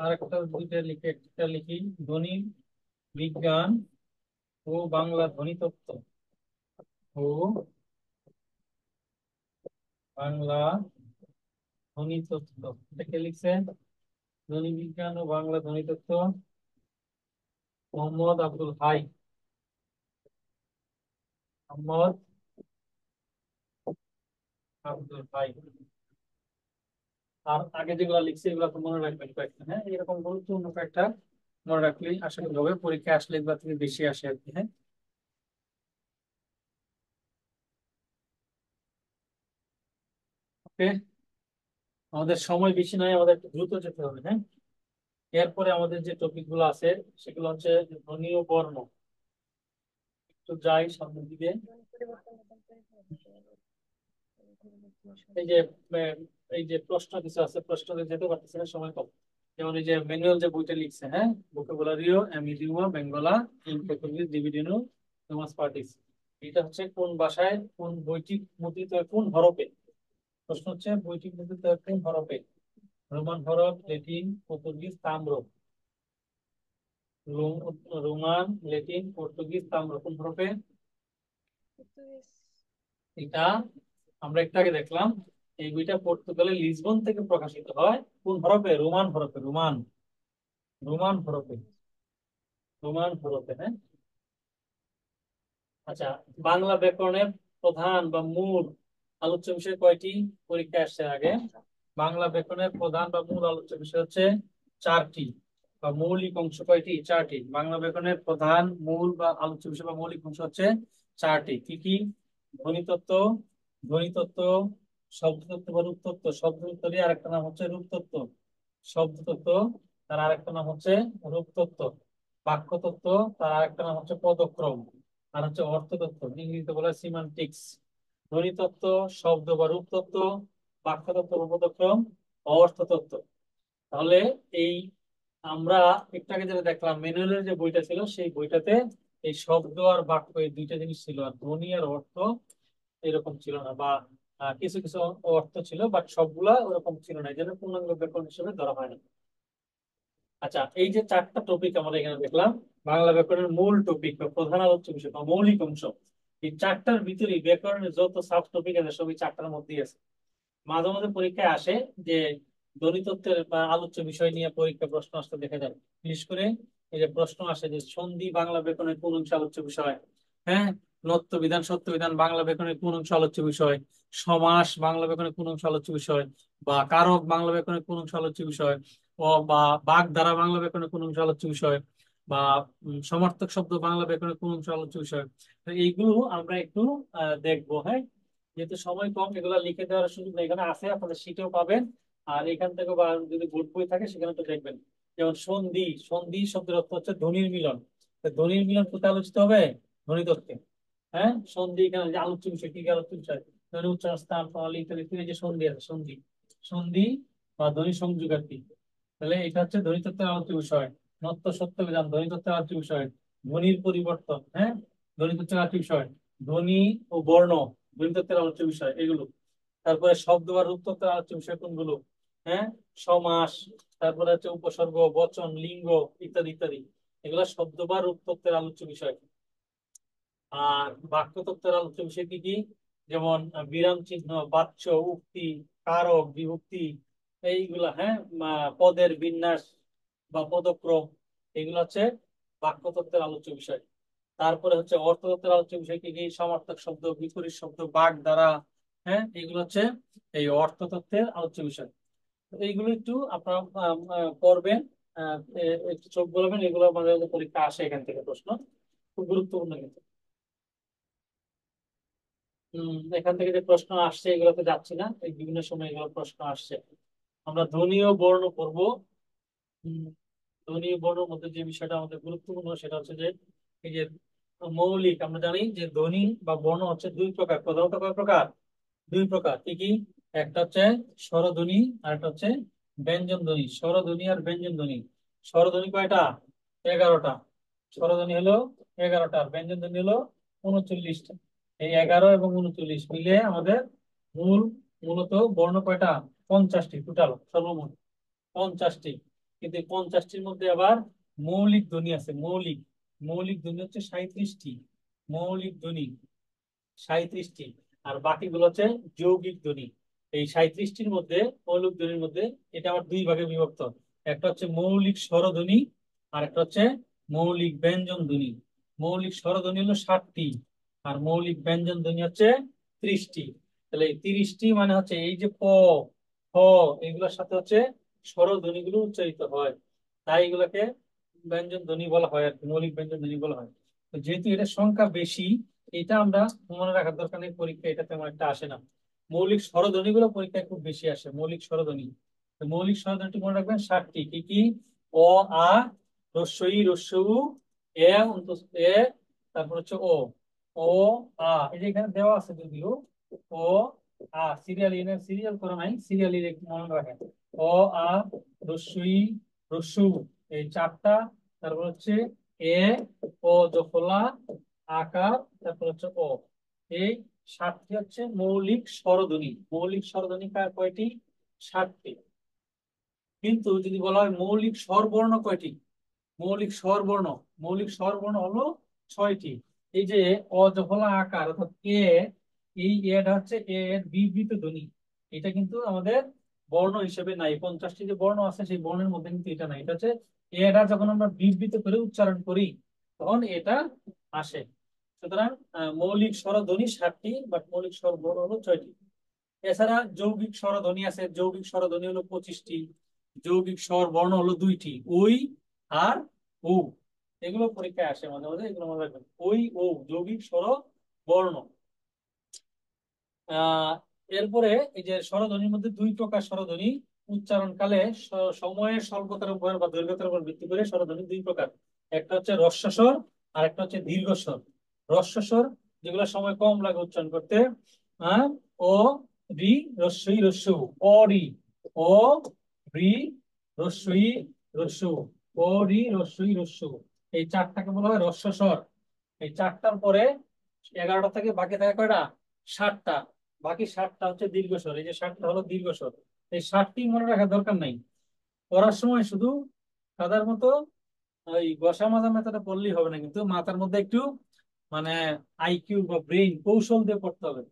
A: আর একটা দুইটা লিখে, একটা লিখি ধ্বনি বিজ্ঞান ও বাংলা ধ্বনিতত্ত্ব। ও বাংলা ধ্বনিতত্ত্ব, এটা কে লিখছেন? ধ্বনি বিজ্ঞান ও বাংলা ধ্বনিতত্ত্ব, মোহাম্মদ আব্দুল হাই। মোহাম্মদ আব্দুল হাই। আর আগে যেগুলো লিখছি এগুলো তো মনে রাখবেন কয়েকটা। হ্যাঁ, এরকম গুরুত্বপূর্ণ কয়েকটা মনে রাখলেই আশা করি হবে, পরীক্ষা আসলে এগুলো থেকে বেশি আসে আর কি। হ্যাঁ, ওকে, আমাদের সময় বেশি নাই, আমাদের একটু দ্রুত যেতে হবে। হ্যাঁ, এরপরে আমাদের যে টপিক গুলো আছে সেগুলো হচ্ছে ধ্বনি ও বর্ণ। একটু যাই সামনের দিকে। এই যে আহ, এই যে প্রশ্ন কিছু আছে, প্রশ্নতে যেতে পারতেছে না, সময় কম। যেমন এই যে ম্যানুয়াল যে বইটা লিখছে, হ্যাঁ, ভোকাবুলারিও এম ইডিওমা বেঙ্গলা ইন পর্তুগিজ ডিভিডিনো তোমাস পার্টিস, এটা হচ্ছে কোন ভাষায়, কোন বইটি মুদ্রিত হয় কোন হরফে? প্রশ্ন হচ্ছে বইটি মুদ্রিত হয় কোন হরফে? রোমান হরফ, ল্যাটিন, পর্তুগিজ, তাম্র। রোমান, ল্যাটিন, পর্তুগিজ, তাম্র, কোন হরফে? এটা আমরা একটু আগে দেখলাম, এই বইটা পর্তুগালের লিসবন থেকে প্রকাশিত হয়। কোন হরফে? রোমান হরফে। রোমান, রোমান হরফে, রোমান হরফে। হ্যাঁ, আচ্ছা, বাংলা ব্যাকরণের প্রধান বা মূল আলোচ্য বিষয় কয়টি? পরীক্ষা আসছে আগে। বাংলা ব্যাকরণের প্রধান বা মূল আলোচ্য বিষয় হচ্ছে চারটি, বা মৌলিক অংশ কয়টি? চারটি। বাংলা ব্যাকরণের প্রধান, মূল বা আলোচ্য বিষয় বা মৌলিক অংশ হচ্ছে চারটি। কি কি? ধ্বনিতত্ত্ব, ধ্বনিতত্ত্ব, শব্দতত্ত্ব বা রূপতত্ত্ব, শব্দতত্ত্বের আরেকটা নাম হচ্ছে রূপতত্ত্ব। শব্দতত্ত্ব তার আরেকটা নাম হচ্ছে রূপতত্ত্ব। বাক্যতত্ত্ব তার আরেকটা নাম হচ্ছে পদক্রম। আর হচ্ছে অর্থতত্ত্ব, ইংরেজিতে বলে সিমান্টিক্স। ধ্বনিতত্ত্ব, শব্দ বা রূপতত্ত্ব, বাক্যতত্ত্ব বা পদক্রম, অর্থতত্ত্ব। তাহলে এই আমরা একটু আগে যেটা দেখলাম ম্যানুয়ালের যে বইটা ছিল সেই বইটাতে এই শব্দ আর বাক্য এই দুইটা জিনিস ছিল, আর ধ্বনি আর অর্থ এরকম ছিল না, বা কিছু কিছু অর্থ ছিল বাট সবগুলা ওরকম ছিল না, এই জন্য পূর্ণাঙ্গ ব্যাকরণ হিসেবে ধরা হয় না। আচ্ছা, এই যে চারটা টপিক আমরা এখানে দেখলাম, বাংলা ব্যাকরণের মূল টপিক বা প্রধান আলোচ্য বিষয় বা মৌলিক অংশ, এই চারটার ভিতরে ব্যাকরণের যত সাব টপিক আছে সবই চারটার মধ্যেই আছে। মাঝে মাঝে পরীক্ষায় আসে যে ধ্বনিতত্ত্বের বা আলোচ্য বিষয় নিয়ে পরীক্ষা প্রশ্ন আসতে দেখা যায়। বিশেষ করে এই যে প্রশ্ন আসে যে সন্ধি বাংলা ব্যাকরণের কোন অংশ আলোচ্য বিষয়, হ্যাঁ, নত্য বিধান সত্য বিধান বাংলা ব্যাকরণের কোন অংশ আলোচ্য বিষয়, সমাস বাংলা ব্যাকরণের কোন অংশ আলোচ্য বিষয়, বা কারক বাংলা ব্যাকরণের কোন অংশ আলোচ্য বিষয়, ও বা বাগধারা বাংলা ব্যাকরণের কোন অংশ আলোচ্য বিষয়, বা সমার্থক শব্দ বাংলা ব্যাকরণের কোন অংশ আলোচ্য বিষয়। তো এইগুলো আমরা একটু দেখবো, হ্যাঁ। যেহেতু সময় কম, এগুলো লিখে দেওয়ার সুযোগ নেই, এখানে আছে আপনাদের শীটেও পাবেন, আর এখান থেকে বা যদি বোর্ড বই থাকে সেখানে তো দেখবেন। যেমন সন্ধি, সন্ধি শব্দের অর্থ হচ্ছে ধ্বনির মিলন। তো ধ্বনির মিলন কোথায় আলোচিত হবে? ধ্বনিতত্ত্বে। হ্যাঁ, সন্ধি এখানে যে আলোচ্য বিষয়, কি কি আলোচ্য বিষয়? ধ্বনি, উচ্চারণ, স্থান, প্রণালী ইত্যাদি ইত্যাদি, যে সন্ধি আছে, সন্ধি, সন্ধি বা ধ্বনি সংযোগার্থী। তাহলে এটা হচ্ছে ধ্বনিতত্ত্বের আলোচ্য বিষয়। নত্য সত্য বিধান ধ্বনিতত্ত্বের আলোচ্য বিষয়। ধ্বনির পরিবর্তন, হ্যাঁ, ধ্বনিতত্ত্বের আলোচ্য বিষয়। ধ্বনি ও বর্ণ ধ্বনিতত্ত্বের আলোচ্য বিষয় এগুলো। তারপরে শব্দ বা রূপতত্ত্বের আলোচ্য বিষয় কোনগুলো? হ্যাঁ, সমাস, তারপরে হচ্ছে উপসর্গ, বচন, লিঙ্গ ইত্যাদি ইত্যাদি, এগুলো শব্দ বা রূপতত্ত্বের আলোচ্য বিষয়। আর বাক্যতত্ত্বের আলোচ্য বিষয় কি কি? যেমন বিরাম চিহ্ন, বাচ্য, উক্তি, কারক, বিভক্তি, এইগুলা, হ্যাঁ, পদের বিন্যাস বা পদক্রম, এগুলো হচ্ছে বাক্যতত্ত্বের আলোচ্য বিষয়। তারপরে হচ্ছে অর্থতত্ত্বের আলোচ্য বিষয় কি কি? সমার্থক শব্দ, বিপরীত শব্দ, বাগ ধারা, হ্যাঁ, এগুলো হচ্ছে এই অর্থতত্ত্বের আলোচ্য বিষয়। তো এইগুলো একটু আপনারা পড়বেন, একটু চোখ বলবেন, এগুলো মাঝে মাঝে পরীক্ষা আসে, এখান থেকে প্রশ্ন খুব গুরুত্বপূর্ণ কিন্তু। এখান থেকে যে প্রশ্ন আসছে এগুলোতে যাচ্ছি না, এই বিভিন্ন সময় এগুলো প্রশ্ন আসছে। আমরা ধ্বনি ও বর্ণ পড়বো। উম, ধ্বনি ও বর্ণের মধ্যে যে বিষয়টা আমাদের গুরুত্বপূর্ণ সেটা হচ্ছে যে এই যে মৌলিক, আমরা জানি যে ধ্বনি বা বর্ণ হচ্ছে দুই প্রকার, প্রধানত কয় প্রকার? দুই প্রকার, কি কি? একটা হচ্ছে স্বরধ্বনি আর একটা হচ্ছে ব্যঞ্জন ধ্বনি। স্বরধ্বনি আর ব্যঞ্জন ধ্বনি। স্বরধ্বনি কয়টা? 11টা। স্বরধ্বনি হলো 11টা, আর ব্যঞ্জন ধ্বনি হলো 39টা। এই 11 এবং 39 মিলে আমাদের মূল মূলত বর্ণ কয়টা? 50টি, টোটাল সর্বমোট 50টি। কিন্তু এই 50টির মধ্যে আবার মৌলিক ধ্বনি আছে। মৌলিক মৌলিক ধ্বনি হচ্ছে 37টি। মৌলিক ধ্বনি 37টি। আর বাকিগুলো হচ্ছে যৌগিক ধ্বনি। এই 37টির মধ্যে, মৌলিক ধ্বনির মধ্যে, এটা আবার দুই ভাগে বিভক্ত। একটা হচ্ছে মৌলিক স্বরধ্বনি, আর একটা হচ্ছে মৌলিক ব্যঞ্জন ধ্বনি। মৌলিক স্বরধ্বনি হলো 60টি, আর মৌলিক ব্যঞ্জন ধ্বনি হচ্ছে 30টি। তাহলে এই 30টি মানে হচ্ছে এই যে প, হ, এগুলোর সাথে হচ্ছে স্বরধ্বনি গুলো উচ্চারিত হয়, তাই এগুলোকে ব্যঞ্জন ধ্বনি বলা হয় আর কি, মৌলিক ব্যঞ্জন ধ্বনি বলা হয়। তো যেহেতু এটা সংখ্যা বেশি, এটা আমরা মনে রাখার দরকার নেই, পরীক্ষা এটা তেমন একটা আসে না। মৌলিক স্বরধ্বনি গুলো পরীক্ষায় খুব বেশি আসে, মৌলিক স্বরধ্বনি। তো মৌলিক স্বরধ্বনিটি মনে রাখবেন 60টি, কি কি? অ, আ, হ্রস্ব ই, হ্রস্ব উ, এ এ, তারপর হচ্ছে ও, ও, আ, এই যে এখানে দেওয়া আছে যদিও, ও, আ, সিরিয়াল এনে সিরিয়াল করা নাই, সিরিয়ালি মনে রাখেন। অ, আ, হ্রস্ব ই, হ্রস্ব উ, এই চারটা। তারপর হচ্ছে এ, ও জফলা, আকার, তারপর হচ্ছে ও, এই 7টি হচ্ছে মৌলিক স্বরধ্বনি। মৌলিক স্বরধ্বনি কয়টি? 7টি। কিন্তু যদি বলা হয় মৌলিক স্বরবর্ণ কয়টি? মৌলিক স্বরবর্ণ, মৌলিক স্বরবর্ণ হলো 6টি। এই যে অ জফলা আকার অর্থাৎ এ, এই এটা হচ্ছে এ এর বিবৃত ধ্বনি। এটা কিন্তু আমাদের বর্ণ হিসেবে নাই, 50টি যে বর্ণ আছে সেই বর্ণের মধ্যে কিন্তু এটা নাই। এটা হচ্ছে এটা যখন আমরা বিবৃত করে উচ্চারণ করি তখন এটা আসে। সুতরাং মৌলিক স্বরধ্বনি 7টি, বাট মৌলিক স্বরবর্ণ হলো 6টি। এছাড়া যৌগিক স্বরধ্বনি আছে, যৌগিক স্বরধ্বনি হলো 25টি। যৌগিক স্বর বর্ণ হলো 2টি, ওই আর ও। এগুলো পরীক্ষায় আসে মাঝে মাঝে, এগুলো মনে রাখবেন, ওই ও যৌগিক স্বর বর্ণ। এরপরে এই যে স্বরধ্বনির মধ্যে দুই প্রকার স্বরধ্বনি উচ্চারণকালে সময়ের স্বল্পতার উপর বা দৈর্ঘ্যতার উপর ভিত্তি করে স্বরধ্বনি দুই প্রকার। একটা হচ্ছে হ্রস্বস্বর আর একটা হচ্ছে দীর্ঘস্বর। হ্রস্বস্বর যেগুলো সময় কম লাগে উচ্চারণ করতে, হ্যাঁ, ও রি রস্বই রস্যু, অ রি, ও রি রস্বই রস্যু, ও রি রস্বই রস্যু, এই চারটাকে বলা হয় হ্রস্বস্বর। এই চারটার পরে 11টা থেকে বাকি থাকে কয়টা? 7টা। বাকি 7টা হচ্ছে দীর্ঘস্বর। এই যে 7টা হলো দীর্ঘস্বর। এই 7টি মনে রাখার দরকার নাই, পড়ার সময় শুধু সাদার মতো ওই ঘষা মাজা মেথাডে পড়লেই হবে না, কিন্তু মাথার মধ্যে একটু মানে আইকিউ বা ব্রেইন কৌশল দিয়ে পড়তে হবে।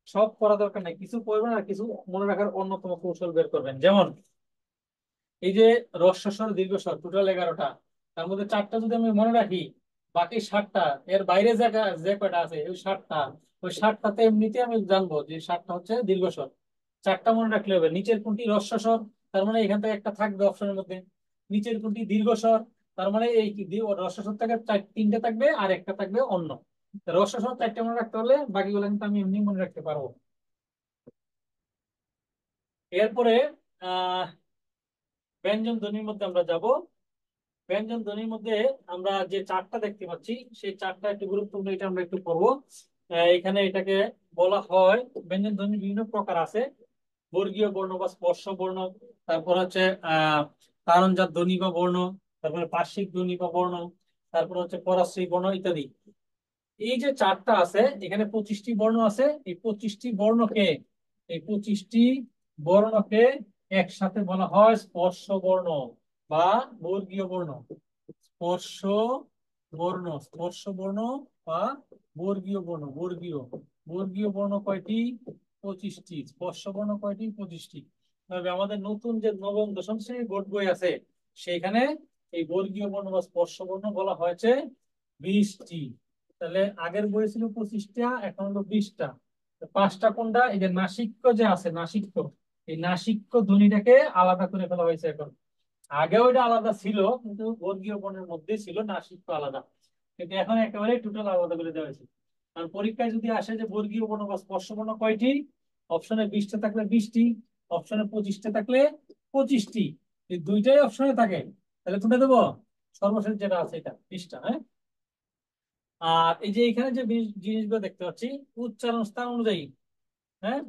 A: সব পড়া দরকার নাই, কিছু পড়বেন আর কিছু মনে রাখার অন্যতম কৌশল বের করবেন। যেমন এই যে হ্রস্বস্বর দীর্ঘস্বর টোটাল 11টা, তার মধ্যে 4টা যদি আমি মনে রাখি, বাকি 7টা এর বাইরে যে কয়টা আছে ওই 7টা, ওই 7টাতে এমনিতে আমি জানবো যে 7টা হচ্ছে দীর্ঘস্বর। 4টা মনে রাখলে হবে। নিচের কোনটি হ্রস্বস্বর, তার মানে এখান থেকে একটা থাকবে অপশনের মধ্যে। নিচের কোনটি দীর্ঘস্বর, তার মানে এই হ্রস্বস্বর থেকে 3টে থাকবে আর একটা থাকবে অন্য। হ্রস্বস্বর 4টে মনে রাখতে হলে বাকিগুলো কিন্তু আমি এমনি মনে রাখতে পারবো। এরপরে আহ ব্যঞ্জন ধ্বনির মধ্যে আমরা যাব। ব্যঞ্জন ধ্বনির মধ্যে আমরা যে চারটা দেখতে পাচ্ছি সেই চারটা একটু গুরুত্বপূর্ণ, এটা আমরা একটু পড়বো। এখানে এটাকে বলা হয়, ব্যঞ্জন ধ্বনির বিভিন্ন প্রকার আছে। বর্গীয় বর্ণ বা স্পর্শ বর্ণ, তারপর হচ্ছে তারণজাত ধ্বনি বা বর্ণ, তারপরে পার্শ্বিক ধ্বনি বা বর্ণ, তারপর হচ্ছে পরাশ্রয়ী বর্ণ ইত্যাদি। এই যে চারটা আছে, এখানে 25টি বর্ণ আছে। এই 25টি বর্ণকে, এই 25টি বর্ণকে একসাথে বলা হয় স্পর্শ বর্ণ বা বর্গীয় বর্ণ। স্পর্শ বর্ণ, স্পর্শ বর্ণ বা বর্গীয় বর্ণ। বর্গীয়, বর্গীয় বর্ণ কয়টি? 25টি। স্পর্শ বর্ণ কয়টি? 25টি। তবে আমাদের নতুন যে নবম দশম শ্রেণীর বোর্ড বই আছে সেখানে এই বর্গীয় বর্ণ বা স্পর্শ বর্ণ বলা হয়েছে 20টি। তাহলে আগের বই ছিল 25টা, এখন হলো 20টা। 5টা কোনটা? এই যে নাসিক্য যে আছে, নাসিক্য, এই নাসিক্য ধ্বনিটাকে আলাদা করে ফেলা হয়েছে এখন। আগেও এটা আলাদা ছিল, কিন্তু বর্গীয় বর্ণের মধ্যে ছিল নাসিক্য আলাদা, কিন্তু এখন একেবারে টোটাল আলাদা করে দেওয়া হয়েছে। কারণ পরীক্ষায় যদি আসে যে বর্গীয় বর্ণ বা স্পর্শ বর্ণ কয়টি, অপশনে 20টা থাকলে 20টি, অপশনে 25টা থাকলে 25টি, এই দুইটাই অপশনে থাকে, তাহলে তুলে দেবো সর্বশেষ যেটা আছে এটা 20টা। হ্যাঁ, আর এই যে এখানে যে জিনিসগুলো দেখতে পাচ্ছি উচ্চারণ স্থান অনুযায়ী, হ্যাঁ,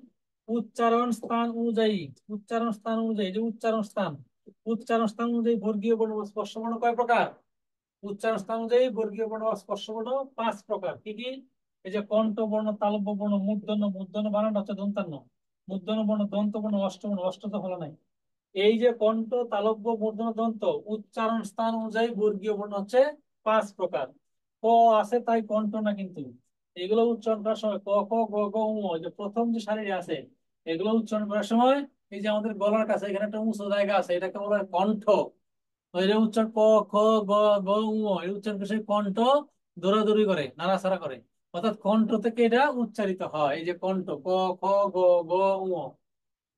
A: উচ্চারণ স্থান অনুযায়ী, উচ্চারণ স্থান অনুযায়ী, যে উচ্চারণ স্থান, উচ্চারণ স্থান অনুযায়ী বর্গীয় বর্ণ বা স্পর্শ বর্ণ কয় প্রকার? উচ্চারণ স্থান অনুযায়ী বর্গীয় বর্ণ বা স্পর্শ বর্ণ 5 প্রকার। কি কি? এই যে কণ্ঠ বর্ণ, তালব্য বর্ণ, মূর্ধন্য, মূর্ধন্য বানানটা হচ্ছে দন্তান্ন, মূর্ধন্য বর্ণ, দন্ত বর্ণ, অষ্টবর্ণ, অষ্ট তো হলো নাই। এই যে কণ্ঠ, তালব্য, মূর্ধন্য, দন্ত, উচ্চারণ স্থান অনুযায়ী বর্গীয় বর্ণ হচ্ছে 5 প্রকার। ক আছে তাই কণ্ঠ না, কিন্তু এগুলো উচ্চারণ করার সময় ক খ গ ঘ ঙ, এই যে প্রথম যে সারি আছে এগুলো উচ্চারণ করার সময় এই যে আমাদের গলার কাছে এখানে একটা উঁচু জায়গা আছে, এটাকে বলা হয় কণ্ঠ। ওই যে উচ্চারণ ক খ গ ঘ ঙ, এই উচ্চারণ করে সেই কণ্ঠ দৌড়াদৌড়ি করে, নাড়াচাড়া করে, অর্থাৎ কণ্ঠ থেকে এটা উচ্চারিত হয়। এই যে কণ্ঠ ক খ গ ঘ ঙ,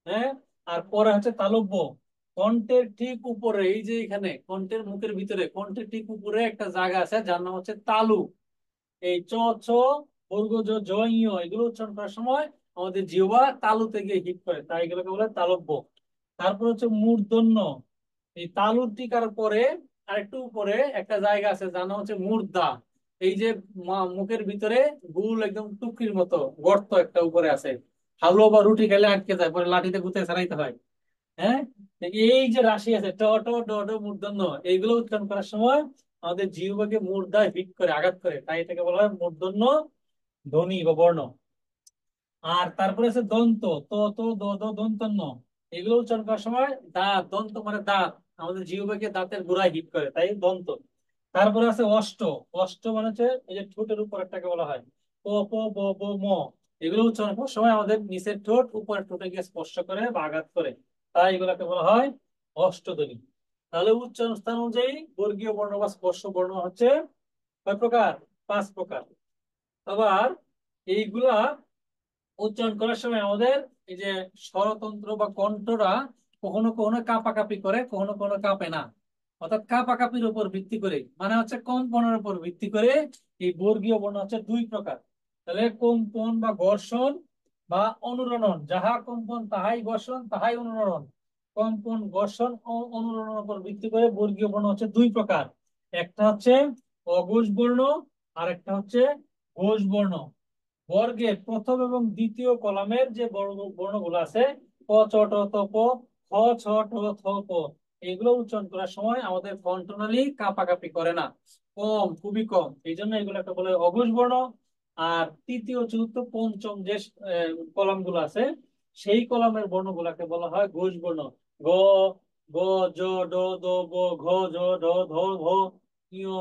A: হ্যাঁ। আর পরে হচ্ছে তালব্য, কণ্ঠের ঠিক উপরে, এই যে এখানে কণ্ঠের মুখের ভিতরে কণ্ঠের ঠিক উপরে একটা জায়গা আছে যার নাম হচ্ছে তালু। এই চ ছ বর্গ জ ঝ ঞ, এগুলো উচ্চারণ করার সময় আমাদের জিহ্বা তালুতে গিয়ে হিট করে, তাই এগুলোকে বলে তালব্য। তারপর হচ্ছে মূর্ধন্য, এই তালুর টিকার পরে আরেকটু উপরে একটা জায়গা আছে যার নাম হচ্ছে মূর্ধা। এই যে মুখের ভিতরে গুল একদম টুকরির মতো গর্ত একটা উপরে আছে, হালুয়া বা রুটি খেলে আটকে যায়, পরে লাঠিতে গুঁতে ছাড়াইতে হয়। হ্যাঁ, এই যে রাশি আছে ট ট ড ড মূর্ধন্য, এইগুলো উচ্চারণ করার সময় আমাদের জিহ্বাকে মূর্ধায় হিট করে, আঘাত করে, তাই এটাকে বলা হয় মূর্ধন্য ধ্বনি বা বর্ণ। আর তারপরে আছে দন্ত, ত ত দ দ দন্তন্য, এগুলো উচ্চারণ করার সময় দাঁত, দন্ত মানে দাঁত, আমাদের জিহ্বাকে দাঁতের গোড়ায় হিট করে, তাই দন্ত। তারপরে আছে অষ্ট, অষ্ট মানে হচ্ছে এই যে ঠোঁটের উপর একটাকে বলা হয় প প ব ব ম, এগুলো উচ্চারণ করার সময় আমাদের নিচের ঠোঁট উপরের ঠোঁটে গিয়ে স্পর্শ করে বা আঘাত করে, তাই এগুলোকে বলা হয় অষ্টধ্বনি। তাহলে উচ্চারণ স্থান অনুযায়ী বর্গীয় বর্ণ বা স্পর্শ বর্ণ হচ্ছে কয় প্রকার? 5 প্রকার। আবার এইগুলা উচ্চারণ করার সময় আমাদের এই যে স্বরতন্ত্র বা কণ্ঠরা কখনো কখনো কাঁপাকাঁপি করে, কখনো কখনো কাঁপে না। অর্থাৎ কাঁপাকাঁপির উপর ভিত্তি করে, মানে হচ্ছে কম্পনের উপর ভিত্তি করে এই বর্গীয় বর্ণ হচ্ছে 2 প্রকার। তাহলে কম্পন বা ঘর্ষণ বা অনুরণন, যাহা কম্পন তাহাই ঘর্ষণ তাহাই অনুরণন। কম্পন, ঘর্ষণ ও অনুরণনের উপর ভিত্তি করে বর্গীয় বর্ণ হচ্ছে দুই প্রকার। একটা হচ্ছে অঘোষ বর্ণ, আর একটা হচ্ছে ঘোষ বর্ণ। বর্গের প্রথম এবং দ্বিতীয় কলামের যে বর্ণগুলো আছে ক চ ট ত প, খ ছ ট থ প, এগুলো উচ্চারণ করার সময় আমাদের কন্ট্রোনালি কাঁপাকাঁপি করে না, কম, খুবই কম। এই জন্য এগুলো একটা বলে অঘোষ বর্ণ। আর তৃতীয় চতুর্থ পঞ্চম যে কলাম গুলো আছে, সেই কলামের বর্ণগুলাকে বলা হয় ঘোষ বর্ণ। গ, গ, জ, ড, দ, ব, ঘ, জ, ঢ, ধ, ঘ, ইয়,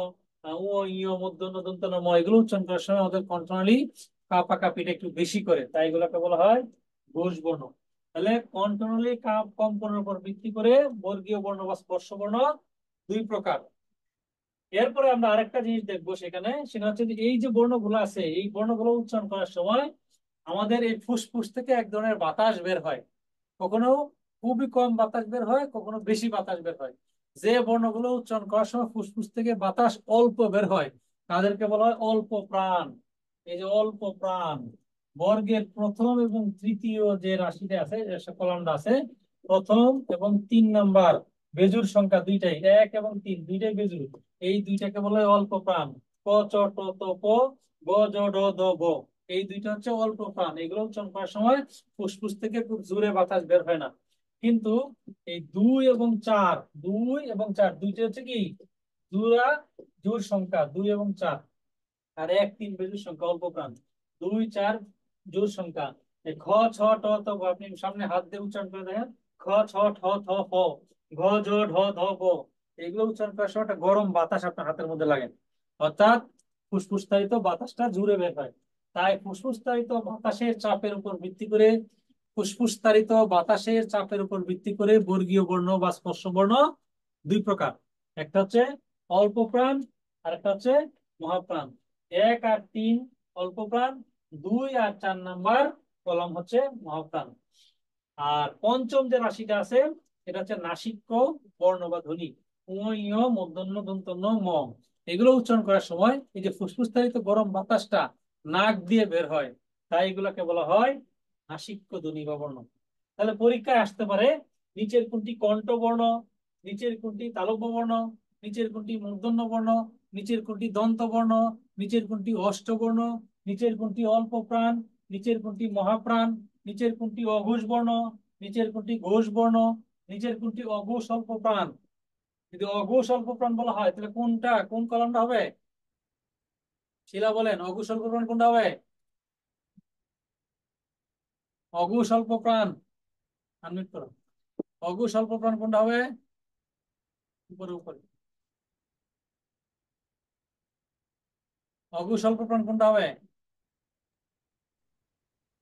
A: ও, ইয়, মূর্ধন্য দন্ত ন, ম, এগুলো উচ্চারণ করার সময় আমাদের কন্ট্রোনালি কাঁপাকাঁপিটা একটু বেশি করে, তাই এগুলোকে বলা হয় ঘোষ বর্ণ। তাহলে কন্ট্রোনালি কম্পনের উপর ভিত্তি করে বর্গীয় বর্ণ বা স্পর্শ বর্ণ দুই প্রকার। এরপরে আমরা আরেকটা জিনিস দেখবো সেখানে, সেটা হচ্ছে যে এই যে বর্ণগুলো আছে, এই বর্ণগুলো উচ্চারণ করার সময় আমাদের এই ফুসফুস থেকে এক ধরনের বাতাস বের হয়। কখনো খুবই কম বাতাস বের হয়, কখনো বেশি বাতাস বের হয়। যে বর্ণগুলো উচ্চারণ করার সময় ফুসফুস থেকে বাতাস অল্প বের হয় তাদেরকে বলা হয় অল্প প্রাণ। এই যে অল্প প্রাণ, বর্গের প্রথম এবং তৃতীয় যে রাশিটা আছে, কলামটা আছে, প্রথম এবং 3 নাম্বার বেজুর সংখ্যা দুইটাই, 1 এবং 3 দুইটাই বেজুর। এই দুইটাকে বলা হয় অল্প প্রাণ। ক চ ট ত প, গ জ ড দ ব, এই দুইটা হচ্ছে অল্প প্রাণ। এগুলো উচ্চারণ করার সময় ফুসফুস থেকে খুব জোরে বাতাস বের হয় না। কিন্তু এই 2 এবং 4, 2 এবং 4 দুইটা হচ্ছে কি জোড়া জোর সংখ্যা, 2 এবং 4। আর 1 3 বেজোড় সংখ্যা অল্প প্রাণ। 2 4 জোড় সংখ্যা। এই খ ছ ট ত প, আপনি সামনে হাত দিয়ে উচ্চারণ করে দেখেন, খ ছ ঠ থ প, ঘ জ ঢ ধ প, এগুলো উচ্চারণ করার সময় একটা গরম বাতাস আপনার হাতের মধ্যে লাগে, অর্থাৎ ফুসফুসতারিত বাতাসটা জুড়ে বের হয়। তাই ফুসফুসতারিত বাতাসের চাপের উপর ভিত্তি করে, ফুসফুসতারিত বাতাসের চাপের উপর ভিত্তি করে বর্গীয় বর্ণ বা স্পর্শ বর্ণ দুই প্রকার। একটা হচ্ছে অল্প প্রাণ, আর একটা হচ্ছে মহাপ্রাণ। 1 আর 3 অল্প প্রাণ, 2 আর 4 নাম্বার কলম হচ্ছে মহাপ্রাণ। আর পঞ্চম যে রাশিটা আছে এটা হচ্ছে নাসিক্য বর্ণ বা ধ্বনি, উ, ইয়, মূর্ধন্য দন্ত ন, ম। এগুলো উচ্চারণ করার সময় এই যে ফুসফুসতারিত গরম বাতাসটা নাক দিয়ে বের হয়, তাই এগুলোকে বলা হয় নাসিক্য ধ্বনি বা বর্ণ। তাহলে পরীক্ষায় আসতে পারে নিচের কোনটি কণ্ঠ বর্ণ, নিচের কোনটি তালব্য বর্ণ, নিচের কোনটি মূর্ধন্য বর্ণ, নিচের কোনটি দন্ত বর্ণ, নিচের কোনটি অষ্টবর্ণ, নিচের কোনটি অল্প প্রাণ, নিচের কোনটি মহাপ্রাণ, নিচের কোনটি অঘোষ বর্ণ, নিচের কোনটি ঘোষ বর্ণ, নিচের কোনটি অঘোষ অল্প প্রাণ। যদি অঘোষ অল্প প্রাণ বলা হয় তাহলে কোনটা, কোন কলমটা হবে? শিলা বলেন, অঘোষ অল্প প্রাণ কোনটা হবে? অঘোষ অল্প প্রাণ, আনমিউট করো। অঘোষ অল্প প্রাণ কোনটা হবে? উপরে উপরে। অঘোষ অল্প প্রাণ কোনটা হবে?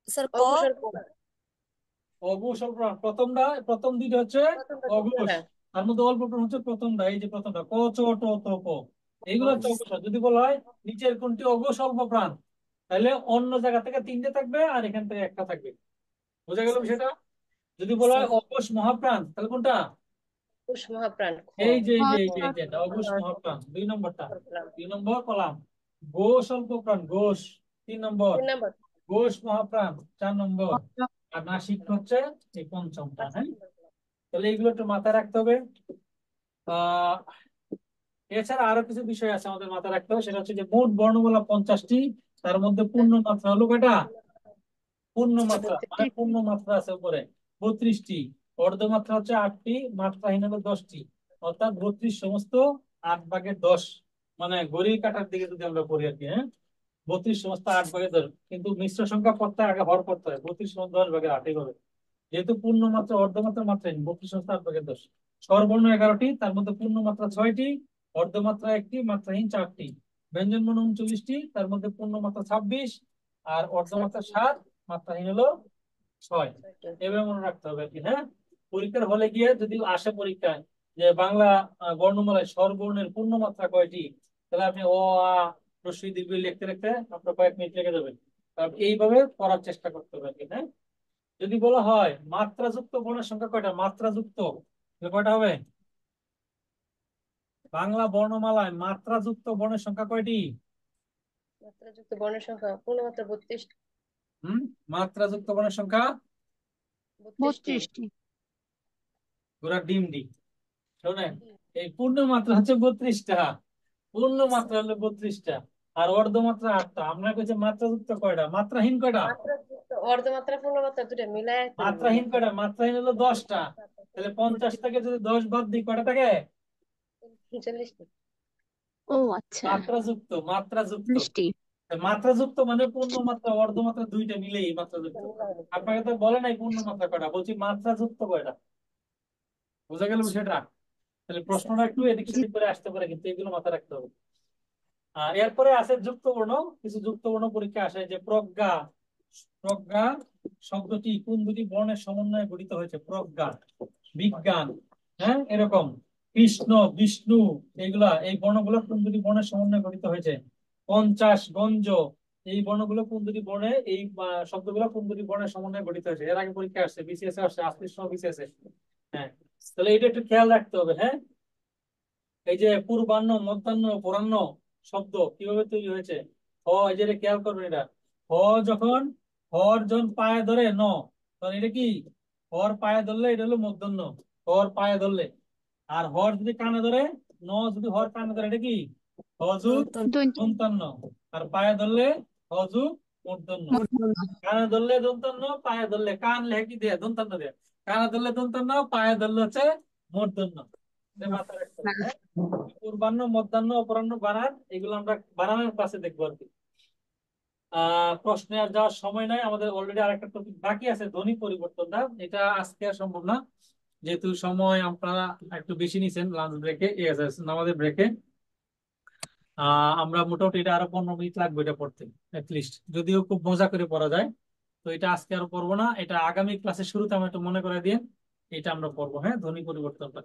F: স্যার ক।
E: অবসর
A: অঘোষ অল্প প্রাণ প্রথমটা, প্রথম দুইটা হচ্ছে
E: প্রথমটা
A: অঘোষ,
E: হ্যাঁ।
A: তার মধ্যে অল্প প্রাণ হচ্ছে প্রথমটা, এই যে প্রথমটা ক চ ট ত প, এইগুলো হচ্ছে অঘোষ। যদি বলা হয় নিচের কোনটি অঘোষ অল্প প্রাণ, তাহলে অন্য জায়গা থেকে 3টে থাকবে আর এখান থেকে একটা থাকবে। বোঝা গেল বিষয়টা? যদি বলা হয়
F: স্যার
A: অঘোষ মহাপ্রাণ তাহলে কোনটা?
E: পুষ মহাপ্রাণ খ।
A: এই যে এই যে এই
E: খ,
A: যে এই যে এটা অঘোষ মহাপ্রাণ 2 নম্বরটা।
E: বললাম।
A: 2 নম্বর কলাম। ঘোষ অল্প প্রাণ ঘোষ 3 নম্বর,
E: 3 নাম্বার।
A: ঘোষ মহাপ্রাণ 4 নম্বর, আর নাসিক হচ্ছে এই পঞ্চমটা। হ্যাঁ, তাহলে এগুলো একটু মাথায় রাখতে হবে। আহ এছাড়া আরো কিছু বিষয় আছে আমাদের মাথায় রাখতে হবে, সেটা হচ্ছে যে মোট বর্ণমালা 50টি, তার মধ্যে পূর্ণ মাত্রা হলো কয়টা? পূর্ণ মাত্রা মানে পূর্ণ মাত্রা আছে উপরে 32টি, অর্ধমাত্রা হচ্ছে 8টি, মাত্রাহীন হলো 10টি, অর্থাৎ 32 সমস্ত 8/10, মানে ঘড়ির কাঁটার দিকে যদি আমরা পড়ি আর কি। হ্যাঁ, 32 সমস্ত 8/10, কিন্তু মিশ্র সংখ্যা পড়তে হয় আগে হর পড়তে হয়, 32 সমস্ত 10/8 এইভাবে। যেহেতু পূর্ণ মাত্রা অর্ধমাত্রা মাত্রাহীন, 32 সমস্ত 8/10। স্বরবর্ণ 11টি, তার মধ্যে পূর্ণ মাত্রা 6টি, অর্ধমাত্রা 1টি, মাত্রাহীন 4টি। ব্যঞ্জন বর্ণ 39টি, তার মধ্যে পূর্ণ মাত্রা 26, আর অর্ধমাত্রা 7, মাত্রাহীন হলো 6। এভাবে মনে রাখতে হবে আর কি। হ্যাঁ, পরীক্ষার হলে গিয়ে যদি আসে পরীক্ষায় যে বাংলা বর্ণমালায় স্বরবর্ণের পূর্ণ মাত্রা কয়টি, তাহলে আপনি অ আ হ্রস্ব ই দীর্ঘ ই লিখতে লিখতে আপনার কয়েক মিনিট লেগে যাবে। কারণ এইভাবে পড়ার চেষ্টা করতে হবে আর কি। হ্যাঁ, যদি বলা হয় মাত্রাযুক্ত বর্ণের সংখ্যা কয়টা, মাত্রাযুক্ত তাহলে কয়টা হবে? বাংলা বর্ণমালায় মাত্রাযুক্ত বর্ণের সংখ্যা কয়টি?
E: মাত্রাযুক্ত বর্ণের সংখ্যা পূর্ণমাত্রা 32।
A: হুম, মাত্রাযুক্ত বর্ণের সংখ্যা
E: 32টি।
D: 32টি।
A: ঘোড়ার ডিম ডি। শোনেন, এই পূর্ণ মাত্রা হচ্ছে 32টা, পূর্ণ মাত্রা হলো 32টা, আর অর্ধমাত্রা 8টা। আমরা কইছে মাত্রাযুক্ত কয়টা, মাত্রাহীন কয়টা?
E: মাত্রাযুক্ত অর্ধমাত্রা পূর্ণমাত্রা দুটো মিলায় একটা
A: মাত্রাহীন কয়টা? মাত্রাহীন হলো 10টা। তাহলে 50 থেকে যদি 10 বাদ দিই কয়টা থাকে?
E: 40টি।
D: ও আচ্ছা,
A: মাত্রাযুক্ত, মাত্রাযুক্ত।
D: 40টি।
A: মাত্রাযুক্ত মানে পূর্ণ মাত্রা অর্ধমাত্রা দুইটা মিলেই মাত্রাযুক্ত। আপনাকে তো বলে নাই পূর্ণ মাত্রা কয়টা, বলছি মাত্রাযুক্ত কয়টা। বুঝা গেল বিষয়টা? তাহলে প্রশ্নটা একটু এদিক
D: জি।
A: সেদিক করে আসতে পারে, কিন্তু এগুলো মাথায় রাখতে হবে। এরপরে আছে যুক্তবর্ণ। কিছু যুক্তবর্ণ পরীক্ষা আসে, যে প্রজ্ঞা। প্রজ্ঞা শব্দটি কোন দুটি বর্ণের সমন্বয়ে গঠিত হয়েছে? প্রজ্ঞা, বিজ্ঞান, হ্যাঁ এরকম, কৃষ্ণ, বিষ্ণু, এইগুলা, এই বর্ণগুলো কোন দুটি বর্ণের সমন্বয়ে গঠিত হয়েছে? 50, গঞ্জ, এই বর্ণগুলো কোন দুটি বর্ণে, এই শব্দগুলো কোন দুটি বর্ণের সমন্বয়ে গঠিত হয়েছে? এর আগে পরীক্ষা আসছে, বিসিএস আসছে, আজকে সব বিসিএস। হ্যাঁ, তাহলে এটা একটু খেয়াল রাখতে হবে। হ্যাঁ, এই যে পূর্বাহ্ন, মধ্যাহ্ন, অপরাহ্ন শব্দ কিভাবে তৈরি হয়েছে? এই যে এটা খেয়াল করবেন, এটা হ যখন, হর যখন পায়ে ধরে ন, তখন এটা কি? হর পায়ে ধরলে এটা হলো মূর্ধন্য, হর পায়ে ধরলে। আর হর যদি কানে ধরে, ন যদি হর কানে ধরে, এটা কি? হযুক
D: দৈন্ত।
A: দন্তান্ন। আর পায়ে ধরলে হযুক মূর্ধন্য। কানে ধরলে দন্তান্ন, পায়ে ধরলে, কান লেখে কি দিয়ে? দন্তান্ন দিয়ে। কানে ধরলে দন্তান্ন, পায়ে ধরলে হচ্ছে মূর্ধন্য। এটা মাথায় রাখতে হবে। হ্যাঁ, পূর্বাহ্ন, মধ্যাহ্ন, অপরাহ্ন বানান, এগুলো আমরা বানানের ক্লাসে দেখবো আর কি। প্রশ্নে আর যাওয়ার সময় নাই, আমাদের অলরেডি আরেকটা টপিক বাকি আছে, ধ্বনি পরিবর্তনটা। এটা আজকে আর সম্ভব না, যেহেতু সময় আপনারা একটু বেশি নিছেন লাঞ্চ ব্রেকে, আমাদের ব্রেকে। আমরা মোটামুটি এটা আরো 15 মিনিট লাগবে এটা পড়তে লিস্ট, যদিও খুব মজা করে পড়া যায়। তো এটা আজকে আর পড়বো না, এটা আগামী ক্লাসের শুরুতে আমি একটু মনে করে দিয়ে এটা আমরা পড়বো। হ্যাঁ, ধ্বনি পরিবর্তনটা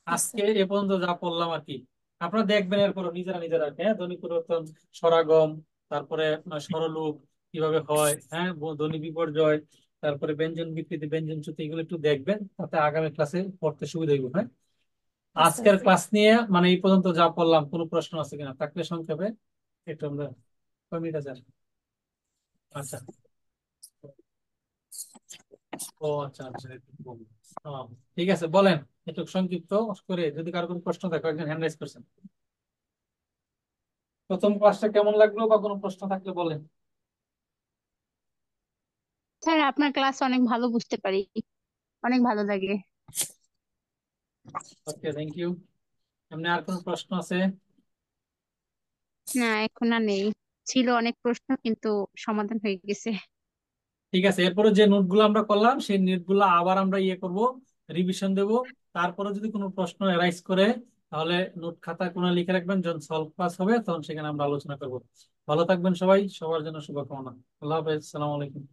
A: আজকে এ পর্যন্ত যা পড়লাম আর কি। আপনারা দেখবেন এরপর নিজেরা নিজেরা আর কি। হ্যাঁ, ধ্বনি পরিবর্তন, স্বরাগম, তারপরে স্বরলোপ কিভাবে হয়, হ্যাঁ, ধ্বনি বিপর্যয়, তারপরে ব্যঞ্জন বিকৃতি, ব্যঞ্জন চ্যুতি, এগুলো একটু দেখবেন, তাতে আগামী ক্লাসে পড়তে সুবিধা হইব। হ্যাঁ, আজকের ক্লাস নিয়ে মানে এই পর্যন্ত যা পড়লাম, কোনো প্রশ্ন আছে কিনা থাকলে সংক্ষেপে একটু আমরা, কয় মিনিট আছে? আচ্ছা, ও আচ্ছা আচ্ছা, একটু বলুন। আহ, ঠিক আছে, বলেন একটু সংক্ষিপ্ত করে, যদি কারো কোনো প্রশ্ন থাকে, একজন হ্যান্ড রাইজ করছেন। প্রথম ক্লাসটা কেমন লাগলো, বা কোনো প্রশ্ন থাকলে বলেন।
D: স্যার আপনার ক্লাস অনেক ভালো, বুঝতে পারি, অনেক ভালো লাগে।
A: ওকে, থ্যাংক ইউ। এমনি আর কোনো প্রশ্ন আছে?
D: না, এখন আর নেই। ছিল অনেক প্রশ্ন, কিন্তু সমাধান হয়ে গেছে।
A: ঠিক আছে, এরপরে যে নোটগুলো আমরা করলাম, সেই নোটগুলো আবার আমরা করব, রিভিশন দেব। তারপরে যদি কোনো প্রশ্ন এরাইজ করে, তাহলে নোট খাতায় কোনো লিখে রাখবেন, যখন সলভ ক্লাস হবে তখন সেখানে আমরা আলোচনা করব। ভালো থাকবেন সবাই, সবার জন্য শুভকামনা। আল্লাহ হাফেজ, সালাম আলাইকুম।